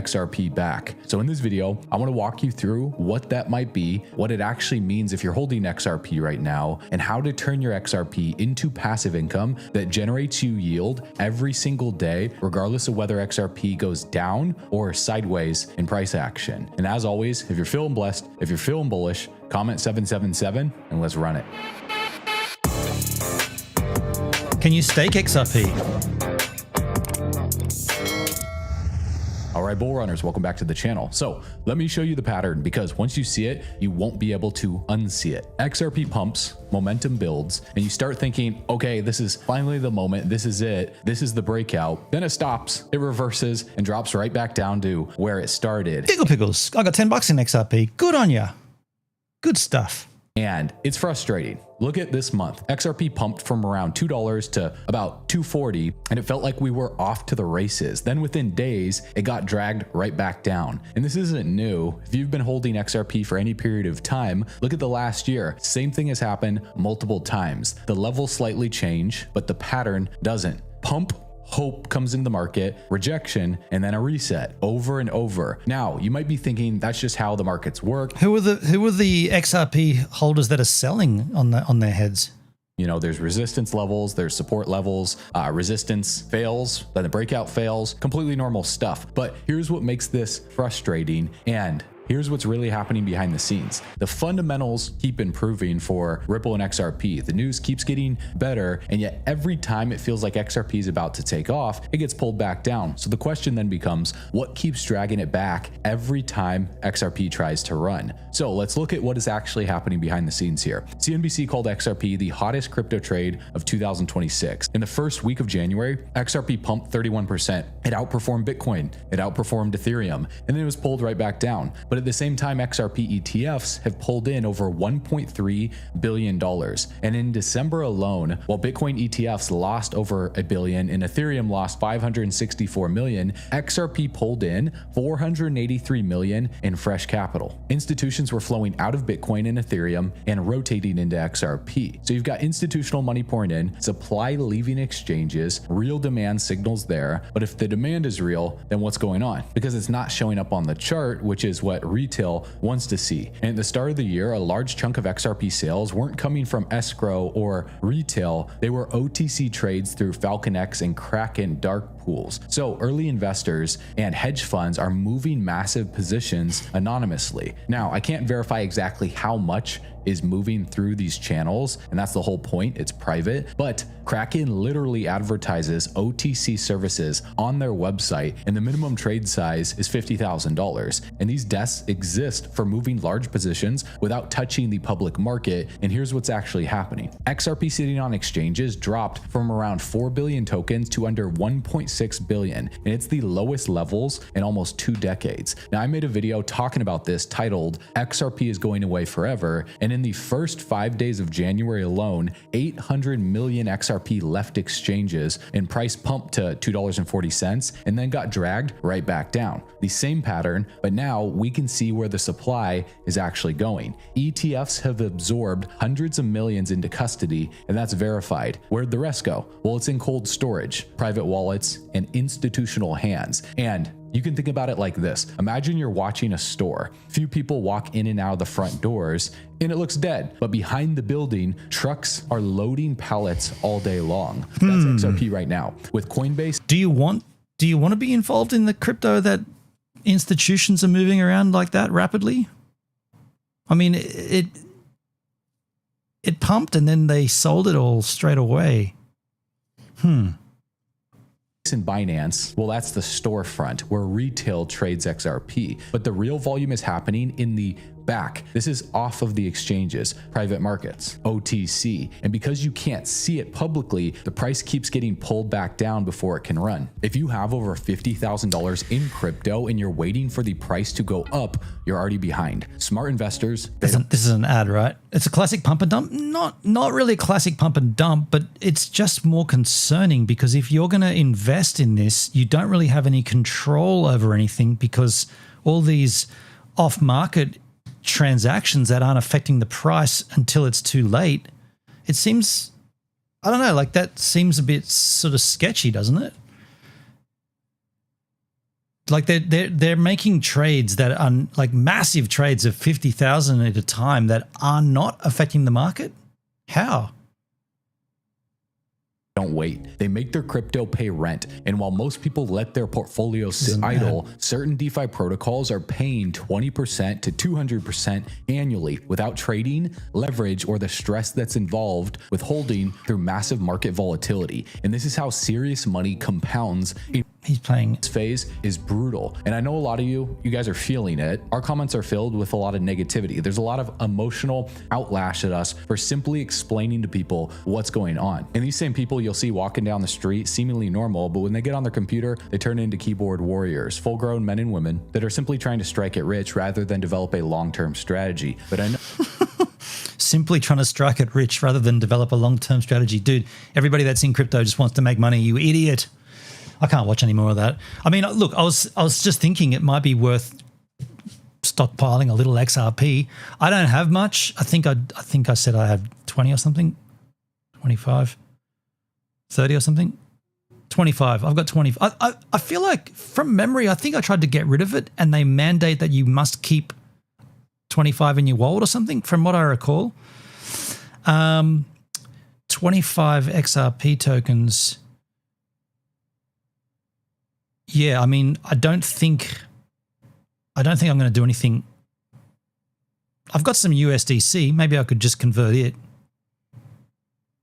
Speaker 15: XRP back. So in this video, I want to walk you through what that might be, what it actually means if you're holding XRP right now, and how to turn your XRP into passive income that generates you yield every single day, regardless of whether XRP goes down or sideways in price action. And as always, if you're feeling blessed, if you're feeling bullish, comment 777 and let's run it.
Speaker 2: Can you stake XRP?
Speaker 15: All right, bull runners, welcome back to the channel. So let me show you the pattern, because once you see it, you won't be able to unsee it. XRP pumps, momentum builds, and you start thinking, okay, this is finally the moment. This is it. This is the breakout. Then it stops, it reverses and drops right back down to where it started.
Speaker 2: Giggle Pickles, I got $10 in XRP. Good on ya. Good stuff.
Speaker 15: And it's frustrating. Look at this month. XRP pumped from around $2 to about $2.40, and it felt like we were off to the races. Then within days, it got dragged right back down. And this isn't new. If you've been holding XRP for any period of time, look at the last year. Same thing has happened multiple times. The levels slightly change, but the pattern doesn't. Pump, hope comes into the market, rejection, and then a reset over and over. Now, you might be thinking that's just how the markets work.
Speaker 2: Who are the XRP holders that are selling on their heads?
Speaker 15: You know, there's resistance levels, there's support levels, resistance fails, then the breakout fails, completely normal stuff. But here's what makes this frustrating, and here's what's really happening behind the scenes. The fundamentals keep improving for Ripple and XRP. The news keeps getting better, and yet every time it feels like XRP is about to take off, it gets pulled back down. So the question then becomes, what keeps dragging it back every time XRP tries to run? So let's look at what is actually happening behind the scenes here. CNBC called XRP the hottest crypto trade of 2026. In the first week of January, XRP pumped 31%. It outperformed Bitcoin, it outperformed Ethereum, and then it was pulled right back down. But at the same time, XRP ETFs have pulled in over $1.3 billion. And in December alone, while Bitcoin ETFs lost over $1 billion and Ethereum lost $564 million, XRP pulled in $483 million in fresh capital. Institutions were flowing out of Bitcoin and Ethereum and rotating into XRP. So you've got institutional money pouring in, supply leaving exchanges, real demand signals there. But if the demand is real, then what's going on? Because it's not showing up on the chart, which is what retail wants to see. And at the start of the year, a large chunk of XRP sales weren't coming from escrow or retail. They were OTC trades through FalconX and Kraken dark pools. So early investors and hedge funds are moving massive positions anonymously. Now, I can't verify exactly how much is moving through these channels, and that's the whole point. It's private, but Kraken literally advertises OTC services on their website, and the minimum trade size is $50,000. And these desks exist for moving large positions without touching the public market. And here's what's actually happening. XRP sitting on exchanges dropped from around 4 billion tokens to under 1.6 $2.6 billion, and it's the lowest levels in almost 2 decades. Now, I made a video talking about this titled XRP is going away forever, and in the first 5 days of January alone, 800 million XRP left exchanges and price pumped to $2.40 and then got dragged right back down. The same pattern, but now we can see where the supply is actually going. ETFs have absorbed hundreds of millions into custody, and that's verified. Where'd the rest go? Well, it's in cold storage, private wallets, and institutional hands. And you can think about it like this. Imagine you're watching a store. Few people walk in and out of the front doors and it looks dead. But behind the building, trucks are loading pallets all day long. That's XRP right now. With Coinbase,
Speaker 2: Do you want to be involved in the crypto that institutions are moving around like that rapidly? I mean, it pumped and then they sold it all straight away.
Speaker 15: and Binance, well, that's the storefront where retail trades XRP, but the real volume is happening in the back. This is off of the exchanges, private markets, OTC. And because you can't see it publicly, the price keeps getting pulled back down before it can run. If you have over $50,000 in crypto and you're waiting for the price to go up, you're already behind. Smart investors.
Speaker 2: This is an ad, right? It's a classic pump and dump. Not really a classic pump and dump, but it's just more concerning because if you're going to invest in this, you don't really have any control over anything because all these off-market transactions that aren't affecting the price until it's too late. It seems, I don't know, like that seems a bit sort of sketchy, doesn't it? Like they're making trades that are like massive trades of 50,000 at a time that are not affecting the market. How?
Speaker 15: Don't wait. They make their crypto pay rent. And while most people let their portfolio sit idle, certain DeFi protocols are paying 20% to 200% annually without trading, leverage, or the stress that's involved with holding through massive market volatility. And this is how serious money compounds.
Speaker 2: He's playing.
Speaker 15: This phase is brutal. And I know a lot of you guys are feeling it. Our comments are filled with a lot of negativity. There's a lot of emotional outlash at us for simply explaining to people what's going on. And these same people you'll see walking down the street seemingly normal, but when they get on their computer, they turn into keyboard warriors, full-grown men and women that are simply trying to strike it rich rather than develop a long-term strategy. But I know
Speaker 2: simply trying to strike it rich rather than develop a long-term strategy. Dude, everybody that's in crypto just wants to make money, you idiot. I can't watch any more of that. I mean, look, I was just thinking it might be worth stockpiling a little XRP. I don't have much. I think I said I have 20 or something, 25, 30 or something, 25. I've got 20. I feel like from memory, I think I tried to get rid of it and they mandate that you must keep 25 in your wallet or something from what I recall. 25 XRP tokens. Yeah, I mean, I don't think I'm going to do anything. I've got some USDC. Maybe I could just convert it.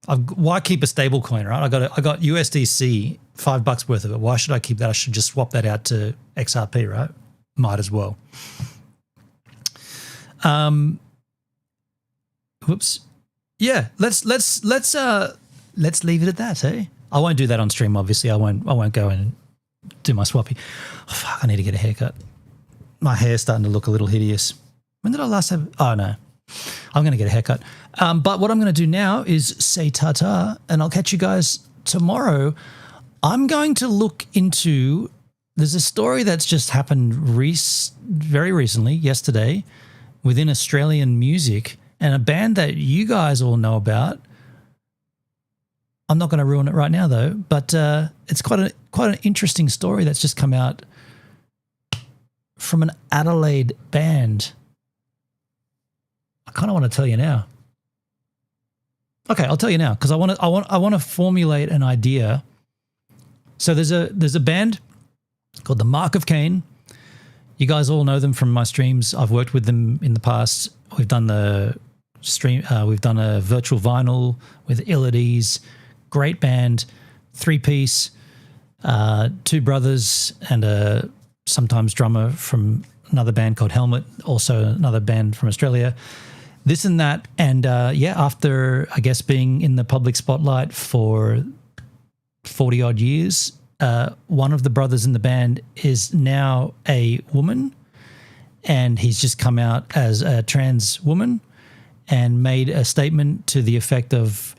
Speaker 2: Why keep a stable coin, right? I got USDC, $5 worth of it. Why should I keep that? I should just swap that out to XRP, right? Might as well. Whoops. Yeah, let's leave it at that, eh? I won't do that on stream, obviously. I won't go and do my swappy. Oh, fuck, I need to get a haircut. My hair's starting to look a little hideous. When did I last have? Oh, no. I'm going to get a haircut. But what I'm going to do now is say ta-ta, and I'll catch you guys tomorrow. I'm going to look into, there's a story that's just happened very recently, yesterday, within Australian music, and a band that you guys all know about. I'm not going to ruin it right now, though, but it's quite an interesting story that's just come out from an Adelaide band. I kind of want to tell you now. Okay, I'll tell you now because I want to formulate an idea. So there's a band called the Mark of Cain. You guys all know them from my streams. I've worked with them in the past. We've done the stream. We've done a virtual vinyl with Illides. Great band, 3-piece, 2 brothers and a sometimes drummer from another band called Helmet, also another band from Australia. This and that. And after, I guess, being in the public spotlight for 40 odd years, one of the brothers in the band is now a woman, and he's just come out as a trans woman and made a statement to the effect of,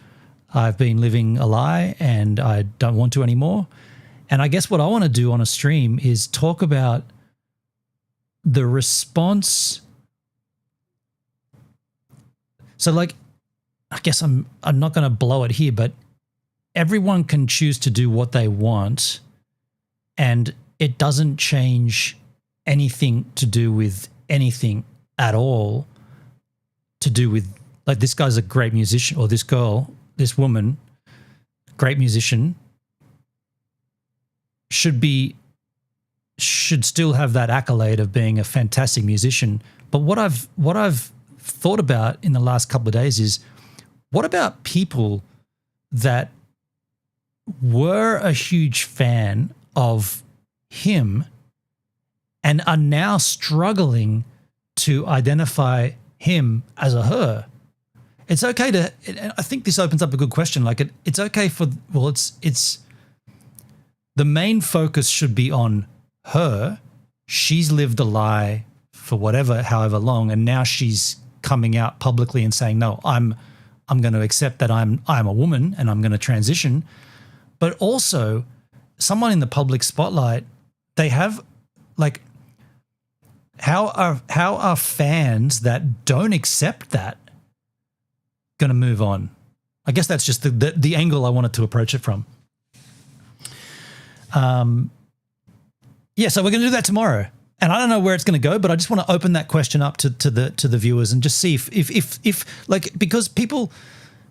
Speaker 2: I've been living a lie and I don't want to anymore. And I guess what I want to do on a stream is talk about the response. So like, I guess I'm not going to blow it here, but everyone can choose to do what they want, and it doesn't change anything to do with anything at all to do with, like, this guy's a great musician, or this girl, this woman, great musician, should still have that accolade of being a fantastic musician. But what I've thought about in the last couple of days is, what about people that were a huge fan of him and are now struggling to identify him as a her? It's okay to, I think this opens up a good question. Like it's okay for, well, it's the main focus should be on her. She's lived a lie for however long, and now she's coming out publicly and saying, no, I'm going to accept that I'm a woman and I'm going to transition. But also, someone in the public spotlight, they have, like, how are fans that don't accept that going to move on? I guess that's just the angle I wanted to approach it from. Yeah, so we're going to do that tomorrow. And I don't know where it's going to go, but I just want to open that question up to the viewers and just see if like, because people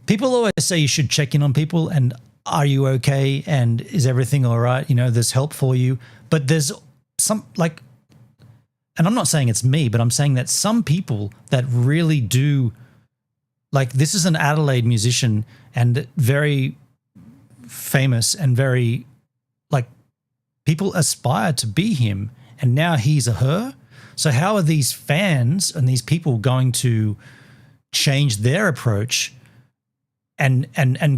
Speaker 2: always say you should check in on people and are you okay and is everything all right? You know, there's help for you, but there's some, like, and I'm not saying it's me, but I'm saying that some people that really do, like, this is an Adelaide musician and very famous and very, like, people aspire to be him. And now he's a her. So how are these fans and these people going to change their approach and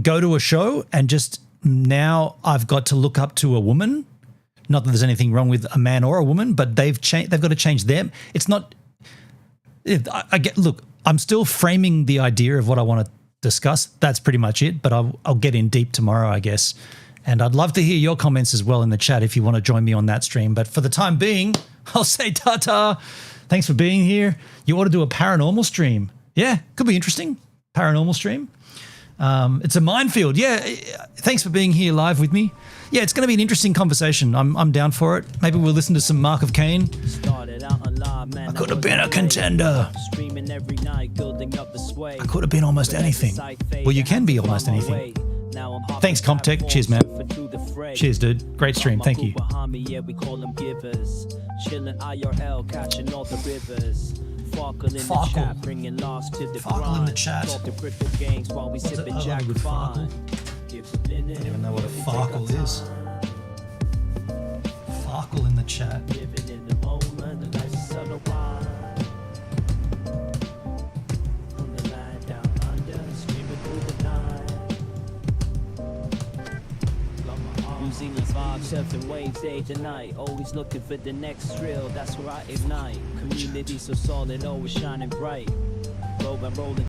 Speaker 2: go to a show and just, now I've got to look up to a woman? Not that there's anything wrong with a man or a woman, but they've got to change them. It's not, look, I'm still framing the idea of what I want to discuss. That's pretty much it, but I'll get in deep tomorrow, I guess. And I'd love to hear your comments as well in the chat if you want to join me on that stream. But for the time being, I'll say ta-ta. Thanks for being here. You ought to do a paranormal stream. Yeah, could be interesting. Paranormal stream. It's a minefield. Yeah, thanks for being here live with me. Yeah, it's going to be an interesting conversation. I'm down for it. Maybe we'll listen to some Mark of Cain. I could have been a contender. I could have been almost anything. Well, you can be almost anything. Thanks, Comptech. Cheers, man. Cheers, dude. Great stream. Thank you. Farkle. Farkle in the chat. I don't even know what a Farkle is. Farkle in the chat. New Zealand's vibe, surfing waves day to night. Always looking for the next thrill, that's where I ignite. Community so solid, always shining bright. Rolling